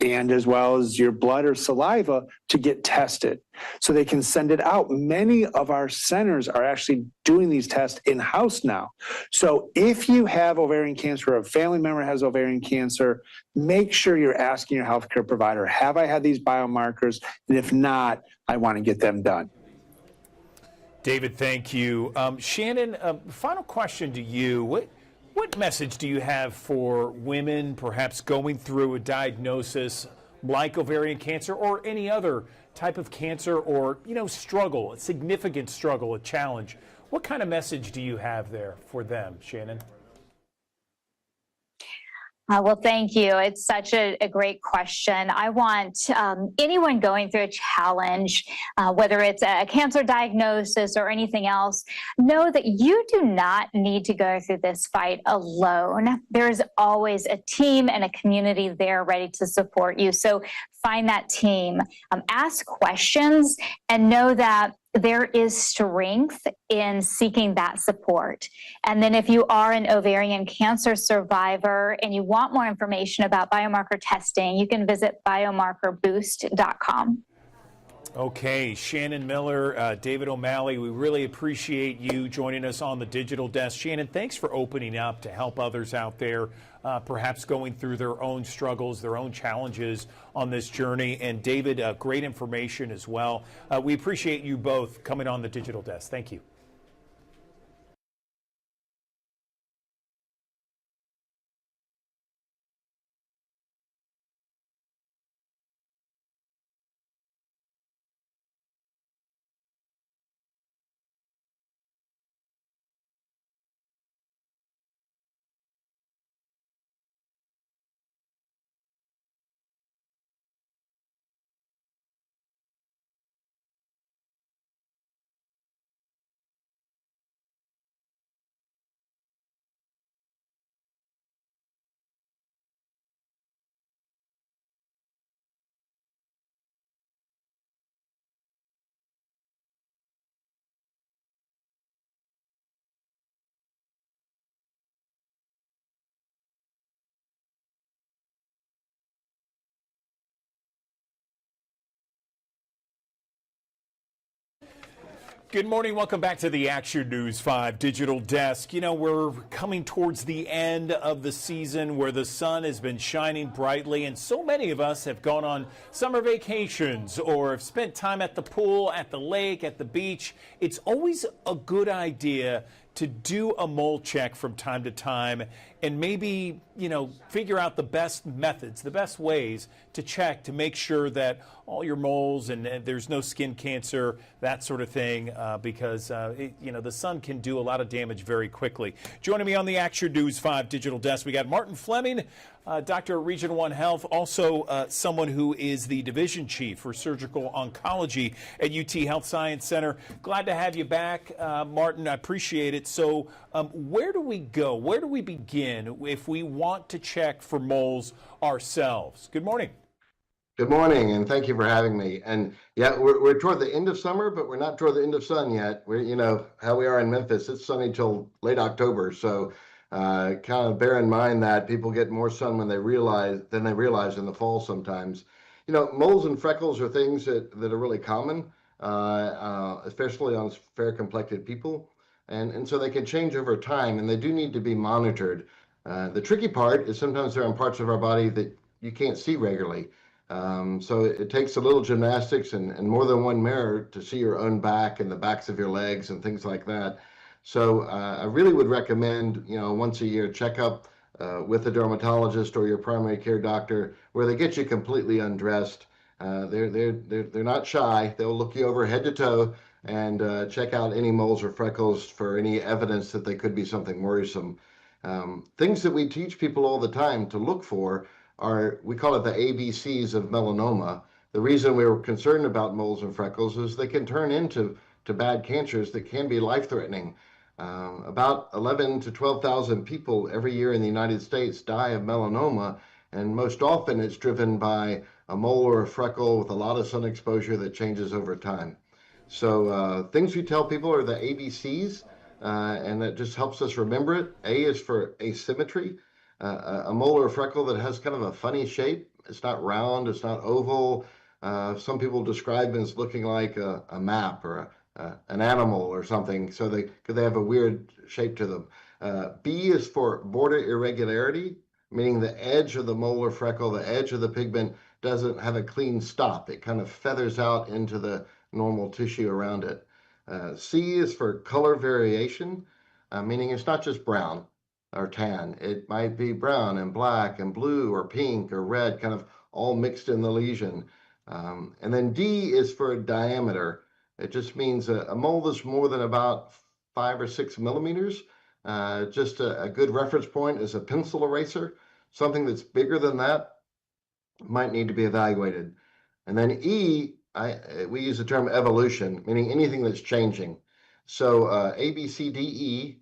and as well as your blood or saliva, to get tested. So they can send it out. Many of our centers are actually doing these tests in-house now. So if you have ovarian cancer or a family member has ovarian cancer, make sure you're asking your healthcare provider, have I had these biomarkers? And if not, I want to get them done. David, thank you. Shannon, final question to you. What message do you have for women perhaps going through a diagnosis like ovarian cancer or any other type of cancer or, struggle, a significant struggle, a challenge What kind of message do you have there for them, Shannon? Well, thank you. It's such a great question. I want anyone going through a challenge, whether it's a cancer diagnosis or anything else, know that you do not need to go through this fight alone. There's always a team and a community there ready to support you. So find that team, ask questions, and know that there is strength in seeking that support. And then if you are an ovarian cancer survivor and you want more information about biomarker testing, you can visit biomarkerboost.com. Okay, Shannon Miller, David O'Malley, we really appreciate you joining us on the Digital Desk. Shannon, thanks for opening up to help others out there, perhaps going through their own struggles, their own challenges on this journey. And David, great information as well. We appreciate you both coming on the Digital Desk. Thank you. Good morning. Welcome back to the Action News 5 Digital Desk. You know, we're coming towards the end of the season where the sun has been shining brightly, and so many of us have gone on summer vacations or have spent time at the pool, at the lake, at the beach. It's always a good idea to do a mole check from time to time and maybe, you know, figure out the best methods, the best ways to check to make sure that all your moles and there's no skin cancer, that sort of thing, because, you know, the sun can do a lot of damage very quickly. Joining me on the Action News 5 Digital Desk, we got Martin Fleming, doctor at Region 1 Health, also someone who is the division chief for surgical oncology at UT Health Science Center. Glad to have you back, Martin. I appreciate it. So where do we go? Where do we begin if we want to check for moles ourselves? Good morning. Good morning, and thank you for having me. And yeah, we're toward the end of summer, but we're not toward the end of sun yet. We're, you know, how we are in Memphis, it's sunny till late October. So kind of bear in mind that people get more sun than they realize in the fall sometimes. You know, moles and freckles are things that are really common, especially on fair complected people. And so they can change over time, and they do need to be monitored. The tricky part is sometimes they're on parts of our body that you can't see regularly. So it takes a little gymnastics and more than one mirror to see your own back and the backs of your legs and things like that. So I really would recommend, you know, once a year checkup with a dermatologist or your primary care doctor, where they get you completely undressed. They're not shy. They'll look you over head to toe and check out any moles or freckles for any evidence that they could be something worrisome. Things that we teach people all the time to look for are, we call it the ABCs of melanoma. The reason we were concerned about moles and freckles is they can turn into bad cancers that can be life-threatening. About 11 to 12,000 people every year in the United States die of melanoma, and most often it's driven by a mole or a freckle with a lot of sun exposure that changes over time. So things we tell people are the ABCs, and that just helps us remember it. A is for asymmetry. A mole or a freckle that has kind of a funny shape. It's not round, it's not oval. Some people describe it as looking like a map or an animal or something, so they have a weird shape to them. B is for border irregularity, meaning the edge of the mole or freckle, the edge of the pigment doesn't have a clean stop. It kind of feathers out into the normal tissue around it. C is for color variation, meaning it's not just brown or tan. It might be brown and black and blue or pink or red, kind of all mixed in the lesion. And then D is for diameter. It just means a mole that's more than about 5 or 6 millimeters. Just a good reference point is a pencil eraser. Something that's bigger than that might need to be evaluated. And then E, we use the term evolution, meaning anything that's changing. So A, B, C, D, E,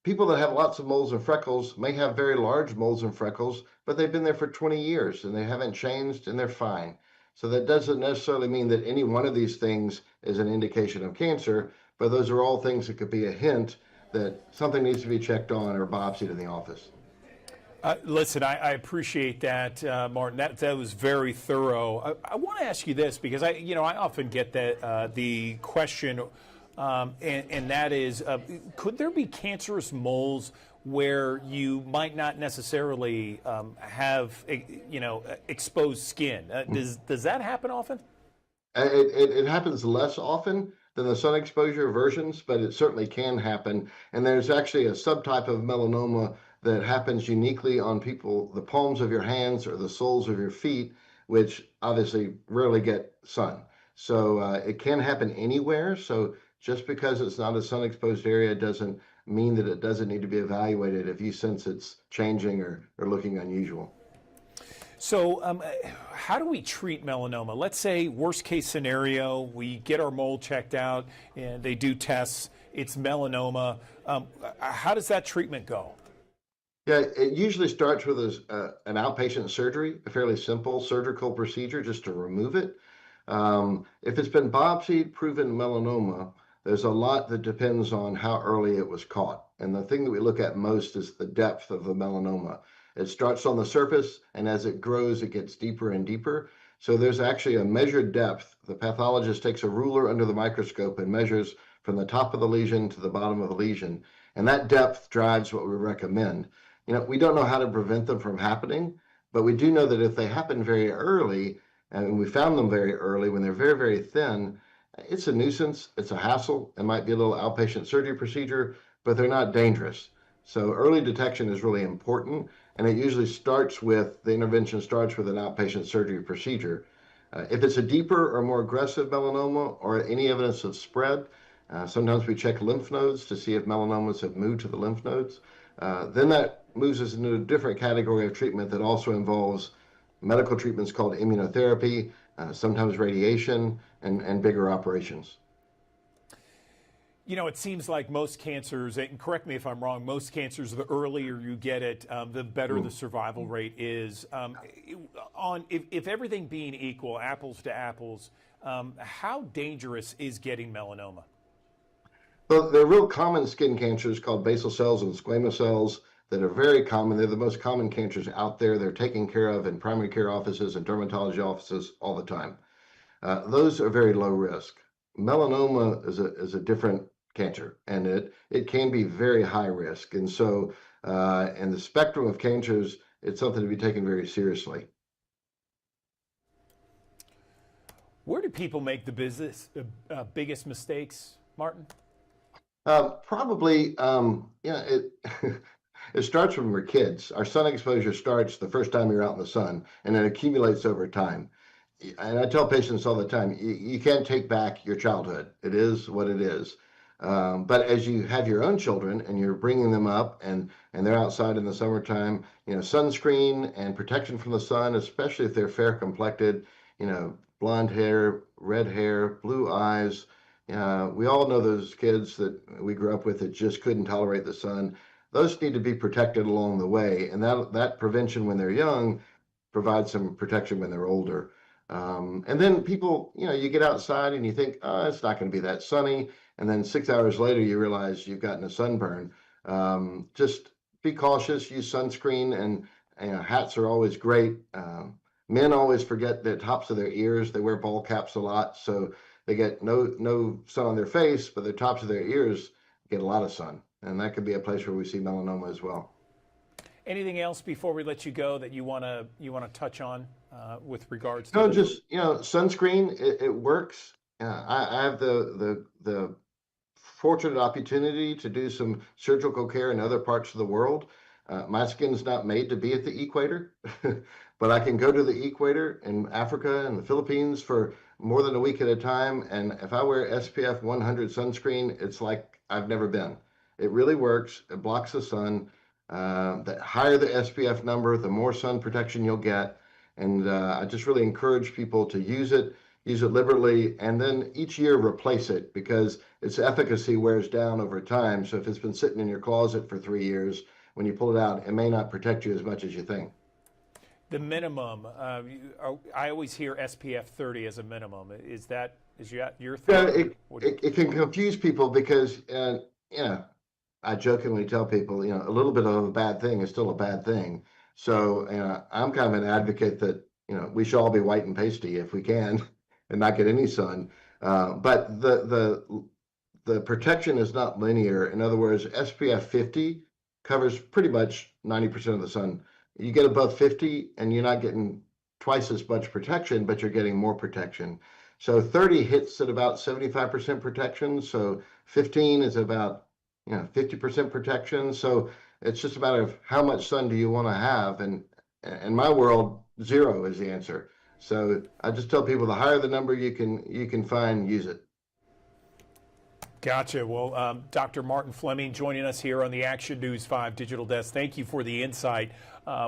people that have lots of moles and freckles may have very large moles and freckles, but they've been there for 20 years and they haven't changed and they're fine. So that doesn't necessarily mean that any one of these things is an indication of cancer, but those are all things that could be a hint that something needs to be checked on or biopsied in the office. Listen, I appreciate that, Martin. That was very thorough. I want to ask you this because I often get the question, and that is, could there be cancerous moles where you might not necessarily have exposed skin? Does that happen often? It happens less often than the sun exposure versions, but it certainly can happen. And there's actually a subtype of melanoma that happens uniquely on people, the palms of your hands or the soles of your feet, which obviously rarely get sun. So it can happen anywhere. So just because it's not a sun exposed area doesn't mean that it doesn't need to be evaluated if you sense it's changing or looking unusual. So how do we treat melanoma? Let's say worst case scenario, we get our mole checked out and they do tests, it's melanoma. How does that treatment go? Yeah, it usually starts with an outpatient surgery, a fairly simple surgical procedure just to remove it. If it's been biopsied, proven melanoma, there's a lot that depends on how early it was caught. And the thing that we look at most is the depth of the melanoma. It starts on the surface, and as it grows, it gets deeper and deeper. So there's actually a measured depth. The pathologist takes a ruler under the microscope and measures from the top of the lesion to the bottom of the lesion. And that depth drives what we recommend. We don't know how to prevent them from happening, but we do know that if they happen very early, and we found them very early when they're very, very thin, it's a nuisance, it's a hassle. It might be a little outpatient surgery procedure, but they're not dangerous. So early detection is really important, and it usually the intervention starts with an outpatient surgery procedure. If it's a deeper or more aggressive melanoma or any evidence of spread, sometimes we check lymph nodes to see if melanomas have moved to the lymph nodes. Then that moves us into a different category of treatment that also involves medical treatments called immunotherapy, sometimes radiation, and bigger operations. It seems like most cancers, and correct me if I'm wrong, most cancers, the earlier you get it, the better the survival rate is. If everything being equal, apples to apples, how dangerous is getting melanoma? Well, there are real common skin cancers called basal cells and squamous cells that are very common. They're the most common cancers out there. They're taken care of in primary care offices and dermatology offices all the time. Those are very low risk. Melanoma is a different cancer, and it can be very high risk. And so in the spectrum of cancers, it's something to be taken very seriously. Where do people make the biggest mistakes, Martin? Probably, it starts when we're kids. Our sun exposure starts the first time you're out in the sun, and it accumulates over time. And I tell patients all the time, you can't take back your childhood. It is what it is. But as you have your own children and you're bringing them up and they're outside in the summertime, sunscreen and protection from the sun, especially if they're fair complected, blonde hair, red hair, blue eyes. We all know those kids that we grew up with that just couldn't tolerate the sun. Those need to be protected along the way. And that prevention when they're young provides some protection when they're older. And then people, you get outside and you think, oh, it's not going to be that sunny. And then 6 hours later, you realize you've gotten a sunburn. Just be cautious, use sunscreen, and hats are always great. Men always forget the tops of their ears. They wear ball caps a lot, so they get no sun on their face, but the tops of their ears get a lot of sun. And that could be a place where we see melanoma as well. Anything else before we let you go that you want to touch on with regards to? No, just sunscreen. It works. I have the fortunate opportunity to do some surgical care in other parts of the world. My skin's not made to be at the equator, but I can go to the equator in Africa and the Philippines for more than a week at a time. And if I wear SPF 100 sunscreen, it's like I've never been. It really works. It blocks the sun. The higher the SPF number, the more sun protection you'll get. And I just really encourage people to use it liberally, and then each year replace it, because its efficacy wears down over time. So if it's been sitting in your closet for 3 years, when you pull it out, it may not protect you as much as you think. The minimum, I always hear SPF 30 as a minimum. Is your thing? Yeah, it can confuse people because, I jokingly tell people, a little bit of a bad thing is still a bad thing. So I'm kind of an advocate that, we should all be white and pasty if we can and not get any sun. But the protection is not linear. In other words, SPF 50 covers pretty much 90% of the sun. You get above 50 and you're not getting twice as much protection, but you're getting more protection. So 30 hits at about 75% protection. So 15 is about 50% protection. So it's just a matter of how much sun do you want to have. And in my world, 0 is the answer. So I just tell people the higher the number you can find, use it. Gotcha. Well, Dr. Martin Fleming joining us here on the Action News 5 Digital Desk. Thank you for the insight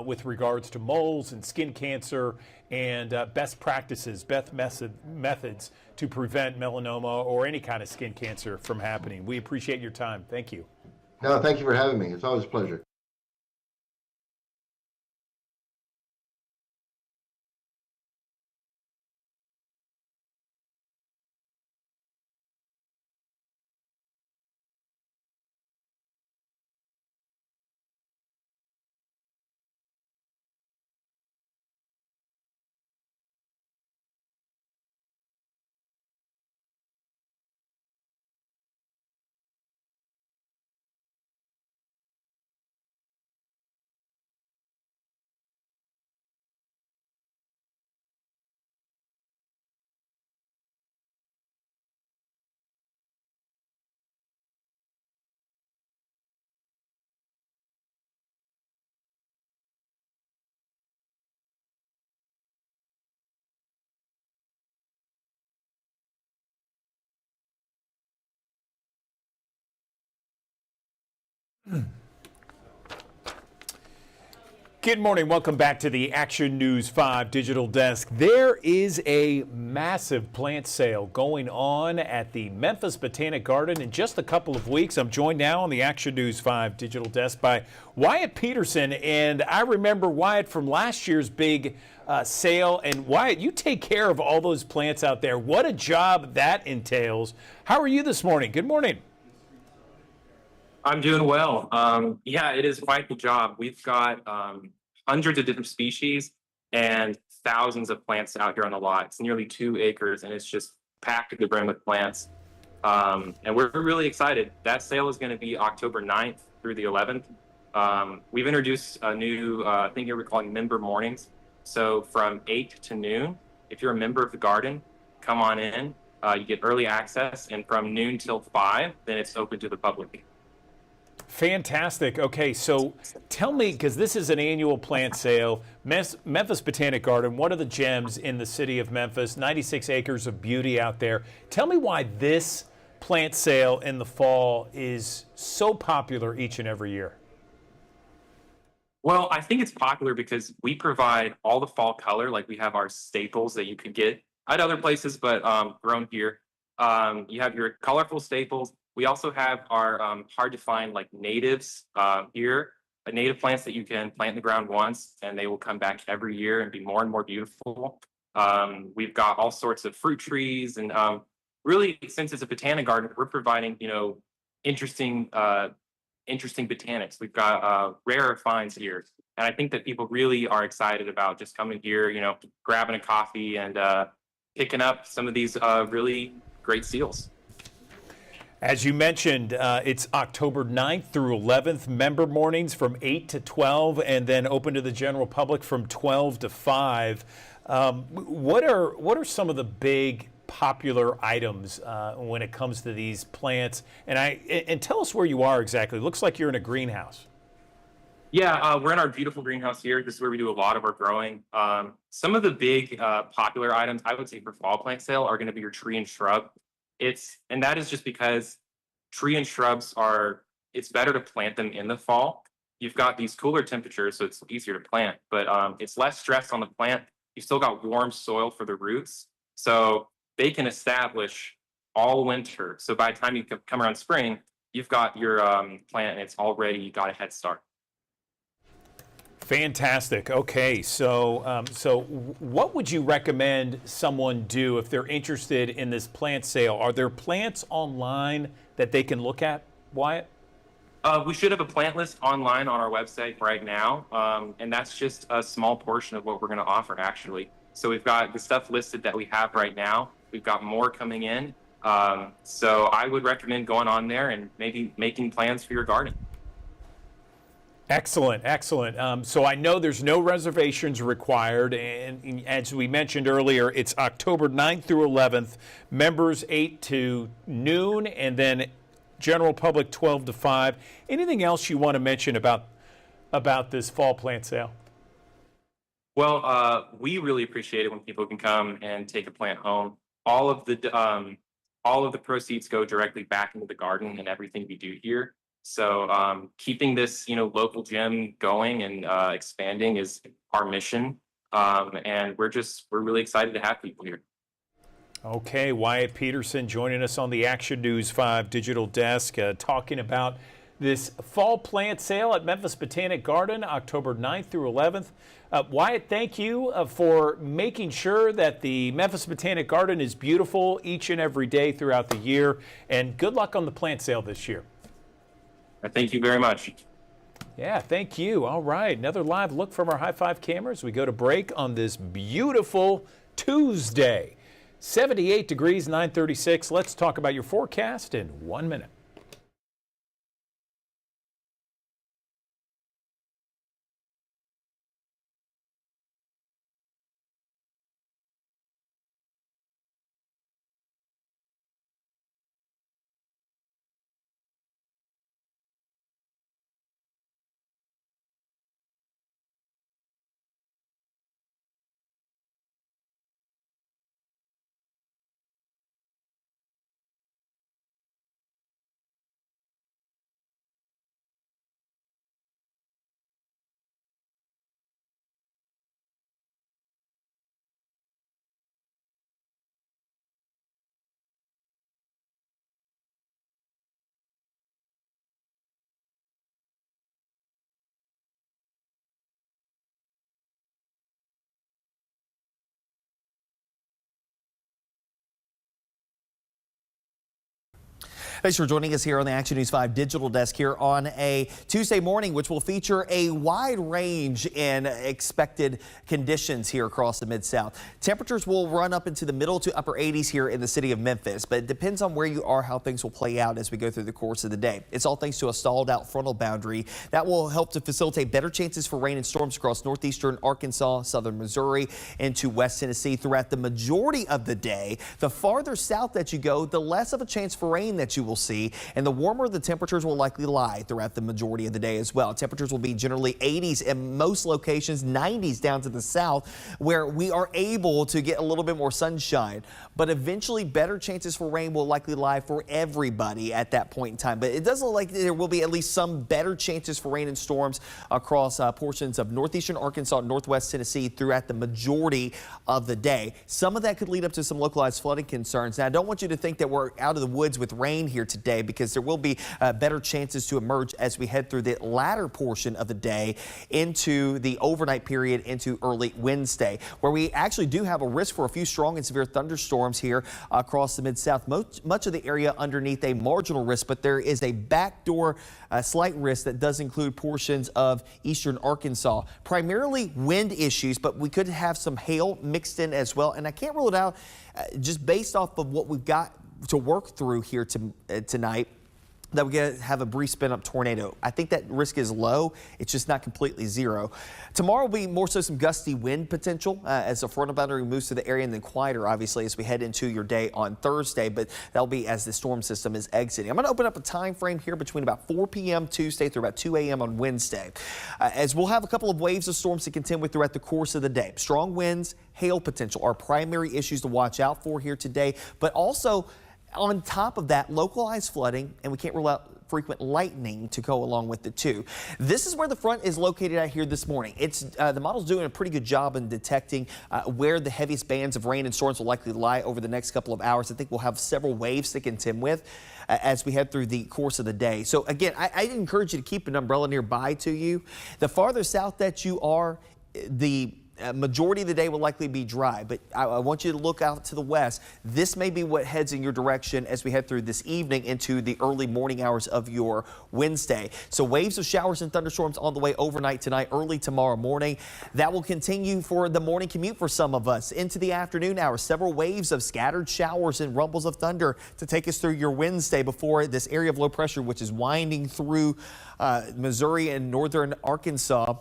with regards to moles and skin cancer and best practices, best methods to prevent melanoma or any kind of skin cancer from happening. We appreciate your time. Thank you. No, thank you for having me. It's always a pleasure. Good morning. Welcome back to the Action News 5 Digital Desk. There is a massive plant sale going on at the Memphis Botanic Garden in just a couple of weeks. I'm joined now on the Action News 5 Digital Desk by Wyatt Peterson. And I remember Wyatt from last year's big sale. And Wyatt, you take care of all those plants out there. What a job that entails. How are you this morning? Good morning. I'm doing well. Yeah, it is quite the job. We've got hundreds of different species and thousands of plants out here on the lot. It's nearly 2 acres, and it's just packed to the brim with plants. And we're really excited. That sale is going to be October 9th through the 11th. We've introduced a new thing here we're calling member mornings. So from 8 to noon, if you're a member of the garden, come on in. You get early access, and from noon till 5, then it's open to the public. Fantastic. Okay, so tell me, because this is an annual plant sale, Memphis Botanic Garden, one of the gems in the city of Memphis, 96 acres of beauty out there. Tell me why this plant sale in the fall is so popular each and every year. Well, I think it's popular because we provide all the fall color, like we have our staples that you could get at other places, but grown here. You have your colorful staples. We also have our hard to find like natives here, native plants that you can plant in the ground once and they will come back every year and be more and more beautiful. We've got all sorts of fruit trees, and really, since it's a botanic garden, we're providing, interesting botanics. We've got rare finds here. And I think that people really are excited about just coming here, grabbing a coffee and picking up some of these really great seals. As you mentioned, it's October 9th through 11th, member mornings from 8 to 12, and then open to the general public from 12 to 5. What are some of the big popular items when it comes to these plants? And tell us where you are exactly. It looks like you're in a greenhouse. Yeah, we're in our beautiful greenhouse here. This is where we do a lot of our growing. Some of the big popular items, I would say, for fall plant sale are going to be your tree and shrub. And that is just because tree and shrubs it's better to plant them in the fall. You've got these cooler temperatures, so it's easier to plant, but it's less stress on the plant. You've still got warm soil for the roots, so they can establish all winter. So by the time you come around spring, you've got your plant and it's already got a head start. Fantastic. Okay, so what would you recommend someone do if they're interested in this plant sale? Are there plants online that they can look at, Wyatt? We should have a plant list online on our website right now, and that's just a small portion of what we're going to offer, actually. So we've got the stuff listed that we have right now. We've got more coming in. So I would recommend going on there and maybe making plans for your garden. Excellent, excellent. So I know there's no reservations required, and as we mentioned earlier, it's October 9th through 11th, members 8 to noon, and then general public 12 to 5. Anything else you want to mention about this fall plant sale? Well, we really appreciate it when people can come and take a plant home. All of the proceeds go directly back into the garden and everything we do here. So keeping this, local gym going and expanding is our mission. And we're really excited to have people here. Okay, Wyatt Peterson joining us on the Action News 5 digital desk, talking about this fall plant sale at Memphis Botanic Garden, October 9th through 11th. Wyatt, thank you for making sure that the Memphis Botanic Garden is beautiful each and every day throughout the year. And good luck on the plant sale this year. Thank you very much. Yeah, thank you. All right, another live look from our High Five cameras. We go to break on this beautiful Tuesday. 78 degrees, 936. Let's talk about your forecast in 1 minute. Thanks for joining us here on the Action News 5 digital desk here on a Tuesday morning, which will feature a wide range in expected conditions here across the Mid-South. Temperatures will run up into the middle to upper 80s here in the city of Memphis, but it depends on where you are, how things will play out as we go through the course of the day. It's all thanks to a stalled out frontal boundary that will help to facilitate better chances for rain and storms across northeastern Arkansas, southern Missouri, into West Tennessee throughout the majority of the day. The farther south that you go, the less of a chance for rain that you will see, and the warmer the temperatures will likely lie throughout the majority of the day as well. Temperatures will be generally 80s in most locations, 90s down to the south, where we are able to get a little bit more sunshine, but eventually better chances for rain will likely lie for everybody at that point in time. But it does look like there will be at least some better chances for rain and storms across portions of northeastern Arkansas, northwest Tennessee throughout the majority of the day. Some of that could lead up to some localized flooding concerns. Now, I don't want you to think that we're out of the woods with rain here today, because there will be better chances to emerge as we head through the latter portion of the day into the overnight period into early Wednesday, where we actually do have a risk for a few strong and severe thunderstorms here across the Mid-South. Much of the area underneath a marginal risk, but there is a backdoor slight risk that does include portions of eastern Arkansas. Primarily wind issues, but we could have some hail mixed in as well. And I can't rule it out just based off of what we've got to work through here tonight, that we're going to have a brief spin-up tornado. I think that risk is low. It's just not completely zero. Tomorrow will be more so some gusty wind potential as the frontal boundary moves through the area, and then quieter, obviously, as we head into your day on Thursday, but that'll be as the storm system is exiting. I'm going to open up a time frame here between about 4 p.m. Tuesday through about 2 a.m. on Wednesday, as we'll have a couple of waves of storms to contend with throughout the course of the day. Strong winds, hail potential are primary issues to watch out for here today, but also On top of that, localized flooding, and we can't rule out frequent lightning to go along with it too. This is where the front is located out here this morning. It's the model's doing a pretty good job in detecting where the heaviest bands of rain and storms will likely lie over the next couple of hours. I think we'll have several waves to contend with as we head through the course of the day. So again, I encourage you to keep an umbrella nearby to you. The farther south that you are, the majority of the day will likely be dry, but I want you to look out to the west. This may be what heads in your direction as we head through this evening into the early morning hours of your Wednesday. So waves of showers and thunderstorms on the way overnight tonight, early tomorrow morning. That will continue for the morning commute for some of us into the afternoon hours. Several waves of scattered showers and rumbles of thunder to take us through your Wednesday before this area of low pressure, which is winding through Missouri and northern Arkansas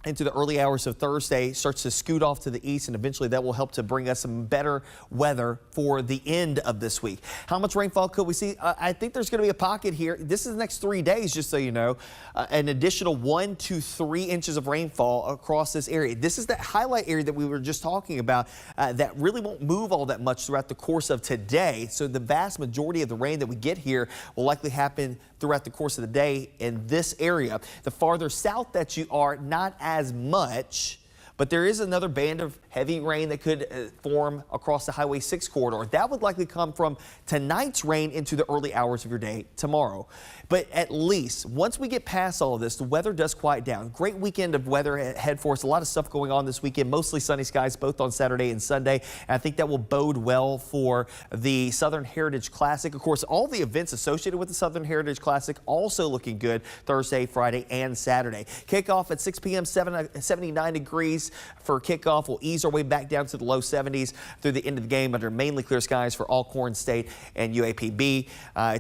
into the early hours of Thursday, starts to scoot off to the east, and eventually that will help to bring us some better weather for the end of this week. How much rainfall could we see? I think there's going to be a pocket here. This is the next 3 days, just so you know, an additional 1 to 3 inches of rainfall across this area. This is that highlight area that we were just talking about that really won't move all that much throughout the course of today. So the vast majority of the rain that we get here will likely happen throughout the course of the day in this area. The farther south that you are, not as much, but there is another band of heavy rain that could form across the Highway 6 corridor. That would likely come from tonight's rain into the early hours of your day tomorrow. But at least once we get past all of this, the weather does quiet down. Great weekend of weather ahead for us. A lot of stuff going on this weekend, mostly sunny skies both on Saturday and Sunday. And I think that will bode well for the Southern Heritage Classic. Of course, all the events associated with the Southern Heritage Classic also looking good Thursday, Friday, and Saturday. Kickoff at 6 p.m., 79 degrees for kickoff. We'll ease our way back down to the low 70s through the end of the game under mainly clear skies for Alcorn State and UAPB,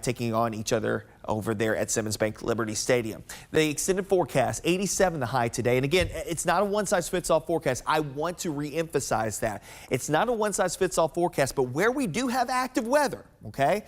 taking on each other over there at Simmons Bank Liberty Stadium. The extended forecast, 87 the high today. And again, it's not a one-size-fits-all forecast. I want to re-emphasize that. It's not a one-size-fits-all forecast, but where we do have active weather, okay,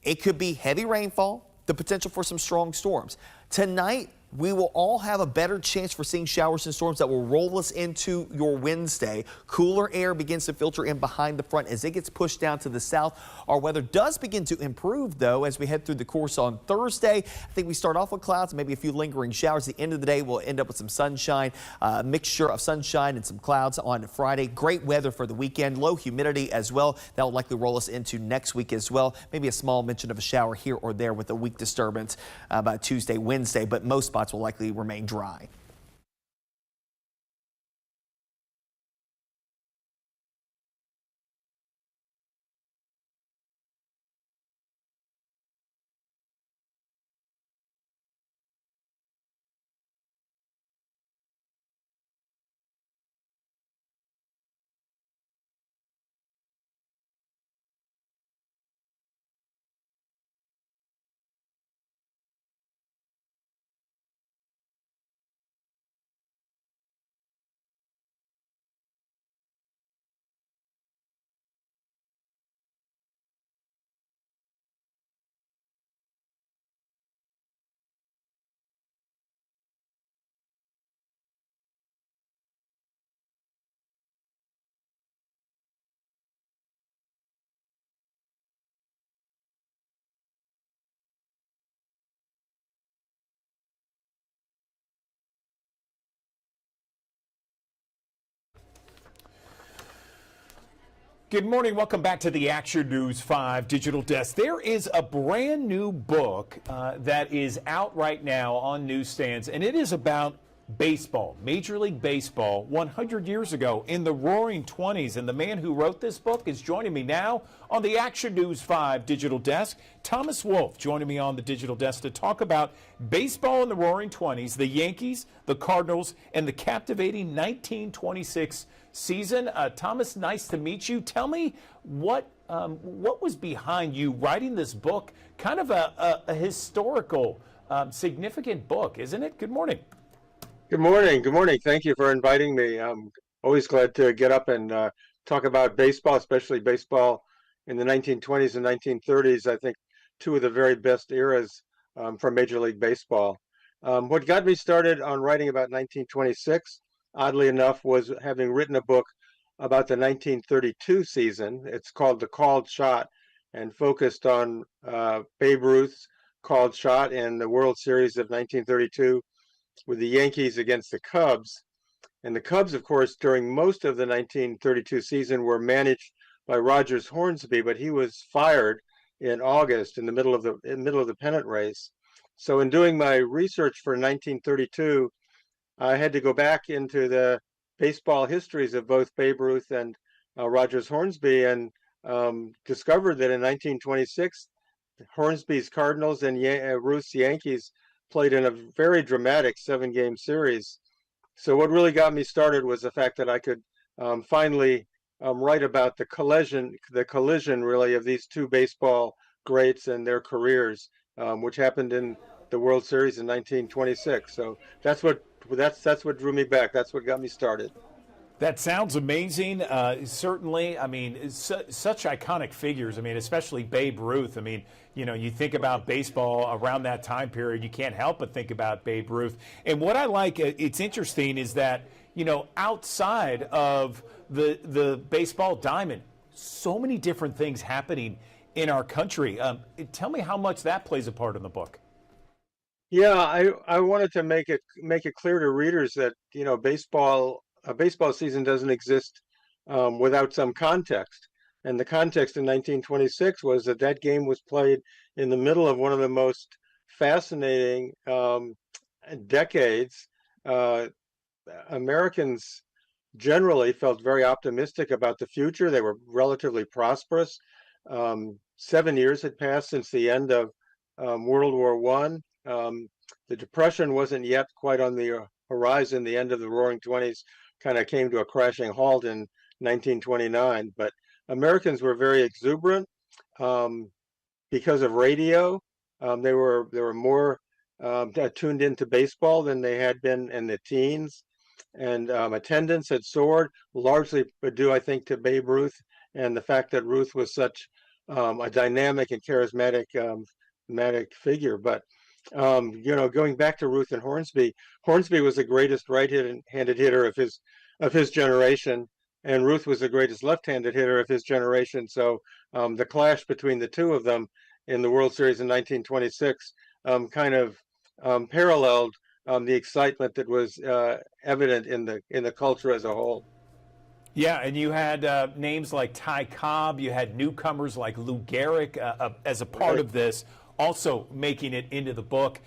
it could be heavy rainfall, the potential for some strong storms. Tonight, we will all have a better chance for seeing showers and storms that will roll us into your Wednesday. Cooler air begins to filter in behind the front as it gets pushed down to the south. Our weather does begin to improve, though, as we head through the course on Thursday. I think we start off with clouds, maybe a few lingering showers. At the end of the day, we'll end up with some sunshine, a mixture of sunshine and some clouds on Friday. Great weather for the weekend. Low humidity as well. That will likely roll us into next week as well. Maybe a small mention of a shower here or there with a weak disturbance by Tuesday, Wednesday, but most spots will likely remain dry. Good morning. Welcome back to the Action News 5 Digital Desk. There is a brand new book that is out right now on newsstands, and it is about baseball, Major League Baseball, 100 years ago in the Roaring 20s. And the man who wrote this book is joining me now on the Action News 5 Digital Desk. Thomas Wolfe joining me on the Digital Desk to talk about baseball in the Roaring 20s, the Yankees, the Cardinals, and the captivating 1926 season. Thomas, nice to meet you. Tell me what was behind you writing this book, kind of a historical, significant book, isn't it? Good morning. Good morning. Good morning. Thank you for inviting me. I'm always glad to get up and talk about baseball, especially baseball in the 1920s and 1930s. I think two of the very best eras for Major League Baseball. What got me started on writing about 1926, oddly enough, was having written a book about the 1932 season. It's called The Called Shot, and focused on Babe Ruth's called shot in the World Series of 1932 with the Yankees against the Cubs. And the Cubs, of course, during most of the 1932 season were managed by Rogers Hornsby, but he was fired in August in the middle of the pennant race. So in doing my research for 1932, I had to go back into the baseball histories of both Babe Ruth and Rogers Hornsby, and discovered that in 1926, Hornsby's Cardinals and Ruth's Yankees played in a very dramatic 7-game series. So what really got me started was the fact that I could finally write about the collision really of these two baseball greats and their careers, which happened in the World Series in 1926. So that's what drew me back. That's what got me started. That sounds amazing. Certainly, I mean, such iconic figures. I mean, especially Babe Ruth. I mean, you know, you think about baseball around that time period, you can't help but think about Babe Ruth. And what I like, it's interesting, is that, you know, outside of the baseball diamond, so many different things happening in our country. Tell me how much that plays a part in the book. Yeah, I wanted to make it clear to readers that, you know, a baseball season doesn't exist without some context. And the context in 1926 was that game was played in the middle of one of the most fascinating decades. Americans generally felt very optimistic about the future. They were relatively prosperous. 7 years had passed since the end of World War I. The Depression wasn't yet quite on the horizon. The end of the Roaring '20s kind of came to a crashing halt in 1929. But Americans were very exuberant because of radio. They were more tuned into baseball than they had been in the teens, and attendance had soared, largely due, I think, to Babe Ruth and the fact that Ruth was such a dynamic and charismatic figure. But you know, going back to Ruth and Hornsby was the greatest right-handed hitter of his generation, and Ruth was the greatest left-handed hitter of his generation. So the clash between the two of them in the World Series in 1926 kind of paralleled the excitement that was evident in the culture as a whole. Yeah, and you had names like Ty Cobb, you had newcomers like Lou Gehrig as a part of this, also making it into the book.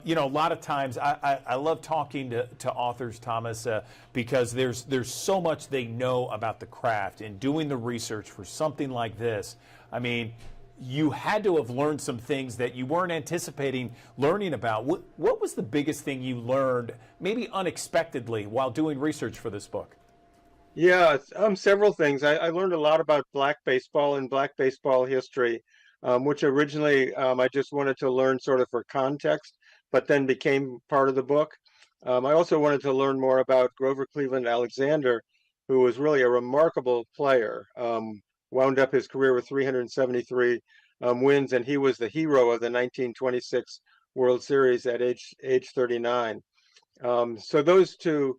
You know, a lot of times I love talking to authors, Thomas, because there's so much they know about the craft, and doing the research for something like this. I mean, you had to have learned some things that you weren't anticipating learning about. What was the biggest thing you learned, maybe unexpectedly, while doing research for this book? Yeah, several things. I learned a lot about black baseball and black baseball history, which originally I just wanted to learn sort of for context, but then became part of the book. I also wanted to learn more about Grover Cleveland Alexander, who was really a remarkable player. Wound up his career with 373 wins, and he was the hero of the 1926 World Series at age 39. So those two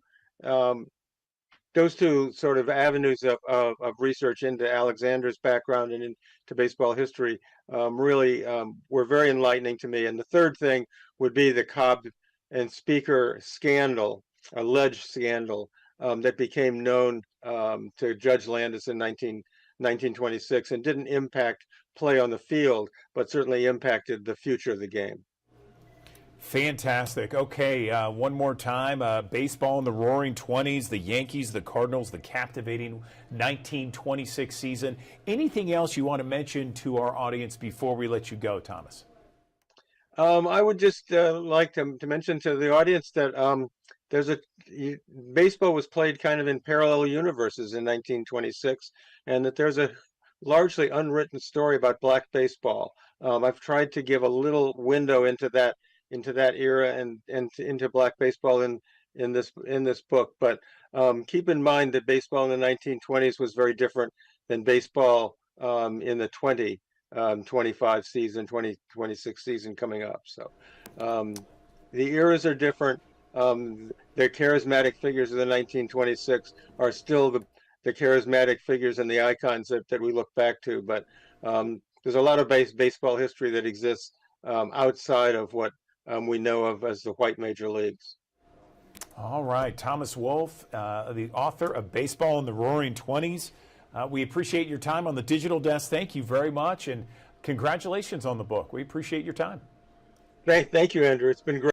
sort of avenues of research into Alexander's background and into baseball history really were very enlightening to me. And the third thing would be the Cobb and Speaker scandal, alleged scandal that became known to Judge Landis in 1926 and didn't impact play on the field, but certainly impacted the future of the game. Fantastic. Okay, one more time. Baseball in the Roaring '20s, the Yankees, the Cardinals, the captivating 1926 season. Anything else you want to mention to our audience before we let you go, Thomas? I would just like to mention to the audience that baseball was played kind of in parallel universes in 1926, and that there's a largely unwritten story about black baseball. I've tried to give a little window into that era and into black baseball in this book. But keep in mind that baseball in the 1920s was very different than baseball in the 2025 season, 2026 season coming up. So the eras are different. The charismatic figures of the 1926 are still the charismatic figures and the icons that we look back to. But there's a lot of baseball history that exists outside of what we know of as the white major leagues. All right, Thomas Wolf, the author of Baseball in the Roaring '20s. We appreciate your time on the Digital Desk. Thank you very much, and congratulations on the book. We appreciate your time. Thank you, Andrew. It's been great.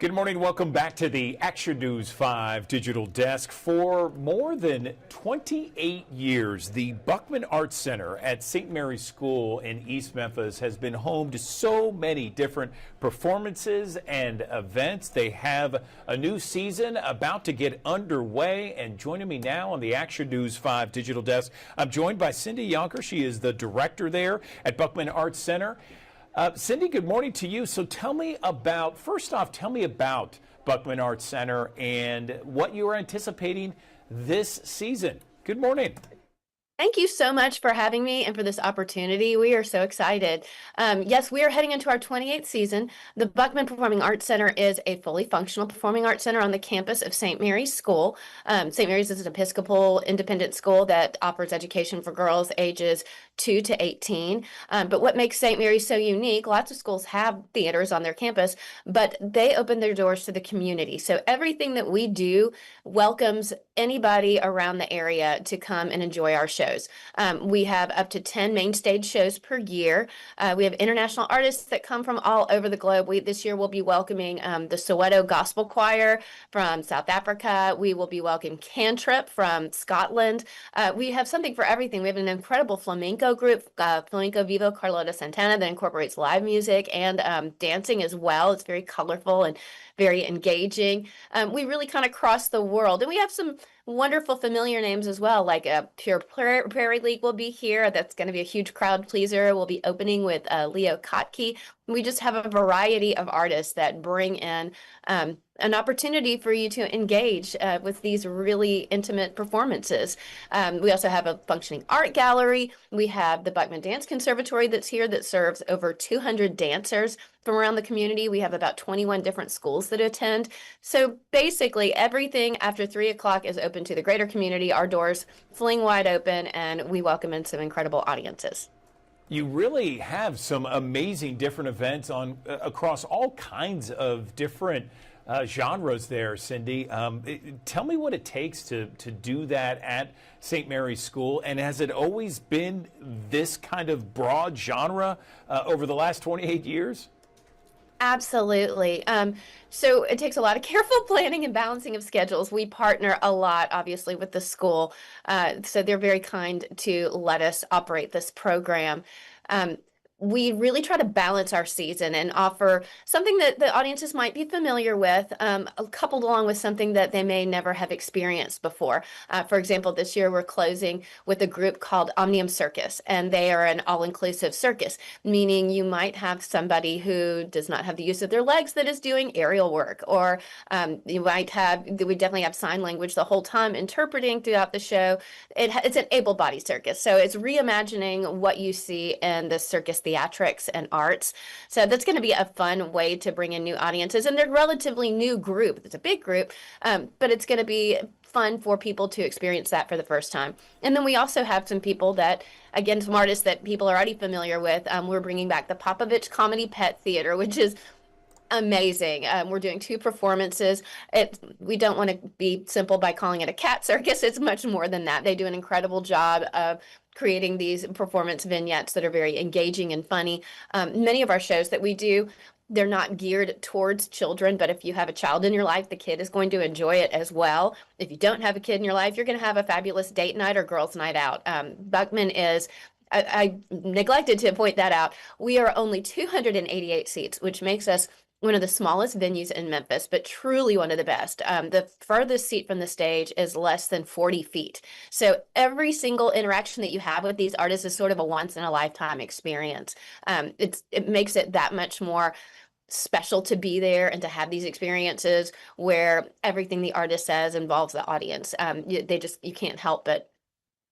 Good morning. Welcome back to the Action News 5 Digital Desk. For more than 28 years, the Buckman Arts Center at St. Mary's School in East Memphis has been home to so many different performances and events. They have a new season about to get underway, and joining me now on the Action News 5 Digital Desk, I'm joined by Cindy Yonker. She is the director there at Buckman Arts Center. Cindy, good morning to you. So first off, tell me about Buckman Arts Center and what you are anticipating this season. Good morning. Thank you so much for having me and for this opportunity. We are so excited. Yes, we are heading into our 28th season. The Buckman Performing Arts Center is a fully functional performing arts center on the campus of St. Mary's School. St. Mary's is an Episcopal independent school that offers education for girls ages 2 to 18. But what makes St. Mary's so unique, lots of schools have theaters on their campus, but they open their doors to the community. So everything that we do welcomes anybody around the area to come and enjoy our shows. We have up to 10 main stage shows per year. We have international artists that come from all over the globe. This year we'll be welcoming the Soweto Gospel Choir from South Africa. We will be welcoming Cantrip from Scotland. We have something for everything. We have an incredible flamenco group, Flamenco Vivo Carlota Santana, that incorporates live music and dancing as well. It's very colorful and very engaging. We really kind of cross the world, and we have some wonderful familiar names as well, like Pure Prairie League will be here. That's going to be a huge crowd pleaser. We'll be opening with Leo Kotke. We just have a variety of artists that bring in an opportunity for you to engage with these really intimate performances. We also have a functioning art gallery. We have the Buckman Dance Conservatory that's here that serves over 200 dancers from around the community. We have about 21 different schools that attend. So basically everything after 3 o'clock is open to the greater community. Our doors fling wide open, and we welcome in some incredible audiences. You really have some amazing different events across all kinds of different genres there, Cindy. Tell me what it takes to do that at St. Mary's School, and has it always been this kind of broad genre over the last 28 years? Absolutely. So it takes a lot of careful planning and balancing of schedules. We partner a lot, obviously, with the school. So they're very kind to let us operate this program. We really try to balance our season and offer something that the audiences might be familiar with, coupled along with something that they may never have experienced before. For example, this year we're closing with a group called Omnium Circus, and they are an all-inclusive circus, meaning you might have somebody who does not have the use of their legs that is doing aerial work, or we definitely have sign language the whole time interpreting throughout the show. It's an able-bodied circus, so it's reimagining what you see in the circus theatrics and arts. So that's going to be a fun way to bring in new audiences, and they're a relatively new group. It's a big group, but it's going to be fun for people to experience that for the first time. And then we also have some people that, again, some artists that people are already familiar with. We're bringing back the Popovich Comedy Pet Theater, which is amazing. We're doing 2 performances. We don't want to be simple by calling it a cat circus. It's much more than that. They do an incredible job of creating these performance vignettes that are very engaging and funny. Many of our shows that we do, they're not geared towards children, but if you have a child in your life, the kid is going to enjoy it as well. If you don't have a kid in your life, you're going to have a fabulous date night or girls' night out. Buckman is, I neglected to point that out. We are only 288 seats, which makes us one of the smallest venues in Memphis, but truly one of the best. The furthest seat from the stage is less than 40 feet. So every single interaction that you have with these artists is sort of a once in a lifetime experience. It makes it that much more special to be there and to have these experiences where everything the artist says involves the audience. You can't help but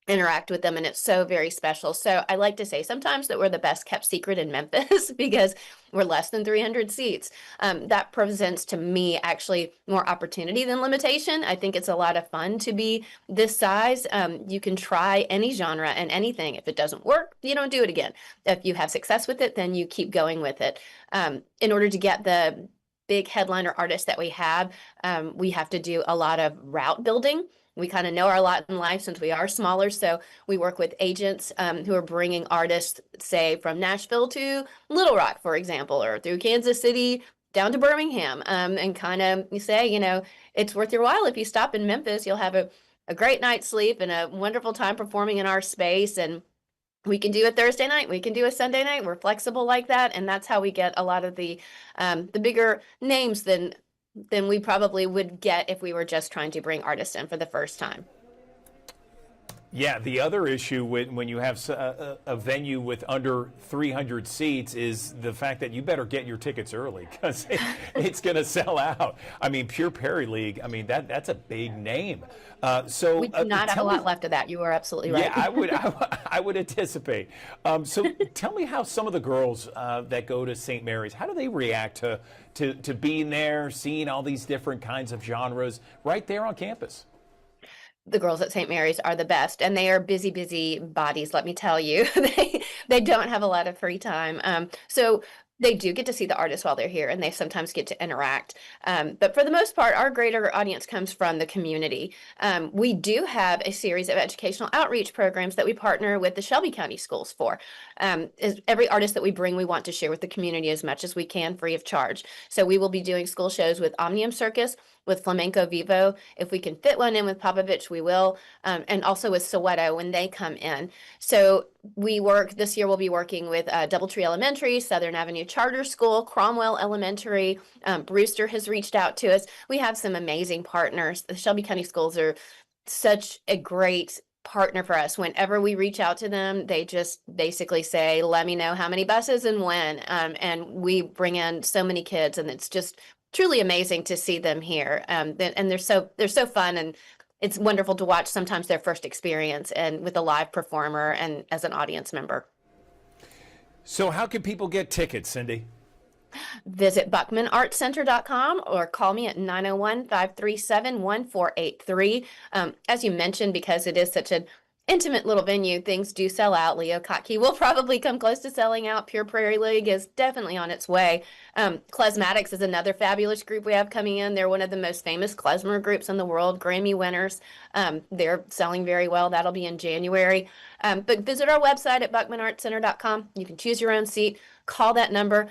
interact with them, and it's so very special. So I like to say sometimes that we're the best kept secret in Memphis because we're less than 300 seats. That presents to me actually more opportunity than limitation. I think it's a lot of fun to be this size. You can try any genre and anything. If it doesn't work, you don't do it again. If you have success with it, then you keep going with it. In order to get the big headliner artists that we have to do a lot of route building. We kind of know our lot in life since we are smaller. So we work with agents who are bringing artists, say, from Nashville to Little Rock, for example, or through Kansas City down to Birmingham, and kind of you say, it's worth your while. If you stop in Memphis, you'll have a great night's sleep and a wonderful time performing in our space. And we can do a Thursday night, we can do a Sunday night. We're flexible like that. And that's how we get a lot of the bigger names than we probably would get if we were just trying to bring artists in for the first time. Yeah, the other issue when you have a venue with under 300 seats is the fact that you better get your tickets early because it's going to sell out. I mean, Pure Prairie League, I mean, that's a big name. So we do not have a lot left of that. You are absolutely right. Yeah, I would anticipate. So tell me how some of the girls that go to St. Mary's, how do they react to being there, seeing all these different kinds of genres right there on campus? The girls at St. Mary's are the best, and they are busy bodies, let me tell you. They don't have a lot of free time. So they do get to see the artists while they're here, and they sometimes get to interact. But for the most part, our greater audience comes from the community. We do have a series of educational outreach programs that we partner with the Shelby County schools for. Every artist that we bring, we want to share with the community as much as we can free of charge. So we will be doing school shows with Omnium Circus, with Flamenco Vivo. If we can fit one in with Popovich, we will. And also with Soweto when they come in. So this year we'll be working with Doubletree Elementary, Southern Avenue Charter School, Cromwell Elementary. Brewster has reached out to us. We have some amazing partners. The Shelby County schools are such a great partner for us. Whenever we reach out to them, they just basically say, let me know how many buses and when. And we bring in so many kids, and it's just truly amazing to see them here. And they're so fun, and it's wonderful to watch sometimes their first experience and with a live performer and as an audience member. So how can people get tickets, Cindy? Visit BuckmanArtCenter.com or call me at 901-537-1483. As you mentioned, because it is such an intimate little venue, things do sell out. Leo Kottke will probably come close to selling out. Pure Prairie League is definitely on its way. Klezmatics is another fabulous group we have coming in. They're one of the most famous klezmer groups in the world, Grammy winners. They're selling very well. That'll be in January. But visit our website at BuckmanArtCenter.com. You can choose your own seat. Call that number.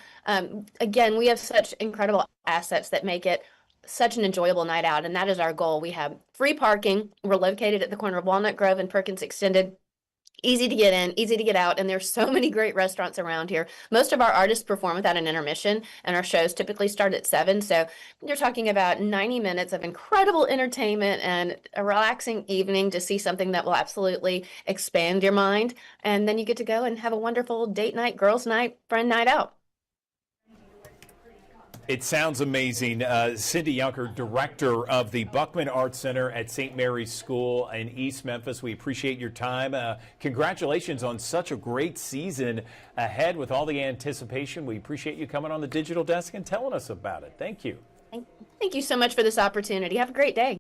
Again, we have such incredible assets that make it such an enjoyable night out, and that is our goal. We have free parking. We're located at the corner of Walnut Grove and Perkins Extended. Easy to get in, easy to get out, and there's so many great restaurants around here. Most of our artists perform without an intermission, and our shows typically start at 7, so you're talking about 90 minutes of incredible entertainment and a relaxing evening to see something that will absolutely expand your mind, and then you get to go and have a wonderful date night, girls' night, friend night out. It sounds amazing. Cindy Yunker, director of the Buckman Arts Center at St. Mary's School in East Memphis. We appreciate your time. Congratulations on such a great season ahead with all the anticipation. We appreciate you coming on the digital desk and telling us about it. Thank you. Thank you so much for this opportunity. Have a great day.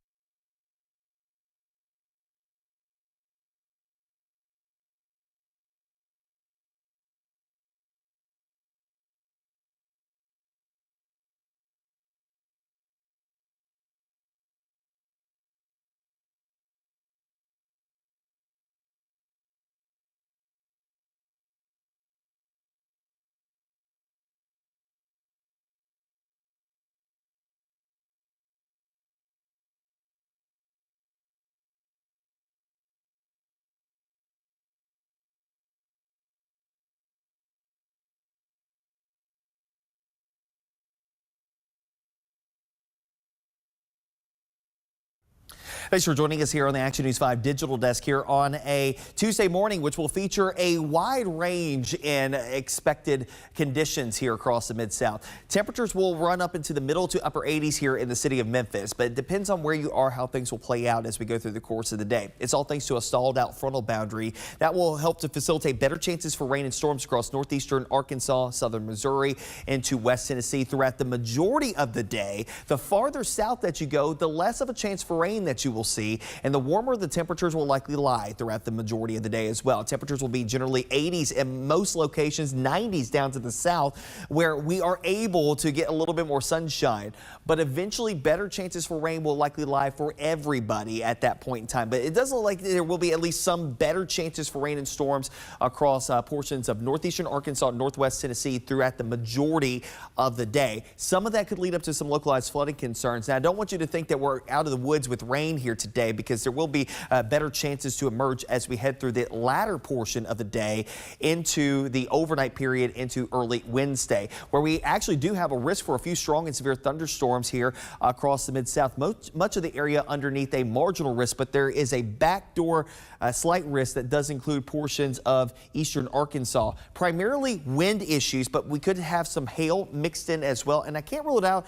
Thanks for joining us here on the Action News 5 digital desk here on a Tuesday morning, which will feature a wide range in expected conditions here across the Mid-South. Temperatures will run up into the middle to upper 80s here in the city of Memphis, but it depends on where you are, how things will play out as we go through the course of the day. It's all thanks to a stalled out frontal boundary that will help to facilitate better chances for rain and storms across northeastern Arkansas, southern Missouri, into West Tennessee throughout the majority of the day. The farther south that you go, the less of a chance for rain that you will see, and the warmer the temperatures will likely lie throughout the majority of the day as well. Temperatures will be generally 80s in most locations, 90s down to the south, where we are able to get a little bit more sunshine. But eventually, better chances for rain will likely lie for everybody at that point in time. But it does look like there will be at least some better chances for rain and storms across portions of northeastern Arkansas, northwest Tennessee throughout the majority of the day. Some of that could lead up to some localized flooding concerns. Now, I don't want you to think that we're out of the woods with rain here today, because there will be better chances to emerge as we head through the latter portion of the day into the overnight period into early Wednesday, where we actually do have a risk for a few strong and severe thunderstorms here across the Mid-South. Much of the area underneath a marginal risk, but there is a backdoor slight risk that does include portions of eastern Arkansas. Primarily wind issues, but we could have some hail mixed in as well. And I can't rule it out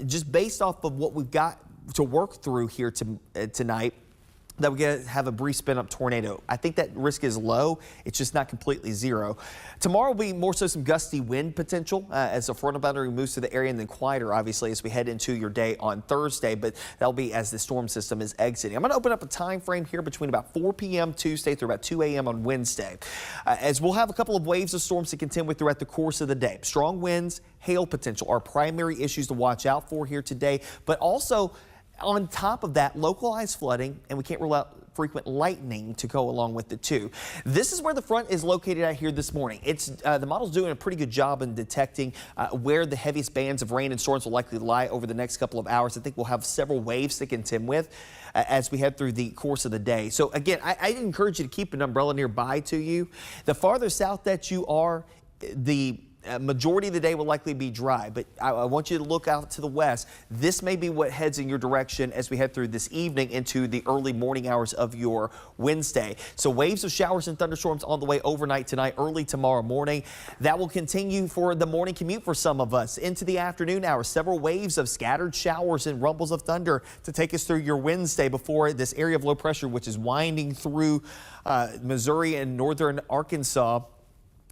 just based off of what we've got to work through here tonight, that we could have a brief spin up tornado. I think that risk is low. It's just not completely zero. Tomorrow will be more so some gusty wind potential as the frontal boundary moves through the area, and then quieter, obviously, as we head into your day on Thursday. But that'll be as the storm system is exiting. I'm going to open up a time frame here between about 4 p.m. Tuesday through about 2 a.m. on Wednesday, as we'll have a couple of waves of storms to contend with throughout the course of the day. Strong winds, hail potential are primary issues to watch out for here today, but also on top of that, localized flooding, and we can't rule out frequent lightning to go along with it too. This is where the front is located out here this morning. It's the model's doing a pretty good job in detecting where the heaviest bands of rain and storms will likely lie over the next couple of hours. I think we'll have several waves to contend with as we head through the course of the day. So again, I encourage you to keep an umbrella nearby to you. The farther south that you are, the majority of the day will likely be dry, but I want you to look out to the west. This may be what heads in your direction as we head through this evening into the early morning hours of your Wednesday. So waves of showers and thunderstorms on the way overnight tonight, early tomorrow morning. That will continue for the morning commute for some of us into the afternoon hours. Several waves of scattered showers and rumbles of thunder to take us through your Wednesday before this area of low pressure, which is winding through Missouri and northern Arkansas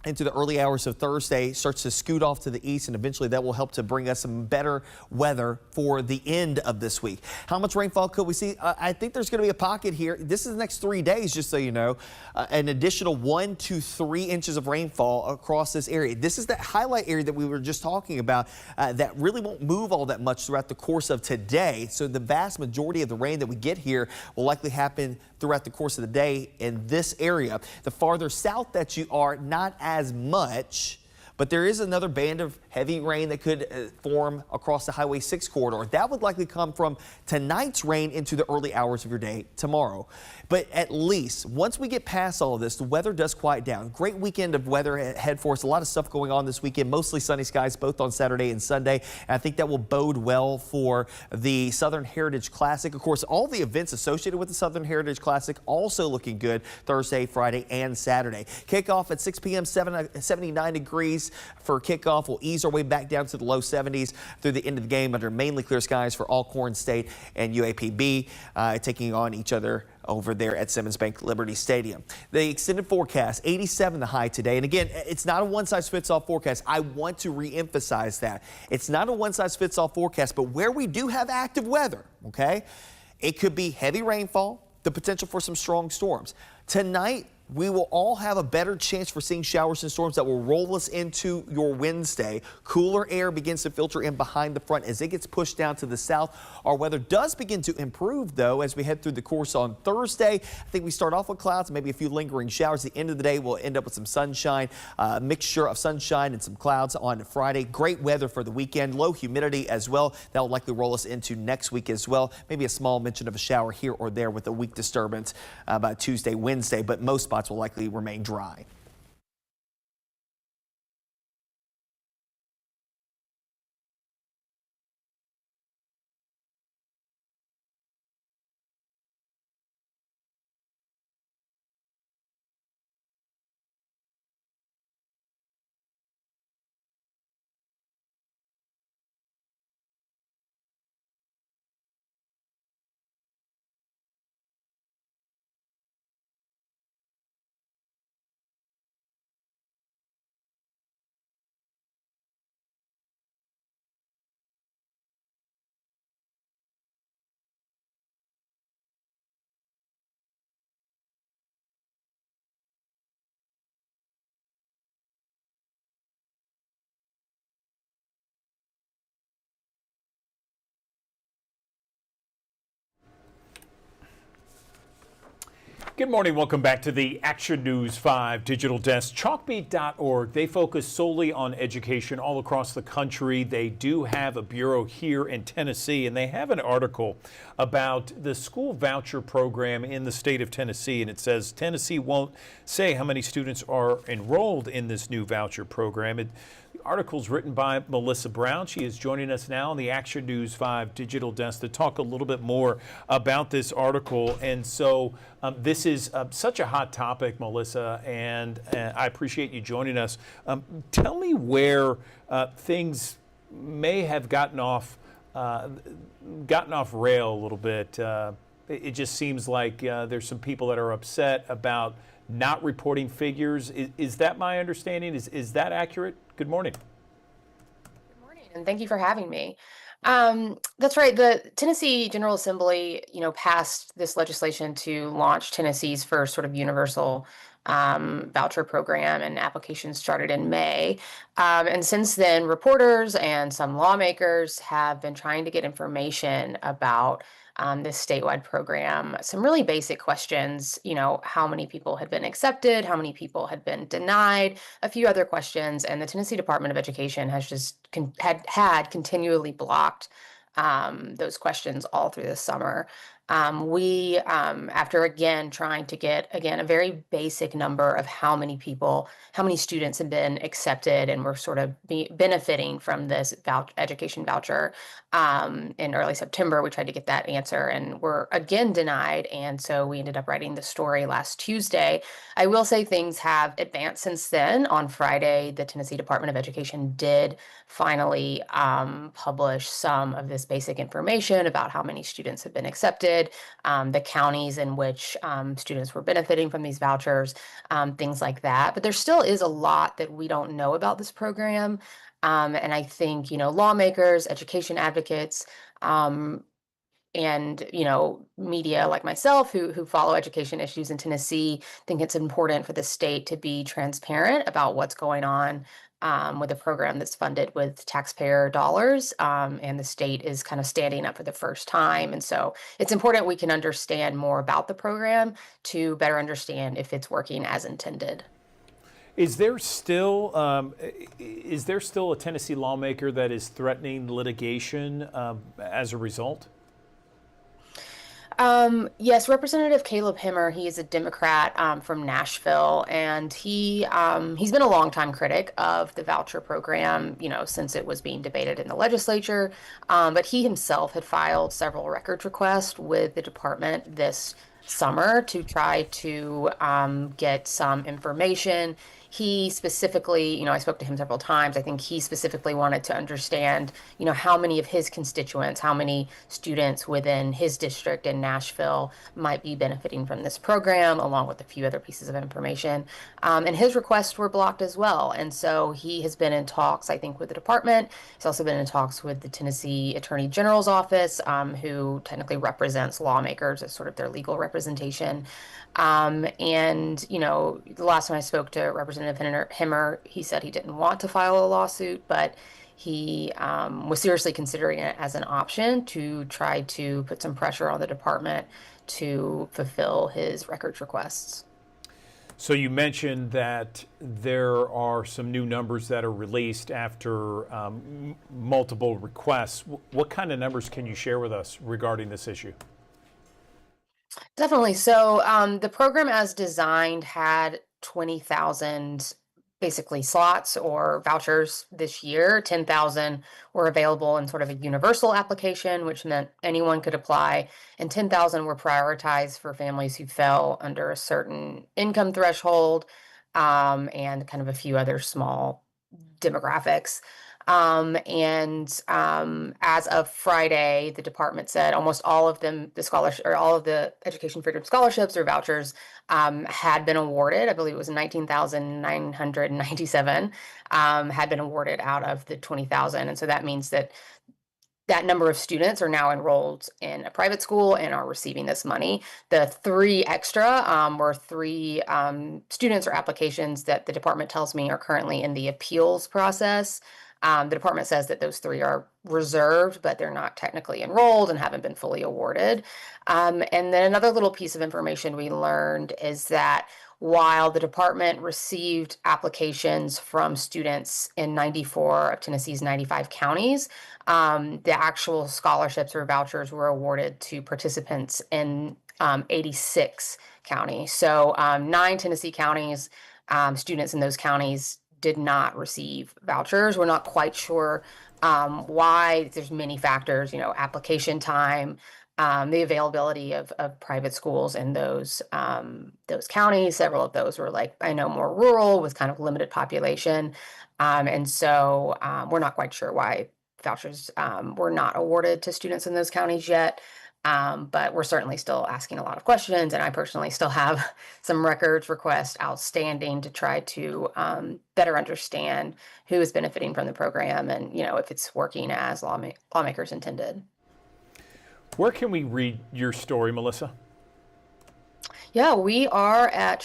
into the early hours of Thursday, starts to scoot off to the east, and eventually that will help to bring us some better weather for the end of this week. How much rainfall could we see? I think there's going to be a pocket here. This is the next 3 days, just so you know, an additional 1 to 3 inches of rainfall across this area. This is that highlight area that we were just talking about that really won't move all that much throughout the course of today. So the vast majority of the rain that we get here will likely happen throughout the course of the day in this area. The farther south that you are, not as much, but there is another band of heavy rain that could form across the Highway 6 corridor. That would likely come from tonight's rain into the early hours of your day tomorrow. But at least once we get past all of this, the weather does quiet down. Great weekend of weather ahead for us. A lot of stuff going on this weekend, mostly sunny skies both on Saturday and Sunday. And I think that will bode well for the Southern Heritage Classic. Of course, all the events associated with the Southern Heritage Classic also looking good Thursday, Friday, and Saturday. Kickoff at 6 p.m., 79 degrees for kickoff. We'll ease our way back down to the low 70s through the end of the game under mainly clear skies for Alcorn State and UAPB, taking on each other over there at Simmons Bank Liberty Stadium. The extended forecast, 87 the high today. And again, it's not a one-size-fits-all forecast. I want to re-emphasize that. It's not a one-size-fits-all forecast, but where we do have active weather, okay, it could be heavy rainfall, the potential for some strong storms. Tonight, we will all have a better chance for seeing showers and storms that will roll us into your Wednesday. Cooler air begins to filter in behind the front as it gets pushed down to the south. Our weather does begin to improve, though, as we head through the course on Thursday. I think we start off with clouds, maybe a few lingering showers. At the end of the day, we'll end up with some sunshine, a mixture of sunshine and some clouds on Friday. Great weather for the weekend. Low humidity as well. That will likely roll us into next week as well. Maybe a small mention of a shower here or there with a weak disturbance by Tuesday, Wednesday, but most spots will likely remain dry. Good morning. Welcome back to the Action News 5 Digital Desk. Chalkbeat.org, they focus solely on education all across the country. They do have a bureau here in Tennessee, and they have an article about the school voucher program in the state of Tennessee. And it says Tennessee won't say how many students are enrolled in this new voucher program. The article's written by Melissa Brown. She is joining us now on the Action News 5 Digital Desk to talk a little bit more about this article. And so this is such a hot topic, Melissa, and I appreciate you joining us. Tell me where things may have gotten off rail a little bit. It just seems like there's some people that are upset about not reporting figures. Is that my understanding? Is that accurate? Good morning. Good morning, and thank you for having me. That's right. The Tennessee General Assembly, passed this legislation to launch Tennessee's first sort of universal voucher program, and applications started in May. And since then, reporters and some lawmakers have been trying to get information about this statewide program. Some really basic questions, how many people had been accepted, how many people had been denied, a few other questions. And the Tennessee Department of Education has just had continually blocked those questions all through the summer. We, after again trying to get a very basic number of how many students have been accepted and were sort of benefiting from this education voucher, in early September, we tried to get that answer and were again denied. And so we ended up writing the story last Tuesday. I will say things have advanced since then. On Friday, the Tennessee Department of Education did finally publish some of this basic information about how many students have been accepted, the counties in which students were benefiting from these vouchers, things like that. But there still is a lot that we don't know about this program. And I think, lawmakers, education advocates, and, media like myself who follow education issues in Tennessee think it's important for the state to be transparent about what's going on with a program that's funded with taxpayer dollars, and the state is kind of standing up for the first time. And so it's important we can understand more about the program to better understand if it's working as intended. Is there still a Tennessee lawmaker that is threatening litigation as a result? Yes, Representative Caleb Hemmer. He is a Democrat from Nashville, and he's been a longtime critic of the voucher program, since it was being debated in the legislature. But he himself had filed several records requests with the department this summer to try to get some information. He specifically, I spoke to him several times. I think he specifically wanted to understand, how many of his constituents, how many students within his district in Nashville might be benefiting from this program, along with a few other pieces of information. And his requests were blocked as well. And so he has been in talks, I think, with the department. He's also been in talks with the Tennessee Attorney General's office, who technically represents lawmakers as sort of their legal representation. And, the last time I spoke to Representative Hemmer, he said he didn't want to file a lawsuit, but he was seriously considering it as an option to try to put some pressure on the department to fulfill his records requests. So you mentioned that there are some new numbers that are released after multiple requests. What kind of numbers can you share with us regarding this issue? Definitely. So the program as designed had 20,000 basically slots or vouchers this year. 10,000 were available in sort of a universal application, which meant anyone could apply, and 10,000 were prioritized for families who fell under a certain income threshold, and kind of a few other small demographics. As of Friday, the department said almost all of them, all of the Education Freedom Scholarships or vouchers had been awarded. I believe it was 19,997 had been awarded out of the 20,000. And so that means that number of students are now enrolled in a private school and are receiving this money. The 3 extra were 3 students or applications that the department tells me are currently in the appeals process. The department says that those 3 are reserved, but they're not technically enrolled and haven't been fully awarded. And then another little piece of information we learned is that while the department received applications from students in 94 of Tennessee's 95 counties, the actual scholarships or vouchers were awarded to participants in 86 counties. So 9 Tennessee counties, students in those counties did not receive vouchers. We're not quite sure why. There's many factors, application time, the availability of private schools in those counties. Several of those were more rural with kind of limited population. And so we're not quite sure why vouchers were not awarded to students in those counties yet. But we're certainly still asking a lot of questions, and I personally still have some records requests outstanding to try to better understand who is benefiting from the program and, if it's working as lawmakers intended. Where can we read your story, Melissa? Yeah, we are at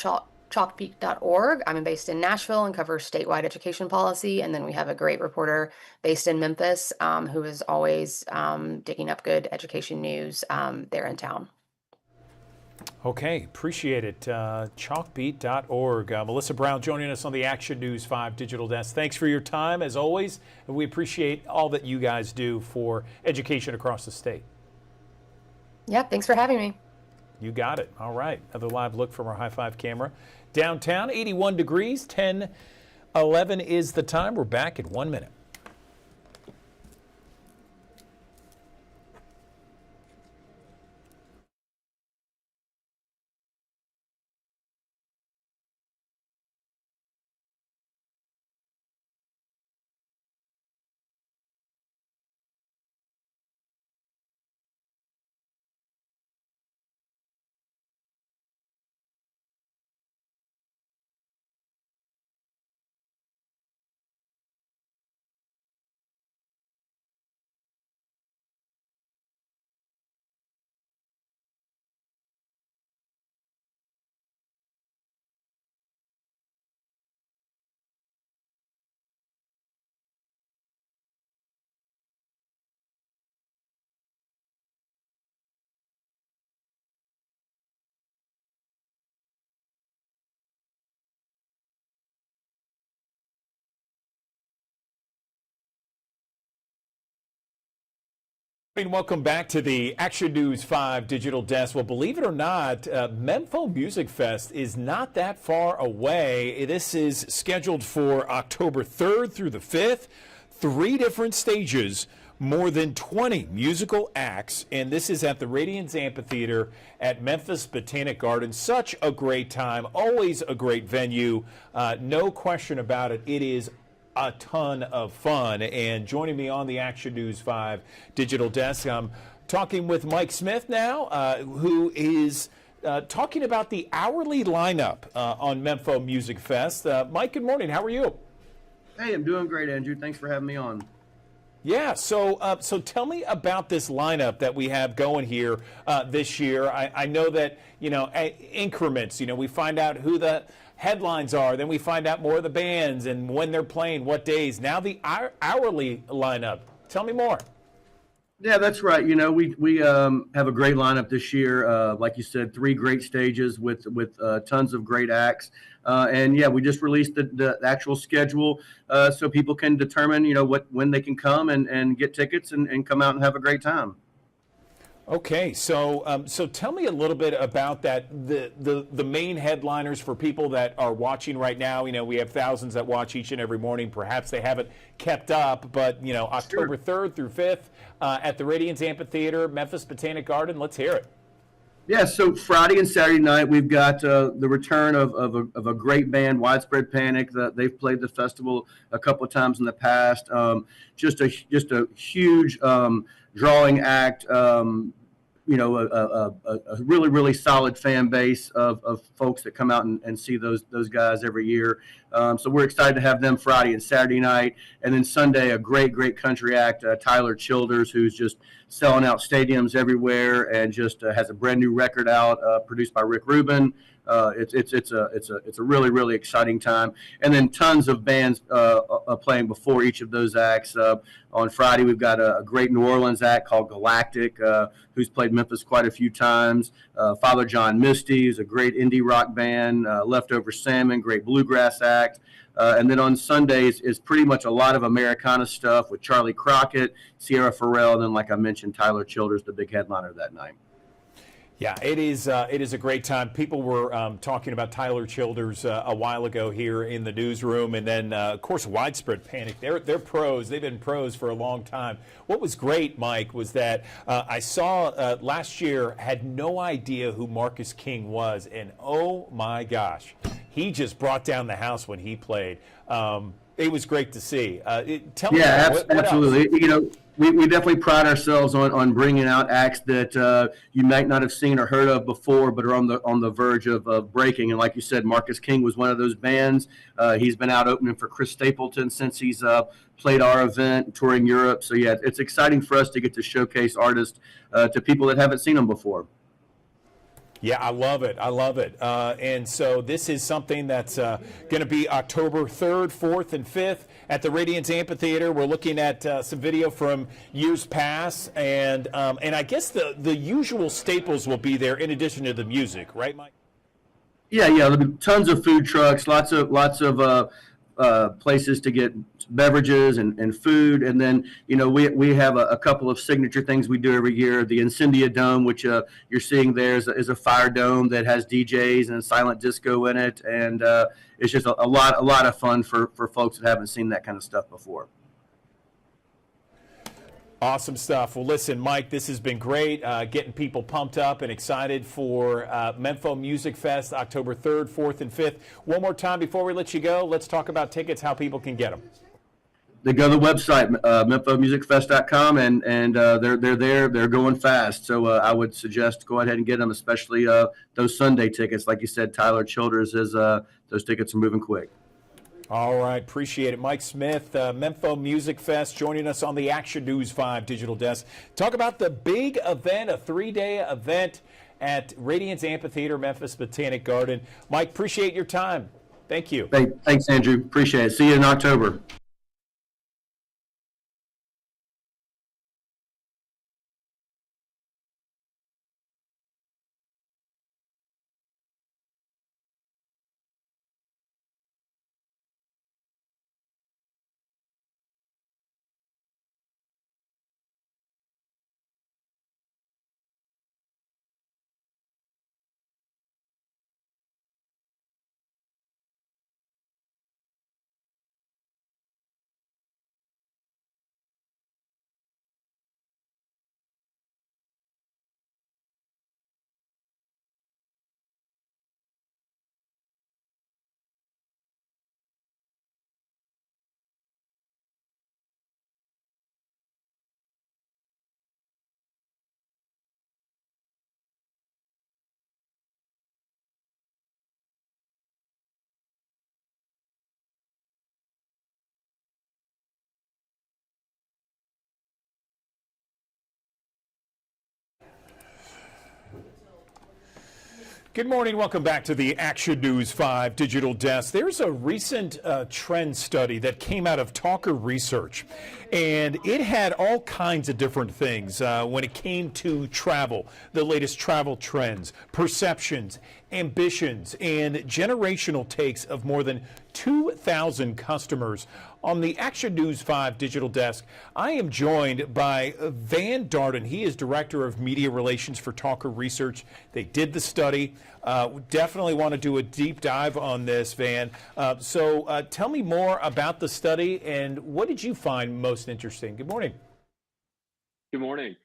chalkbeat.org. I'm based in Nashville and cover statewide education policy. And then we have a great reporter based in Memphis who is always digging up good education news there in town. Okay, appreciate it. Chalkbeat.org. Melissa Brown joining us on the Action News 5 Digital Desk. Thanks for your time, as always. And we appreciate all that you guys do for education across the state. Yeah, thanks for having me. You got it. All right. Another live look from our High Five camera. Downtown, 81 degrees, 10:11 is the time. We're back in 1 minute. Welcome back to the Action News 5 Digital Desk. Well, believe it or not, Mempho Music Fest is not that far away. This is scheduled for October 3rd through the 5th. 3 different stages, more than 20 musical acts, and this is at the Radiance Amphitheater at Memphis Botanic Gardens. Such a great time, always a great venue. No question about it. It is a ton of fun. And joining me on the Action News 5 Digital Desk, I'm talking with Mike Smith now, who is talking about the hourly lineup on Mempho Music Fest. Mike, good morning. How are you? Hey, I'm doing great, Andrew. Thanks for having me on. Yeah, so tell me about this lineup that we have going here this year. I know that, increments, we find out who the headlines are, then we find out more of the bands and when they're playing, what days. Now the hourly lineup. Tell me more. Yeah, that's right. We have a great lineup this year. Like you said, 3 great stages with tons of great acts. And yeah, we just released the actual schedule so people can determine, when they can come and get tickets and come out and have a great time. Okay, so tell me a little bit about that. The main headliners for people that are watching right now. We have thousands that watch each and every morning. Perhaps they haven't kept up, but October 3rd through 5th at the Radiance Amphitheater, Memphis Botanic Garden. Let's hear it. Yeah, so Friday and Saturday night we've got the return of a great band, Widespread Panic. They've played the festival a couple of times in the past. Just a huge drawing act. A really, really solid fan base of folks that come out and see those guys every year. So we're excited to have them Friday and Saturday night. And then Sunday, a great country act, Tyler Childers, who's just selling out stadiums everywhere and just has a brand new record out, produced by Rick Rubin. It's a really exciting time, and then tons of bands playing before each of those acts. On Friday, we've got a great New Orleans act called Galactic, who's played Memphis quite a few times. Father John Misty is a great indie rock band. Leftover Salmon, great bluegrass act. And then on Sundays is pretty much a lot of Americana stuff with Charlie Crockett, Sierra Farrell, and then, like I mentioned, Tyler Childers, the big headliner that night. Yeah, it is a great time. People were talking about Tyler Childers a while ago here in the newsroom, and then, of course, widespread panic. They're pros. They've been pros for a long time. What was great, Mike, was that I saw last year, had no idea who Marcus King was, and oh my gosh, he just brought down the house when he played. It was great to see. Tell me, what absolutely. else? You know, we definitely pride ourselves on bringing out acts that you might not have seen or heard of before, but are on the verge of breaking. And like you said, Marcus King was one of those bands. He's been out opening for Chris Stapleton since he's played our event, touring Europe. So yeah, it's exciting for us to get to showcase artists to people that haven't seen them before. Yeah, I love it. I love it. And so this is something that's going to be October 3rd, 4th, and 5th at the Radiance Amphitheater. We're looking at some video from years past, and I guess the usual staples will be there in addition to the music, right, Mike? Yeah, there'll be tons of food trucks, lots of places to get beverages and food. And then, you know, we have a couple of signature things we do every year. The Incendia Dome, which you're seeing there, is a fire dome that has DJs and silent disco in it. And it's just a lot of fun for folks that haven't seen that kind of stuff before. Awesome stuff. Well, listen, Mike, this has been great, getting people pumped up and excited for Mempho Music Fest, October 3rd, 4th, and 5th. One more time before we let you go, let's talk about tickets, how people can get them. They go to the website, memphomusicfest.com, and they're there. They're going fast. So I would suggest go ahead and get them, especially those Sunday tickets. Like you said, Tyler Childers, those tickets are moving quick. All right, appreciate it. Mike Smith, Mempho Music Fest, joining us on the Action News 5 digital desk. Talk about the big event, a 3-day event at Radiance Amphitheater, Memphis Botanic Garden. Mike, appreciate your time. Thank you. Thanks, Andrew. Appreciate it. See you in October. Good morning. Welcome back to the Action News 5 digital desk. There's a recent trend study that came out of Talker Research, and it had all kinds of different things when it came to travel, the latest travel trends, perceptions, ambitions, and generational takes of more than 2,000 customers. On the Action News 5 digital desk, I am joined by Van Darden. He is Director of Media Relations for Talker Research. They did the study. Definitely want to do a deep dive on this, Van. So tell me more about the study and what did you find most interesting? Good morning. Good morning.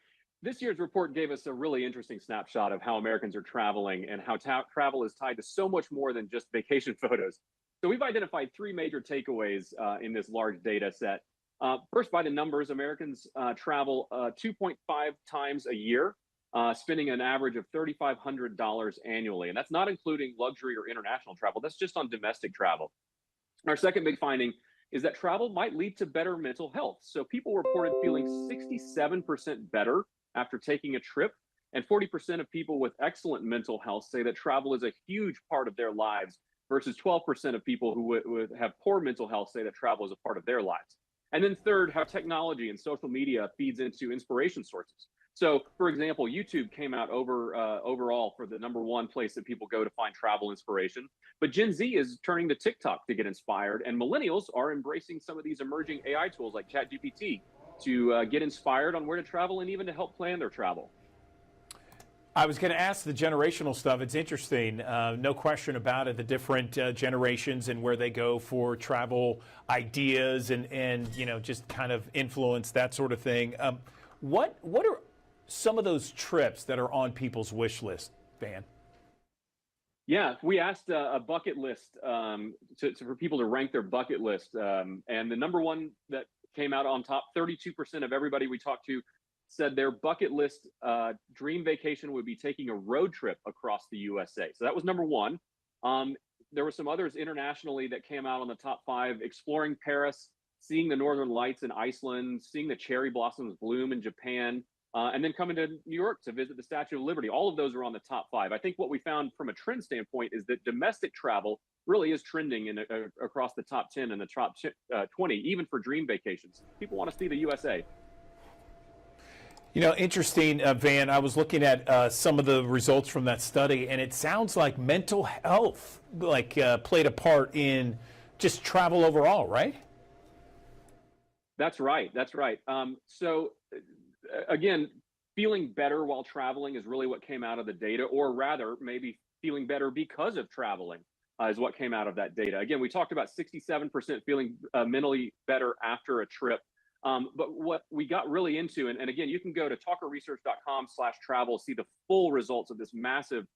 This year's report gave us a really interesting snapshot of how Americans are traveling and how travel is tied to so much more than just vacation photos. So we've identified 3 major takeaways in this large data set. First, by the numbers, Americans travel 2.5 times a year, spending an average of $3,500 annually. And that's not including luxury or international travel. That's just on domestic travel. Our second big finding is that travel might lead to better mental health. So people reported feeling 67% better after taking a trip, and 40% of people with excellent mental health say that travel is a huge part of their lives, versus 12% of people who would have poor mental health say that travel is a part of their lives. And then third, how technology and social media feeds into inspiration sources. So, for example, YouTube came out overall for the #1 place that people go to find travel inspiration. But Gen Z is turning to TikTok to get inspired, and millennials are embracing some of these emerging AI tools like ChatGPT to get inspired on where to travel and even to help plan their travel. I was going to ask the generational stuff. It's interesting, no question about it, the different generations and where they go for travel ideas and just kind of influence, that sort of thing. What are some of those trips that are on people's wish list, Van? Yeah, we asked a bucket list for people to rank their bucket list. And the #1 that came out on top, 32% of everybody we talked to said their bucket list dream vacation would be taking a road trip across the USA. So that was #1. There were some others internationally that came out on the top 5: exploring Paris, seeing the Northern Lights in Iceland, seeing the cherry blossoms bloom in Japan, and then coming to New York to visit the Statue of Liberty. All of those are on the top 5. I think what we found from a trend standpoint is that domestic travel really is trending across the top 10 and the top 20, even for dream vacations. People want to see the USA. Interesting, Van. I was looking at some of the results from that study, and it sounds like mental health played a part in just travel overall, right? That's right. That's right. So again, feeling better while traveling is really what came out of the data, or rather, maybe feeling better because of traveling is what came out of that data. Again, we talked about 67% feeling mentally better after a trip. But what we got really into, and again, you can go to talkerresearch.com/travel, see the full results of this massive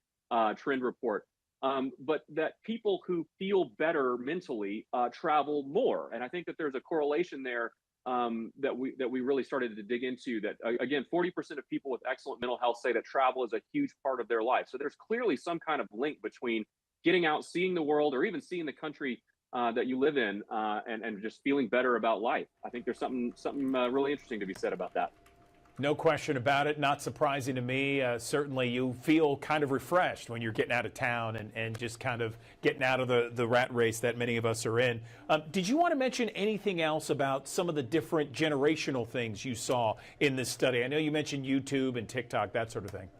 trend report. But that people who feel better mentally travel more. And I think that there's a correlation there that we really started to dig into. That again, 40% of people with excellent mental health say that travel is a huge part of their life. So there's clearly some kind of link between getting out, seeing the world, or even seeing the country that you live in, and just feeling better about life. I think there's something really interesting to be said about that. No question about it. Not surprising to me. Certainly you feel kind of refreshed when you're getting out of town and just kind of getting out of the rat race that many of us are in. Did you want to mention anything else about some of the different generational things you saw in this study? I know you mentioned YouTube and TikTok, that sort of thing.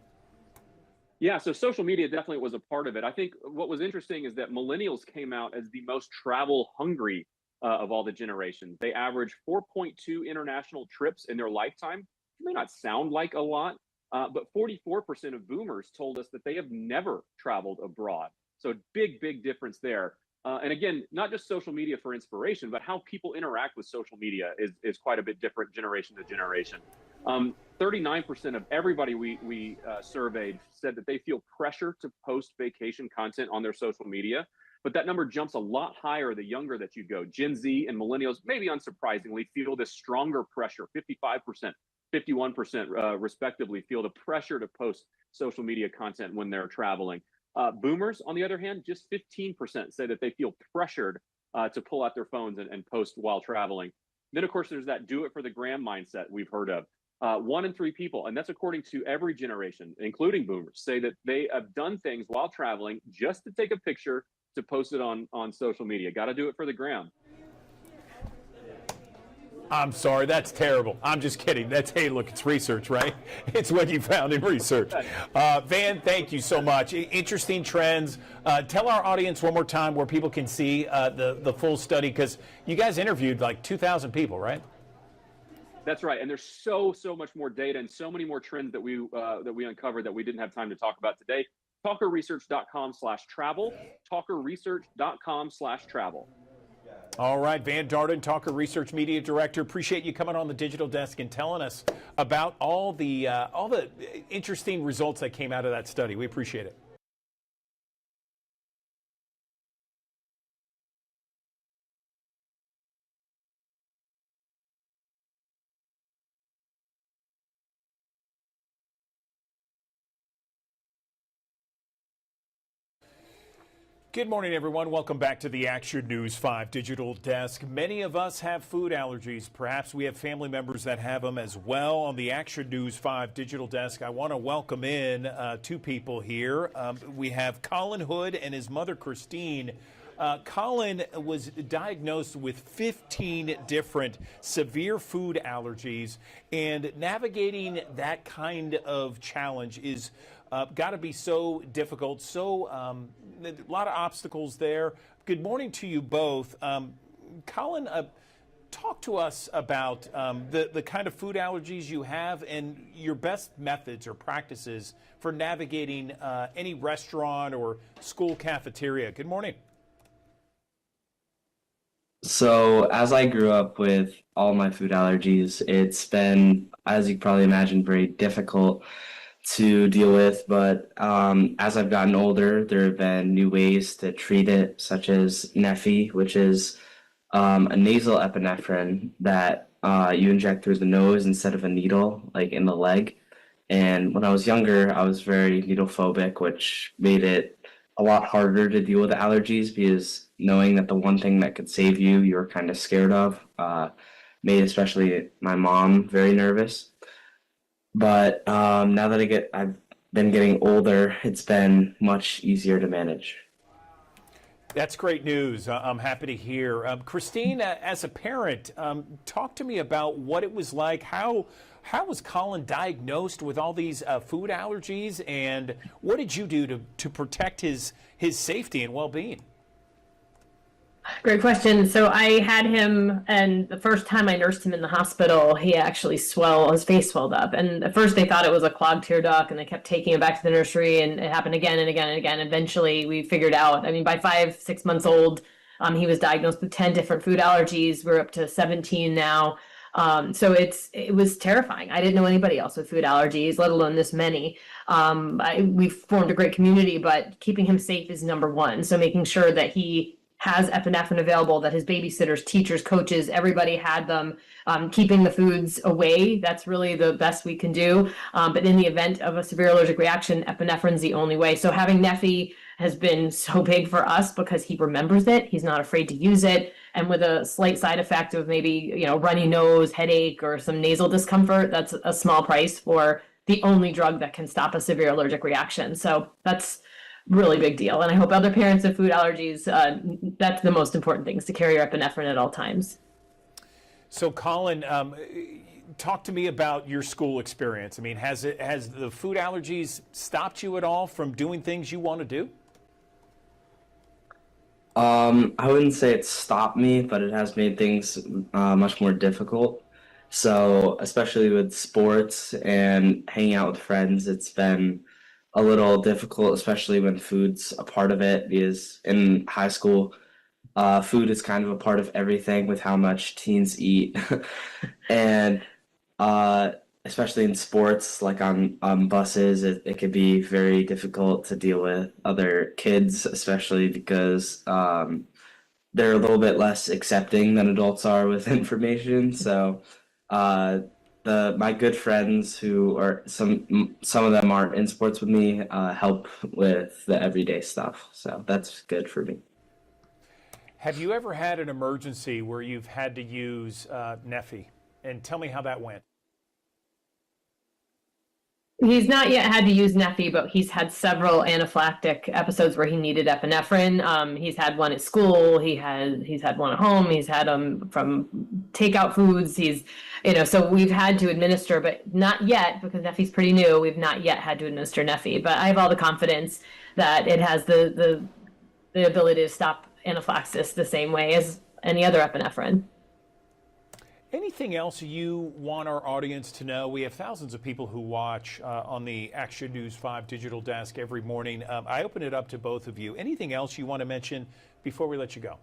Yeah, so social media definitely was a part of it. I think what was interesting is that millennials came out as the most travel hungry of all the generations. They averaged 4.2 international trips in their lifetime. It may not sound like a lot, but 44% of boomers told us that they have never traveled abroad. So big difference there. And again, not just social media for inspiration, but how people interact with social media is quite a bit different generation to generation. 39% of everybody we surveyed said that they feel pressure to post vacation content on their social media, but that number jumps a lot higher the younger that you go. Gen Z and millennials, maybe unsurprisingly, feel this stronger pressure. 55%, 51% respectively feel the pressure to post social media content when they're traveling. Boomers, on the other hand, just 15% say that they feel pressured to pull out their phones and post while traveling. Then, of course, there's that do it for the gram mindset we've heard of. 1 in 3 people, and that's according to every generation, including boomers, say that they have done things while traveling just to take a picture to post it on social media. Got to do it for the gram. I'm sorry, that's terrible. I'm just kidding. Hey, look, it's research, right? It's what you found in research. Van, thank you so much. Interesting trends. Tell our audience one more time where people can see the full study, because you guys interviewed like 2,000 people, right? That's right, and there's so much more data and so many more trends that we uncovered that we didn't have time to talk about today. Talkerresearch.com/travel. Talkerresearch.com/travel. All right, Van Darden, Talker Research Media Director. Appreciate you coming on the Digital Desk and telling us about all the interesting results that came out of that study. We appreciate it. Good morning, everyone. Welcome back to the Action News 5 Digital Desk. Many of us have food allergies. Perhaps we have family members that have them as well. On the Action News 5 Digital Desk, I want to welcome in two people here. We have Colin Hood and his mother, Christine. Colin was diagnosed with 15 different severe food allergies, and navigating that kind of challenge is got to be so difficult, a lot of obstacles there. Good morning to you both. Colin, talk to us about the kind of food allergies you have and your best methods or practices for navigating any restaurant or school cafeteria. Good morning. So as I grew up with all my food allergies, it's been, as you probably imagine, very difficult to deal with. But as I've gotten older, there have been new ways to treat it, such as Neffy, which is a nasal epinephrine that you inject through the nose instead of a needle, like in the leg. And when I was younger, I was very needle phobic, which made it a lot harder to deal with the allergies, because knowing that the one thing that could save you, you were kind of scared of, made especially my mom very nervous. But now that I've been getting older, it's been much easier to manage. That's great news. I'm happy to hear. Christine, as a parent, talk to me about what it was like. How was Colin diagnosed with all these food allergies, and what did you do to protect his safety and well-being? Great question. So I had him, and the first time I nursed him in the hospital, he actually his face swelled up. And at first they thought it was a clogged tear duct, and they kept taking him back to the nursery, and it happened again and again and again. Eventually we figured out, I mean, by 5-6 months old, he was diagnosed with 10 different food allergies. We're up to 17 now. So it was terrifying. I didn't know anybody else with food allergies, let alone this many. We've formed a great community, but keeping him safe is number one. So making sure that he has epinephrine available, that his babysitters, teachers, coaches, everybody had them, keeping the foods away. That's really the best we can do. But in the event of a severe allergic reaction, epinephrine's the only way. So having Neffy has been so big for us because he remembers it. He's not afraid to use it. And with a slight side effect of maybe, runny nose, headache, or some nasal discomfort, that's a small price for the only drug that can stop a severe allergic reaction. So that's really big deal. And I hope other parents with food allergies, that's the most important thing, is to carry your epinephrine at all times. So Colin, talk to me about your school experience. I mean, has the food allergies stopped you at all from doing things you want to do? I wouldn't say it stopped me, but it has made things much more difficult. So especially with sports and hanging out with friends, it's been a little difficult, especially when food's a part of it, because in high school, food is kind of a part of everything with how much teens eat. And especially in sports, like on buses, it can be very difficult to deal with other kids, especially because they're a little bit less accepting than adults are with information. So my good friends, who are some of them aren't in sports with me, help with the everyday stuff. So that's good for me. Have you ever had an emergency where you've had to use Neffy? And tell me how that went. He's not yet had to use Neffy, but he's had several anaphylactic episodes where he needed epinephrine. He's had one at school. He's had one at home. He's had them from takeout foods. So we've had to administer, but not yet, because Neffy's pretty new. We've not yet had to administer Neffy, but I have all the confidence that it has the ability to stop anaphylaxis the same way as any other epinephrine. Anything else you want our audience to know? We have thousands of people who watch on the Action News 5 Digital Desk every morning. I open it up to both of you. Anything else you want to mention before we let you go?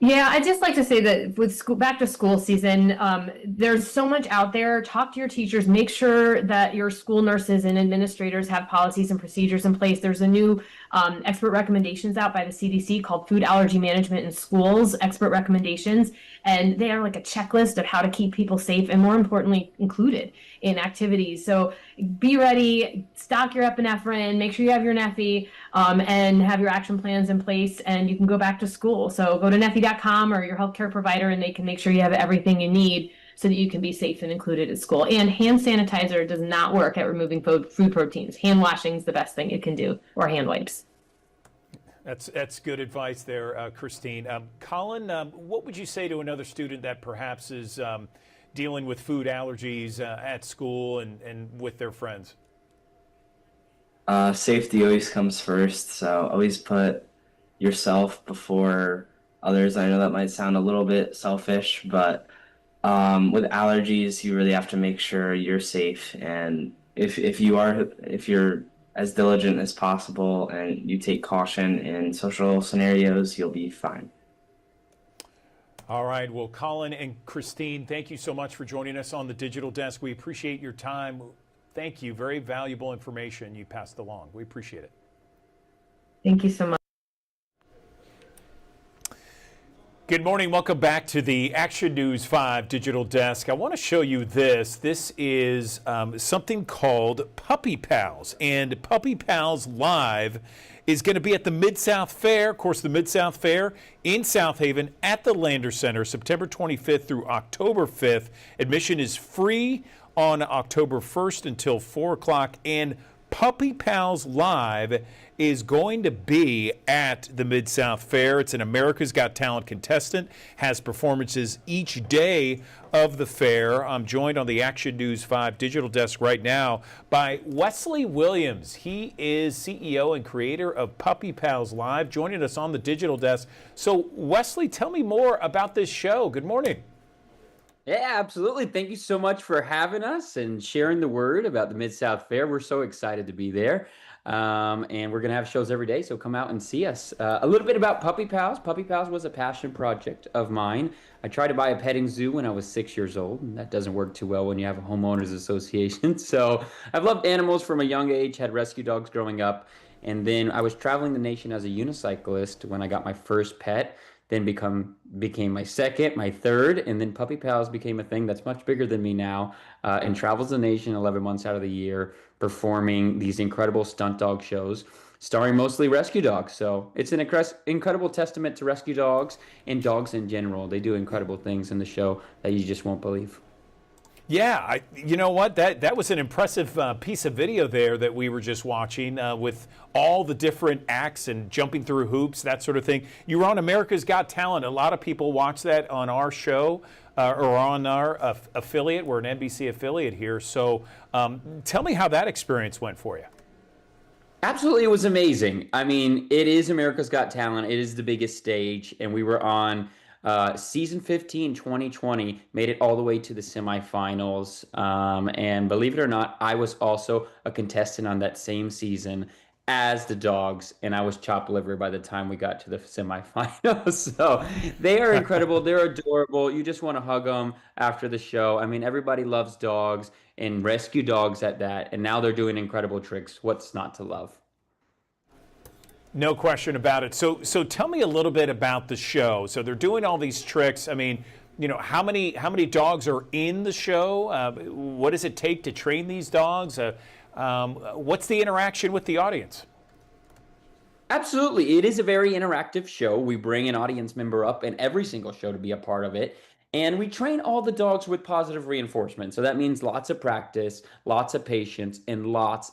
Yeah, I'd just like to say that with back to school season, there's so much out there. Talk to your teachers. Make sure that your school nurses and administrators have policies and procedures in place. There's a new expert recommendations out by the CDC called Food Allergy Management in Schools, expert recommendations. And they are like a checklist of how to keep people safe and, more importantly, included in activities. So be ready, stock your epinephrine, make sure you have your Neffy, and have your action plans in place, and you can go back to school. So go to Neffy.com or your healthcare provider, and they can make sure you have everything you need so that you can be safe and included at school. And hand sanitizer does not work at removing food proteins. Hand washing is the best thing it can do, or hand wipes. That's good advice there, Christine. Colin, what would you say to another student that perhaps is dealing with food allergies at school and with their friends? Safety always comes first, so always put yourself before others. I know that might sound a little bit selfish, but with allergies, you really have to make sure you're safe. And if you're as diligent as possible and you take caution in social scenarios, you'll be fine. All right. Well, Colin and Christine, thank you so much for joining us on the Digital Desk. We appreciate your time. Thank you. Very valuable information you passed along. We appreciate it. Thank you so much. Good morning. Welcome back to the Action News 5 Digital Desk. I want to show you this. This is something called Puppy Pals. And Puppy Pals Live is going to be at the Mid-South Fair. Of course, the Mid-South Fair in South Haven at the Lander Center, September 25th through October 5th. Admission is free on October 1st until 4 o'clock. And Puppy Pals Live is going to be at the Mid-South Fair. It's an America's Got Talent contestant, has performances each day of the fair. I'm joined on the Action News 5 Digital Desk right now by Wesley Williams. He is CEO and creator of Puppy Pals Live, joining us on the Digital Desk. So, Wesley, tell me more about this show. Good morning. Yeah, absolutely. Thank you so much for having us and sharing the word about the Mid-South Fair. We're so excited to be there. And we're going to have shows every day, so come out and see us. A little bit about Puppy Pals. Puppy Pals was a passion project of mine. I tried to buy a petting zoo when I was 6 years old, and that doesn't work too well when you have a homeowners association. So I've loved animals from a young age, had rescue dogs growing up, and then I was traveling the nation as a unicyclist when I got my first pet. Then became my second, my third, and then Puppy Pals became a thing that's much bigger than me now, and travels the nation 11 months out of the year, performing these incredible stunt dog shows, starring mostly rescue dogs. So it's an incredible testament to rescue dogs and dogs in general. They do incredible things in the show that you just won't believe. Yeah, you know what? That was an impressive piece of video there that we were just watching with all the different acts and jumping through hoops, that sort of thing. You were on America's Got Talent. A lot of people watch that on our show or on our affiliate. We're an NBC affiliate here. So tell me how that experience went for you. Absolutely, it was amazing. I mean, it is America's Got Talent. It is the biggest stage, and we were on season 15, 2020, made it all the way to the semifinals. And believe it or not, I was also a contestant on that same season as the dogs, and I was chopped liver by the time we got to the semifinals. So they are incredible. They're adorable. You just want to hug them after the show. I mean, everybody loves dogs and rescue dogs at that. And now they're doing incredible tricks. What's not to love? No question about it. So tell me a little bit about the show. So they're doing all these tricks. I mean, you know, how many dogs are in the show? What does it take to train these dogs? What's the interaction with the audience? Absolutely. It is a very interactive show. We bring an audience member up in every single show to be a part of it. And we train all the dogs with positive reinforcement. So that means lots of practice, lots of patience, and lots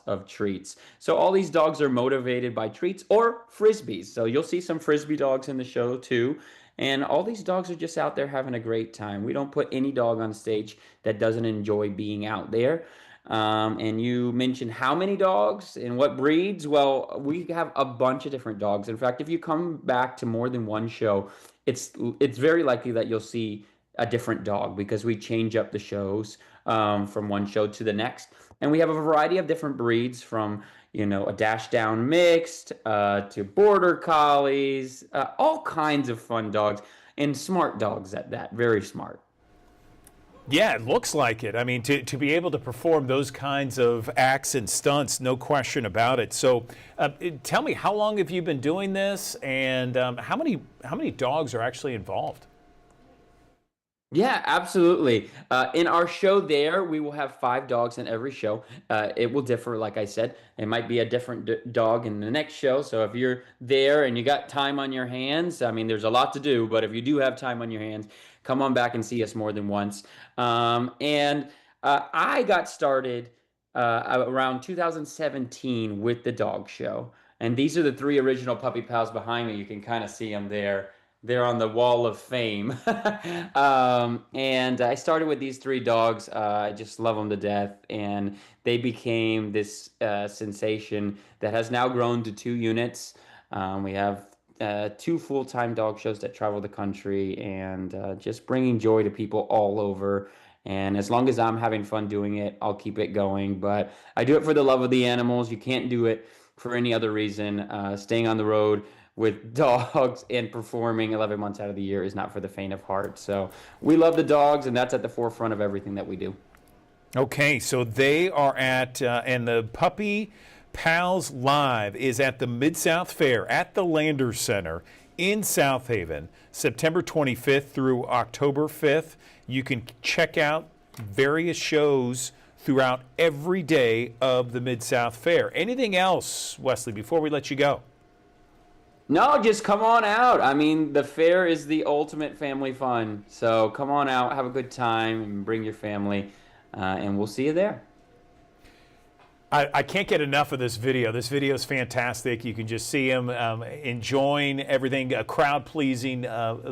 of treats. So all these dogs are motivated by treats or frisbees. So you'll see some frisbee dogs in the show too. And all these dogs are just out there having a great time. We don't put any dog on stage that doesn't enjoy being out there. And you mentioned how many dogs and what breeds. Well, we have a bunch of different dogs. In fact, if you come back to more than one show, it's very likely that you'll see a different dog because we change up the shows from one show to the next. And we have a variety of different breeds from, you know, a dash down mixed to border collies, all kinds of fun dogs and smart dogs at that, very smart. Yeah, it looks like it. I mean, to be able to perform those kinds of acts and stunts, no question about it. So tell me, how long have you been doing this, and how many dogs are actually involved? Yeah, absolutely. In our show there, we will have 5 dogs in every show. It will differ, like I said. It might be a different dog in the next show. So if you're there and you got time on your hands, I mean, there's a lot to do, but if you do have time on your hands, come on back and see us more than once. I got started around 2017 with the dog show. And these are the 3 original Puppy Pals behind me. You can kind of see them there. They're on the wall of fame. And I started with these 3 dogs. I just love them to death. And they became this sensation that has now grown to 2 units. We have 2 full-time dog shows that travel the country, and just bringing joy to people all over. And as long as I'm having fun doing it, I'll keep it going. But I do it for the love of the animals. You can't do it for any other reason. Staying on the road with dogs and performing 11 months out of the year is not for the faint of heart. So we love the dogs, and that's at the forefront of everything that we do. Okay, so they are at, and the Puppy Pals Live is at the Mid-South Fair at the Landers Center in South Haven, September 25th through October 5th. You can check out various shows throughout every day of the Mid-South Fair. Anything else, Wesley, before we let you go? No, just come on out. I mean, the fair is the ultimate family fun. So come on out, have a good time, and bring your family, and we'll see you there. I can't get enough of this video. This video is fantastic. You can just see him enjoying everything, a crowd-pleasing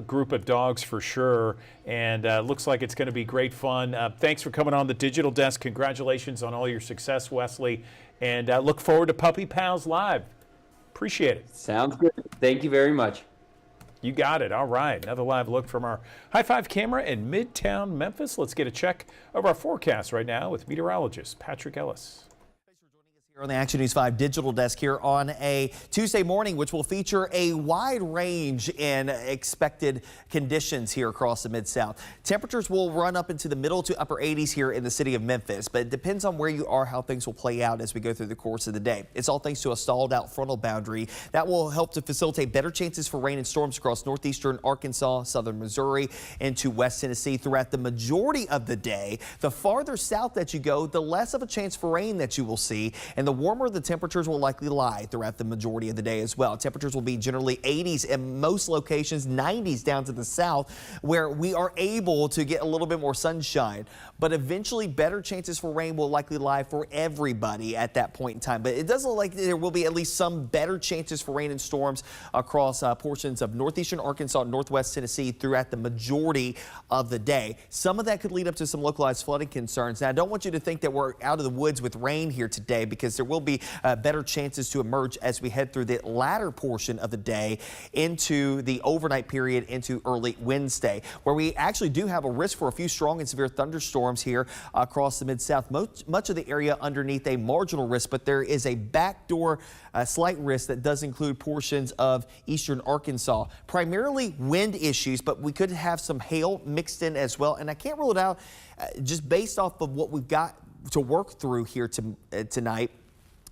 group of dogs for sure, and looks like it's going to be great fun. Thanks for coming on the Digital Desk. Congratulations on all your success, Wesley, and look forward to Puppy Pals Live. Appreciate it. Sounds good. Thank you very much. You got it. All right. Another live look from our High Five camera in Midtown Memphis. Let's get a check of our forecast right now with meteorologist Patrick Ellis. Here on the Action News 5 Digital Desk here on a Tuesday morning, which will feature a wide range in expected conditions here across the Mid-South. Temperatures will run up into the middle to upper 80s here in the city of Memphis, but it depends on where you are, how things will play out as we go through the course of the day. It's all thanks to a stalled out frontal boundary that will help to facilitate better chances for rain and storms across northeastern Arkansas, southern Missouri, into West Tennessee throughout the majority of the day. The farther south that you go, the less of a chance for rain that you will see, and the warmer the temperatures will likely lie throughout the majority of the day as well. Temperatures will be generally 80s in most locations, 90s down to the south, where we are able to get a little bit more sunshine. But eventually, better chances for rain will likely lie for everybody at that point in time. But it does look like there will be at least some better chances for rain and storms across portions of northeastern Arkansas, northwest Tennessee throughout the majority of the day. Some of that could lead up to some localized flooding concerns. Now, I don't want you to think that we're out of the woods with rain here today, because there will be better chances to emerge as we head through the latter portion of the day into the overnight period into early Wednesday, where we actually do have a risk for a few strong and severe thunderstorms here across the Mid-South. Much of the area underneath a marginal risk, but there is a backdoor slight risk that does include portions of eastern Arkansas. Primarily wind issues, but we could have some hail mixed in as well. And I can't rule it out just based off of what we've got to work through here tonight,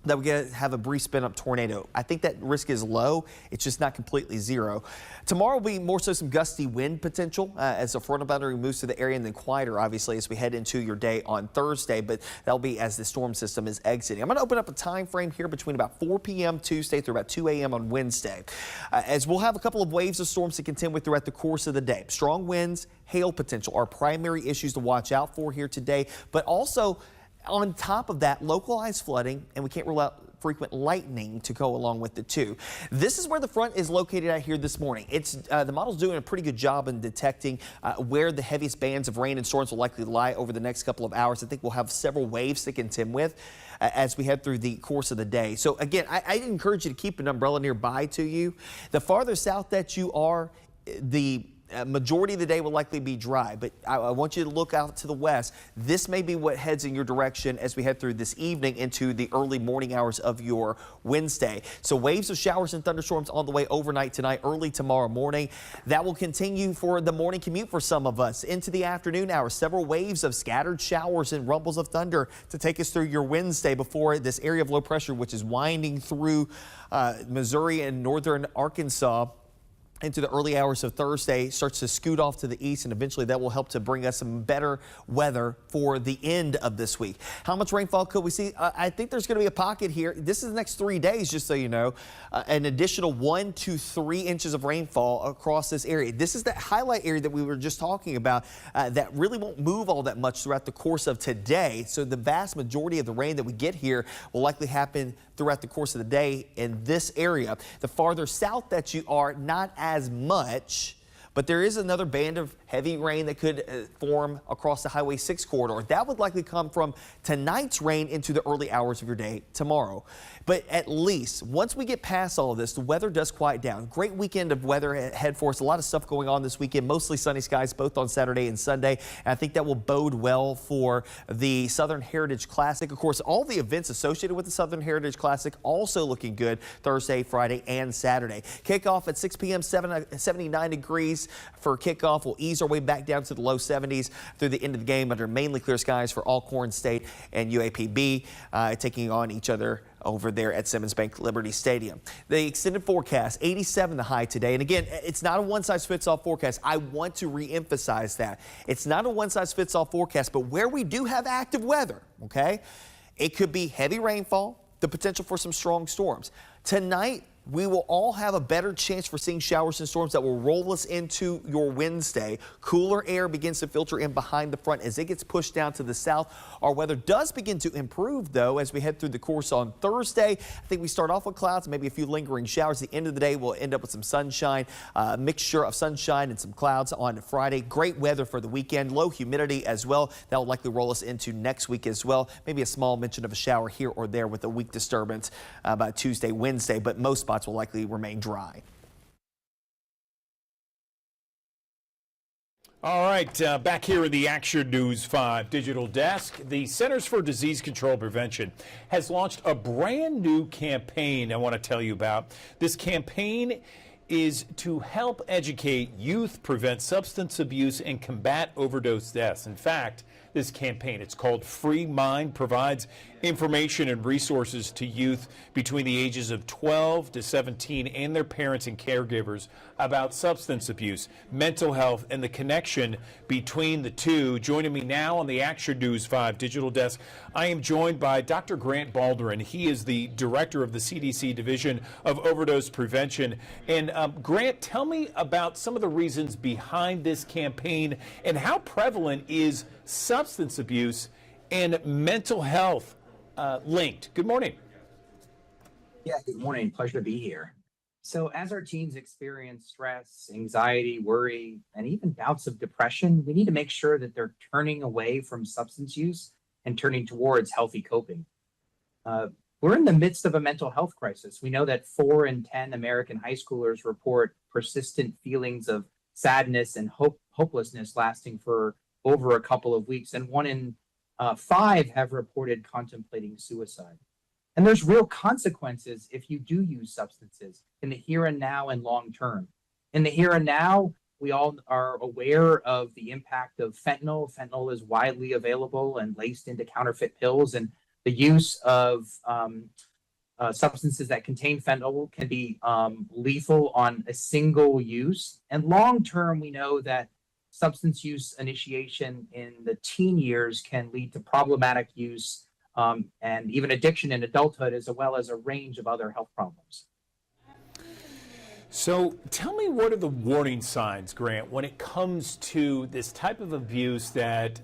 that we're going to have a brief spin-up tornado. I think that risk is low. It's just not completely zero. Tomorrow will be more so some gusty wind potential as the frontal boundary moves through the area, and then quieter, obviously, as we head into your day on Thursday. But that'll be as the storm system is exiting. I'm going to open up a time frame here between about 4 p.m. Tuesday through about 2 a.m. on Wednesday, as we'll have a couple of waves of storms to contend with throughout the course of the day. Strong winds, hail potential are primary issues to watch out for here today, but also on top of that, localized flooding, and we can't rule out frequent lightning to go along with the two. This is where the front is located out here this morning. It's the model's doing a pretty good job in detecting where the heaviest bands of rain and storms will likely lie over the next couple of hours. I think we'll have several waves to contend with as we head through the course of the day. So again, I'd encourage you to keep an umbrella nearby to you. The farther south that you are, the majority of the day will likely be dry, but I want you to look out to the west. This may be what heads in your direction as we head through this evening into the early morning hours of your Wednesday. So waves of showers and thunderstorms on the way overnight tonight, early tomorrow morning. That will continue for the morning commute for some of us into the afternoon hours. Several waves of scattered showers and rumbles of thunder to take us through your Wednesday before this area of low pressure, which is winding through Missouri and northern Arkansas into the early hours of Thursday, starts to scoot off to the east, and eventually that will help to bring us some better weather for the end of this week. How much rainfall could we see? I think there's going to be a pocket here. This is the next 3 days, just so you know, an additional 1 to 3 inches of rainfall across this area. This is that highlight area that we were just talking about that really won't move all that much throughout the course of today. So the vast majority of the rain that we get here will likely happen throughout the course of the day in this area. The farther south that you are, not as much, but there is another band of heavy rain that could form across the Highway 6 corridor. That would likely come from tonight's rain into the early hours of your day tomorrow. But at least once we get past all of this, the weather does quiet down. Great weekend of weather ahead for us. A lot of stuff going on this weekend, mostly sunny skies both on Saturday and Sunday. And I think that will bode well for the Southern Heritage Classic. Of course, all the events associated with the Southern Heritage Classic also looking good Thursday, Friday, and Saturday. Kickoff at 6 p.m., 79 degrees for kickoff. We'll ease our way back down to the low 70s through the end of the game under mainly clear skies for Alcorn State and UAPB, taking on each other over there at Simmons Bank Liberty Stadium. The extended forecast, 87 the high today. And again, it's not a one-size-fits-all forecast. I want to re-emphasize that. It's not a one-size-fits-all forecast, but where we do have active weather, okay, it could be heavy rainfall, the potential for some strong storms. Tonight, we will all have a better chance for seeing showers and storms that will roll us into your Wednesday. Cooler air begins to filter in behind the front as it gets pushed down to the south. Our weather does begin to improve, though, as we head through the course on Thursday. I think we start off with clouds, maybe a few lingering showers. At the end of the day, we'll end up with some sunshine, a mixture of sunshine and some clouds on Friday. Great weather for the weekend, low humidity as well. That will likely roll us into next week as well. Maybe a small mention of a shower here or there with a weak disturbance by Tuesday, Wednesday, but most spots will likely remain dry. All right, back here in the Action News 5 digital desk, the Centers for Disease Control and Prevention has launched a brand new campaign I want to tell you about. This campaign is to help educate youth, prevent substance abuse, and combat overdose deaths. In fact, this campaign, it's called Free Mind, provides information and resources to youth between the ages of 12 to 17 and their parents and caregivers about substance abuse, mental health, and the connection between the two. Joining me now on the Action News 5 digital desk, I am joined by Dr. Grant Baldwin. He is the director of the CDC Division of Overdose Prevention. And Grant, tell me about some of the reasons behind this campaign and how prevalent is substance abuse and mental health linked. Good morning. Yeah, good morning. Pleasure to be here. So as our teens experience stress, anxiety, worry, and even bouts of depression, we need to make sure that they're turning away from substance use and turning towards healthy coping. We're in the midst of a mental health crisis. We know that 4 in 10 American high schoolers report persistent feelings of sadness and hopelessness lasting for over a couple of weeks, and 1 in 5 have reported contemplating suicide. And there's real consequences if you do use substances in the here and now and long term. In the here and now, we all are aware of the impact of fentanyl. Fentanyl is widely available and laced into counterfeit pills, and the use of substances that contain fentanyl can be lethal on a single use. And long term, we know that substance use initiation in the teen years can lead to problematic use and even addiction in adulthood, as well as a range of other health problems. So tell me, what are the warning signs, Grant, when it comes to this type of abuse that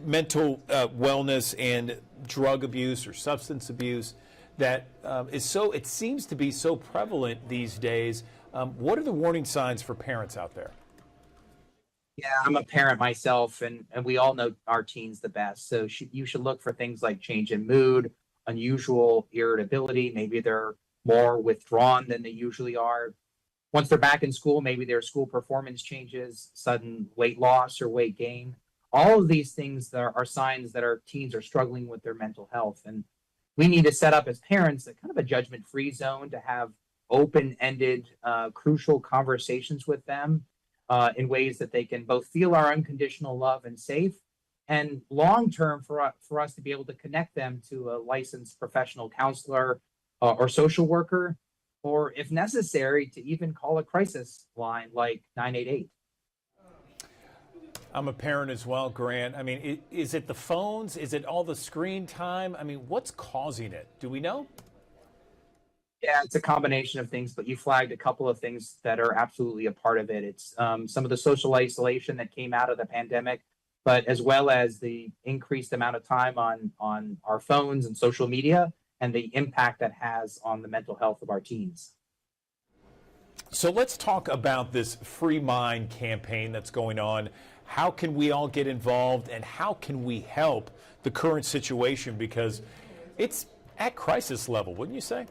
mental wellness and drug abuse or substance abuse that is so, it seems to be so prevalent these days. What are the warning signs for parents out there? Yeah, I'm a parent myself, and we all know our teens the best. So you should look for things like change in mood, unusual irritability. Maybe they're more withdrawn than they usually are. Once they're back in school, maybe their school performance changes, sudden weight loss or weight gain. All of these things are signs that our teens are struggling with their mental health. And we need to set up as parents a kind of a judgment-free zone to have open-ended, crucial conversations with them in ways that they can both feel our unconditional love and safe, and long-term for us to be able to connect them to a licensed professional counselor or social worker, or if necessary, to even call a crisis line like 988. I'm a parent as well, Grant. I mean, is it the phones? Is it all the screen time? I mean, what's causing it? Do we know? Yeah, it's a combination of things, but you flagged a couple of things that are absolutely a part of it. It's some of the social isolation that came out of the pandemic, but as well as the increased amount of time on our phones and social media and the impact that has on the mental health of our teens. So let's talk about this Free Mind campaign that's going on. How can we all get involved, and how can we help the current situation? Because it's at crisis level, wouldn't you say?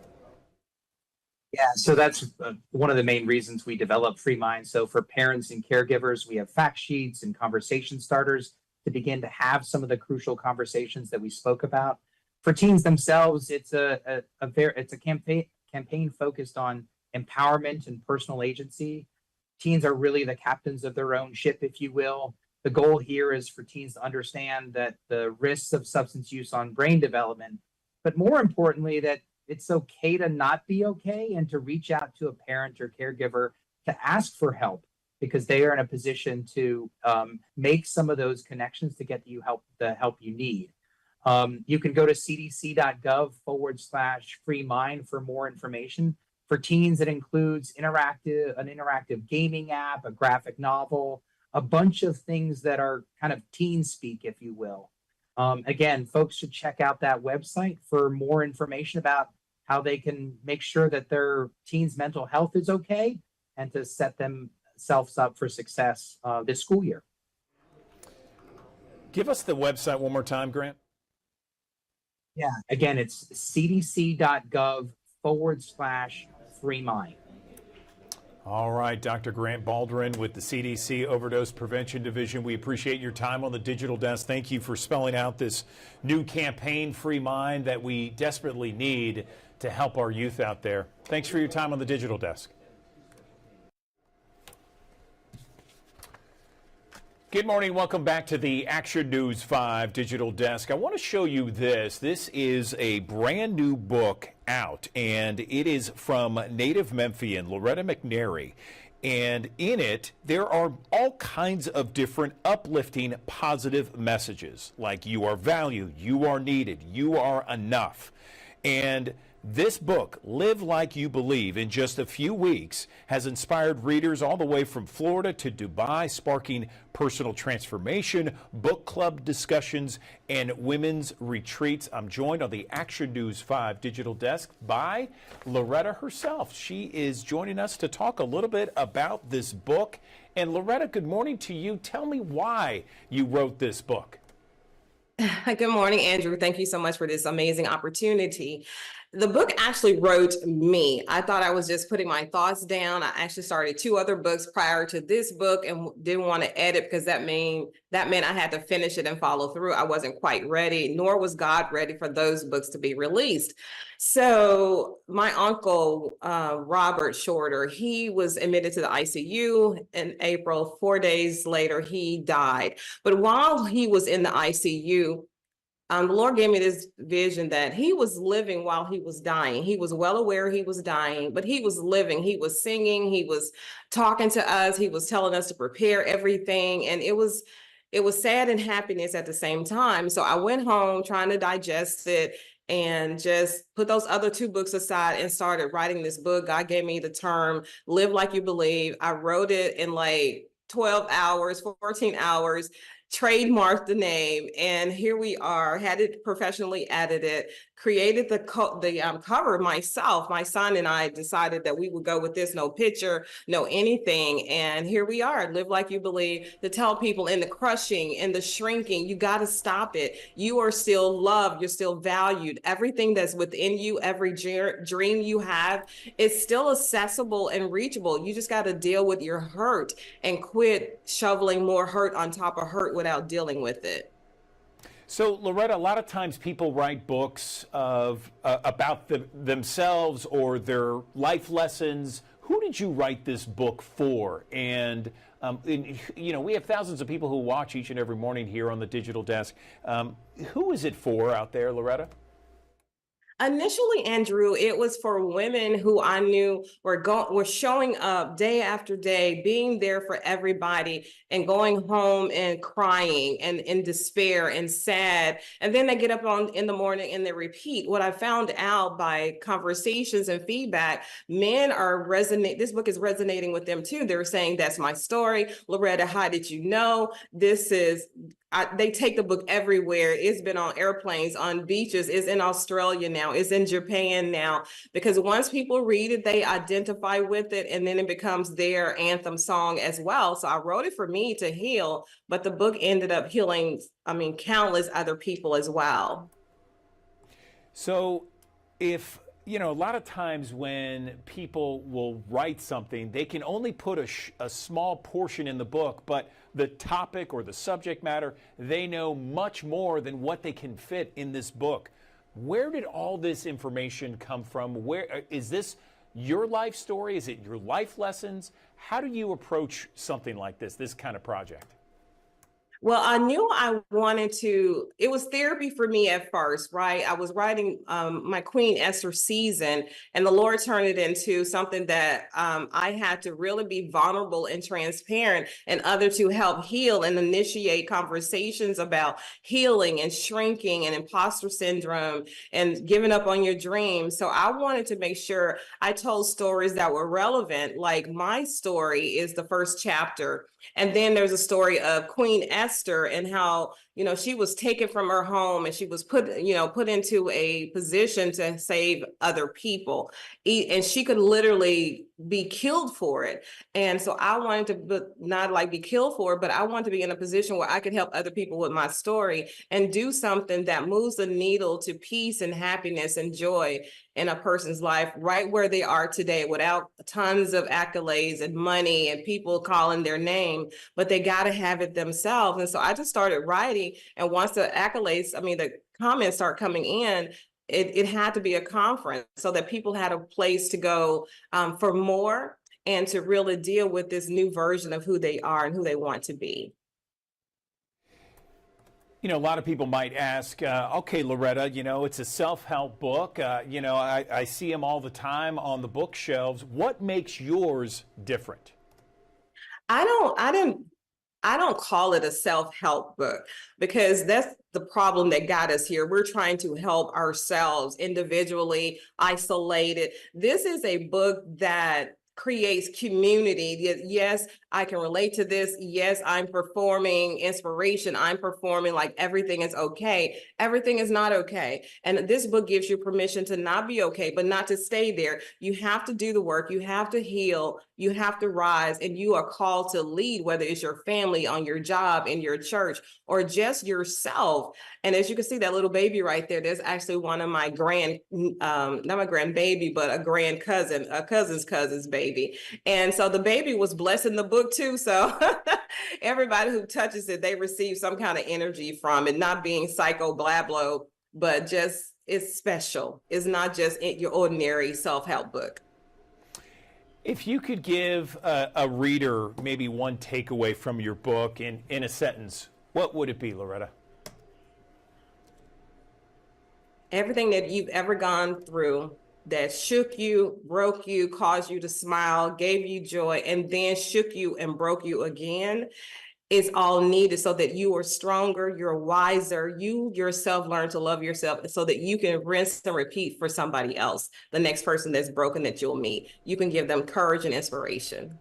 Yeah, so that's one of the main reasons we developed Free Mind. So for parents and caregivers, we have fact sheets and conversation starters to begin to have some of the crucial conversations that we spoke about. For teens themselves, it's a campaign focused on empowerment and personal agency. Teens are really the captains of their own ship, if you will. The goal here is for teens to understand that the risks of substance use on brain development, but more importantly, that it's okay to not be okay and to reach out to a parent or caregiver to ask for help, because they are in a position to make some of those connections to get you the help you need. You can go to cdc.gov/free mind for more information. For teens, it includes an interactive gaming app, a graphic novel, a bunch of things that are kind of teen speak, if you will. Again, folks should check out that website for more information about how they can make sure that their teens' mental health is okay and to set themselves up for success this school year. Give us the website one more time, Grant. Yeah, again, it's cdc.gov/free mind. All right, Dr. Grant Baldwin with the CDC Overdose Prevention Division. We appreciate your time on the digital desk. Thank you for spelling out this new campaign, Free Mind, that we desperately need to help our youth out there. Thanks for your time on the digital desk. Good morning. Welcome back to the Action News 5 digital desk. I want to show you this. This is a brand new book out, and it is from native Memphian Loretta McNary. And in it, there are all kinds of different uplifting, positive messages, like you are valued, you are needed, you are enough. And this book, Live Like You Believe, in just a few weeks, has inspired readers all the way from Florida to Dubai, sparking personal transformation, book club discussions, and women's retreats. I'm joined on the Action News 5 digital desk by Loretta herself. She is joining us to talk a little bit about this book. And Loretta, good morning to you. Tell me why you wrote this book. Good morning, Andrew. Thank you so much for this amazing opportunity. The book actually wrote me. I thought I was just putting my thoughts down. I actually started 2 other books prior to this book and didn't want to edit because that meant I had to finish it and follow through. I wasn't quite ready, nor was God ready for those books to be released. So my uncle, Robert Shorter, he was admitted to the ICU in April. 4 days later, he died. But while he was in the ICU, the Lord gave me this vision that he was living while he was dying. He was well aware he was dying, but he was living. He was singing. He was talking to us. He was telling us to prepare everything. And it was sad and happiness at the same time. So I went home trying to digest it and just put those other 2 books aside and started writing this book. God gave me the term, Live Like You Believe. I wrote it in like 12 hours, 14 hours. trademarked the name, and here we are, had it professionally edited, created the cover myself. My son and I decided that we would go with this, no picture, no anything. And here we are, Live Like You Believe, to tell people in the crushing, in the shrinking, you got to stop it. You are still loved. You're still valued. Everything that's within you, every dream you have, is still accessible and reachable. You just got to deal with your hurt and quit shoveling more hurt on top of hurt without dealing with it. So, Loretta, a lot of times people write books about themselves or their life lessons. Who did you write this book for? And, we have thousands of people who watch each and every morning here on the Digital Desk. Who is it for out there, Loretta? Initially, Andrew, it was for women who I knew were showing up day after day, being there for everybody, and going home and crying and in despair and sad. And then they get up in the morning and they repeat. What I found out by conversations and feedback, men are this book is resonating with them too. They're saying, that's my story. Loretta, how did you know? They take the book everywhere. It's been on airplanes, on beaches. It's in Australia now. It's in Japan now. Because once people read it, they identify with it, and then it becomes their anthem song as well. So I wrote it for me to heal, but the book ended up healing, countless other people as well. So if a lot of times when people will write something, they can only put a small portion in the book, but the topic or the subject matter, they know much more than what they can fit in this book. Where did all this information come from? Where is this your life story? Is it your life lessons? How do you approach something like this kind of project? Well, I knew I wanted to, it was therapy for me at first, right? I was writing my Queen Esther season, and the Lord turned it into something that I had to really be vulnerable and transparent, and other to help heal and initiate conversations about healing and shrinking and imposter syndrome and giving up on your dreams. So I wanted to make sure I told stories that were relevant. Like my story is the first chapter. And then there's a story of Queen Esther and how, she was taken from her home and she was put into a position to save other people. And she could literally be killed for it. And so I wanted to not like be killed for it, but I wanted to be in a position where I could help other people with my story and do something that moves the needle to peace and happiness and joy in a person's life right where they are today, without tons of accolades and money and people calling their name, but they got to have it themselves. And so I just started writing. And once the accolades, the comments start coming in, it had to be a conference so that people had a place to go for more and to really deal with this new version of who they are and who they want to be. A lot of people might ask, okay, Loretta, it's a self-help book. I see them all the time on the bookshelves. What makes yours different? I don't call it a self-help book, because that's the problem that got us here. We're trying to help ourselves individually, isolated. This is a book that creates community. Yes, I can relate to this. Yes, I'm performing inspiration. I'm performing like everything is okay. Everything is not okay. And this book gives you permission to not be okay, but not to stay there. You have to do the work. You have to heal. You have to rise, and you are called to lead, whether it's your family, on your job, in your church, or just yourself. And as you can see, that little baby right there, there's actually one of my not my grandbaby, but a cousin's cousin's baby. And so the baby was blessing the book too. So everybody who touches it, they receive some kind of energy from it, not being psycho blah blah, but just it's special. It's not just your ordinary self-help book. If you could give a reader maybe one takeaway from your book in a sentence, what would it be, Loretta? Everything that you've ever gone through that shook you, broke you, caused you to smile, gave you joy, and then shook you and broke you again, is all needed so that you are stronger, you're wiser, you yourself learn to love yourself so that you can rinse and repeat for somebody else, the next person that's broken that you'll meet. You can give them courage and inspiration.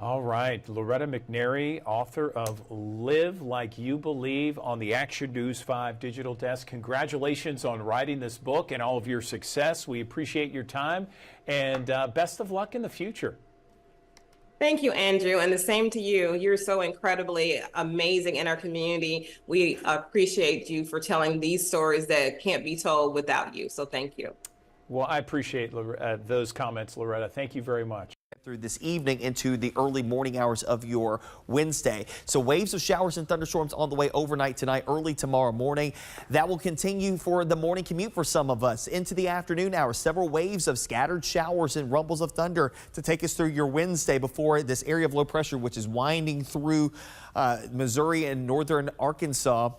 All right, Loretta McNary, author of Live Like You Believe on the Action News 5 Digital Desk. Congratulations on writing this book and all of your success. We appreciate your time, and best of luck in the future. Thank you, Andrew, and the same to you. You're so incredibly amazing in our community. We appreciate you for telling these stories that can't be told without you, so thank you. Well, I appreciate those comments, Loretta. Thank you very much. Through this evening into the early morning hours of your Wednesday. So waves of showers and thunderstorms on the way overnight tonight, early tomorrow morning. That will continue for the morning commute for some of us into the afternoon hours. Several waves of scattered showers and rumbles of thunder to take us through your Wednesday before this area of low pressure, which is winding through Missouri and northern Arkansas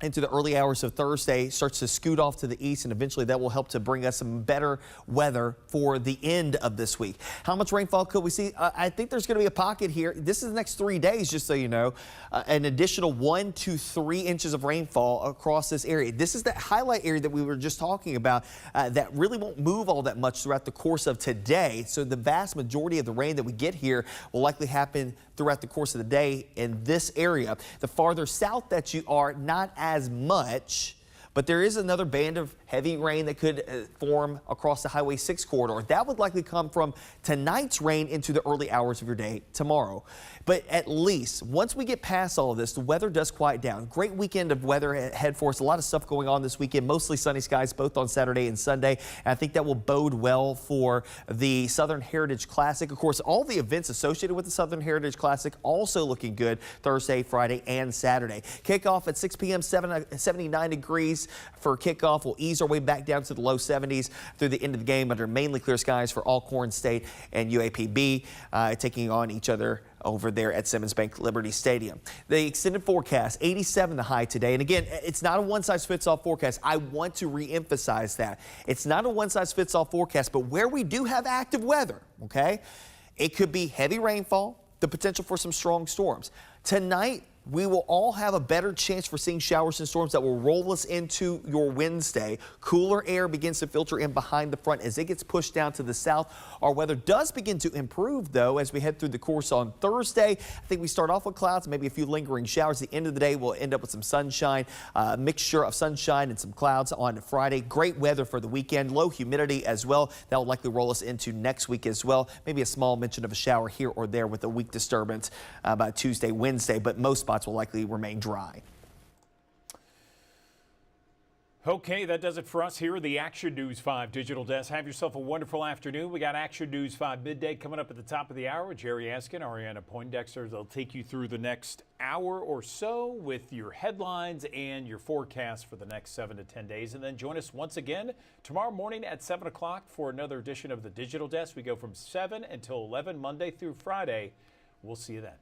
into the early hours of Thursday, starts to scoot off to the east, and eventually that will help to bring us some better weather for the end of this week. How much rainfall could we see? I think there's going to be a pocket here. This is the next 3 days, just so you know, an additional 1 to 3 inches of rainfall across this area. This is that highlight area that we were just talking about that really won't move all that much throughout the course of today. So the vast majority of the rain that we get here will likely happen throughout the course of the day in this area. The farther south that you are, not as much, but there is another band of heavy rain that could form across the Highway 6 corridor. That would likely come from tonight's rain into the early hours of your day tomorrow. But at least once we get past all of this, the weather does quiet down. Great weekend of weather ahead for us. A lot of stuff going on this weekend, mostly sunny skies both on Saturday and Sunday. And I think that will bode well for the Southern Heritage Classic. Of course, all the events associated with the Southern Heritage Classic also looking good Thursday, Friday, and Saturday. Kickoff at 6 p.m., 79 degrees for kickoff. We'll ease our way back down to the low 70s through the end of the game under mainly clear skies for Alcorn State and UAPB, taking on each other over there at Simmons Bank Liberty Stadium. The extended forecast, 87 the high today. And again, it's not a one-size-fits-all forecast. I want to re-emphasize that. It's not a one-size-fits-all forecast, but where we do have active weather, okay, it could be heavy rainfall, the potential for some strong storms. Tonight, we will all have a better chance for seeing showers and storms that will roll us into your Wednesday. Cooler air begins to filter in behind the front as it gets pushed down to the south. Our weather does begin to improve, though, as we head through the course on Thursday. I think we start off with clouds, maybe a few lingering showers. At the end of the day, we'll end up with some sunshine, a mixture of sunshine and some clouds on Friday. Great weather for the weekend. Low humidity as well. That will likely roll us into next week as well. Maybe a small mention of a shower here or there with a weak disturbance by Tuesday, Wednesday, but most spots will likely remain dry. Okay, that does it for us here at the Action News 5 Digital Desk. Have yourself a wonderful afternoon. We got Action News 5 midday coming up at the top of the hour. Jerry Askin, Ariana Poindexter, they'll take you through the next hour or so with your headlines and your forecast for the next 7 to 10 days. And then join us once again tomorrow morning at 7 o'clock for another edition of the Digital Desk. We go from 7 until 11 Monday through Friday. We'll see you then.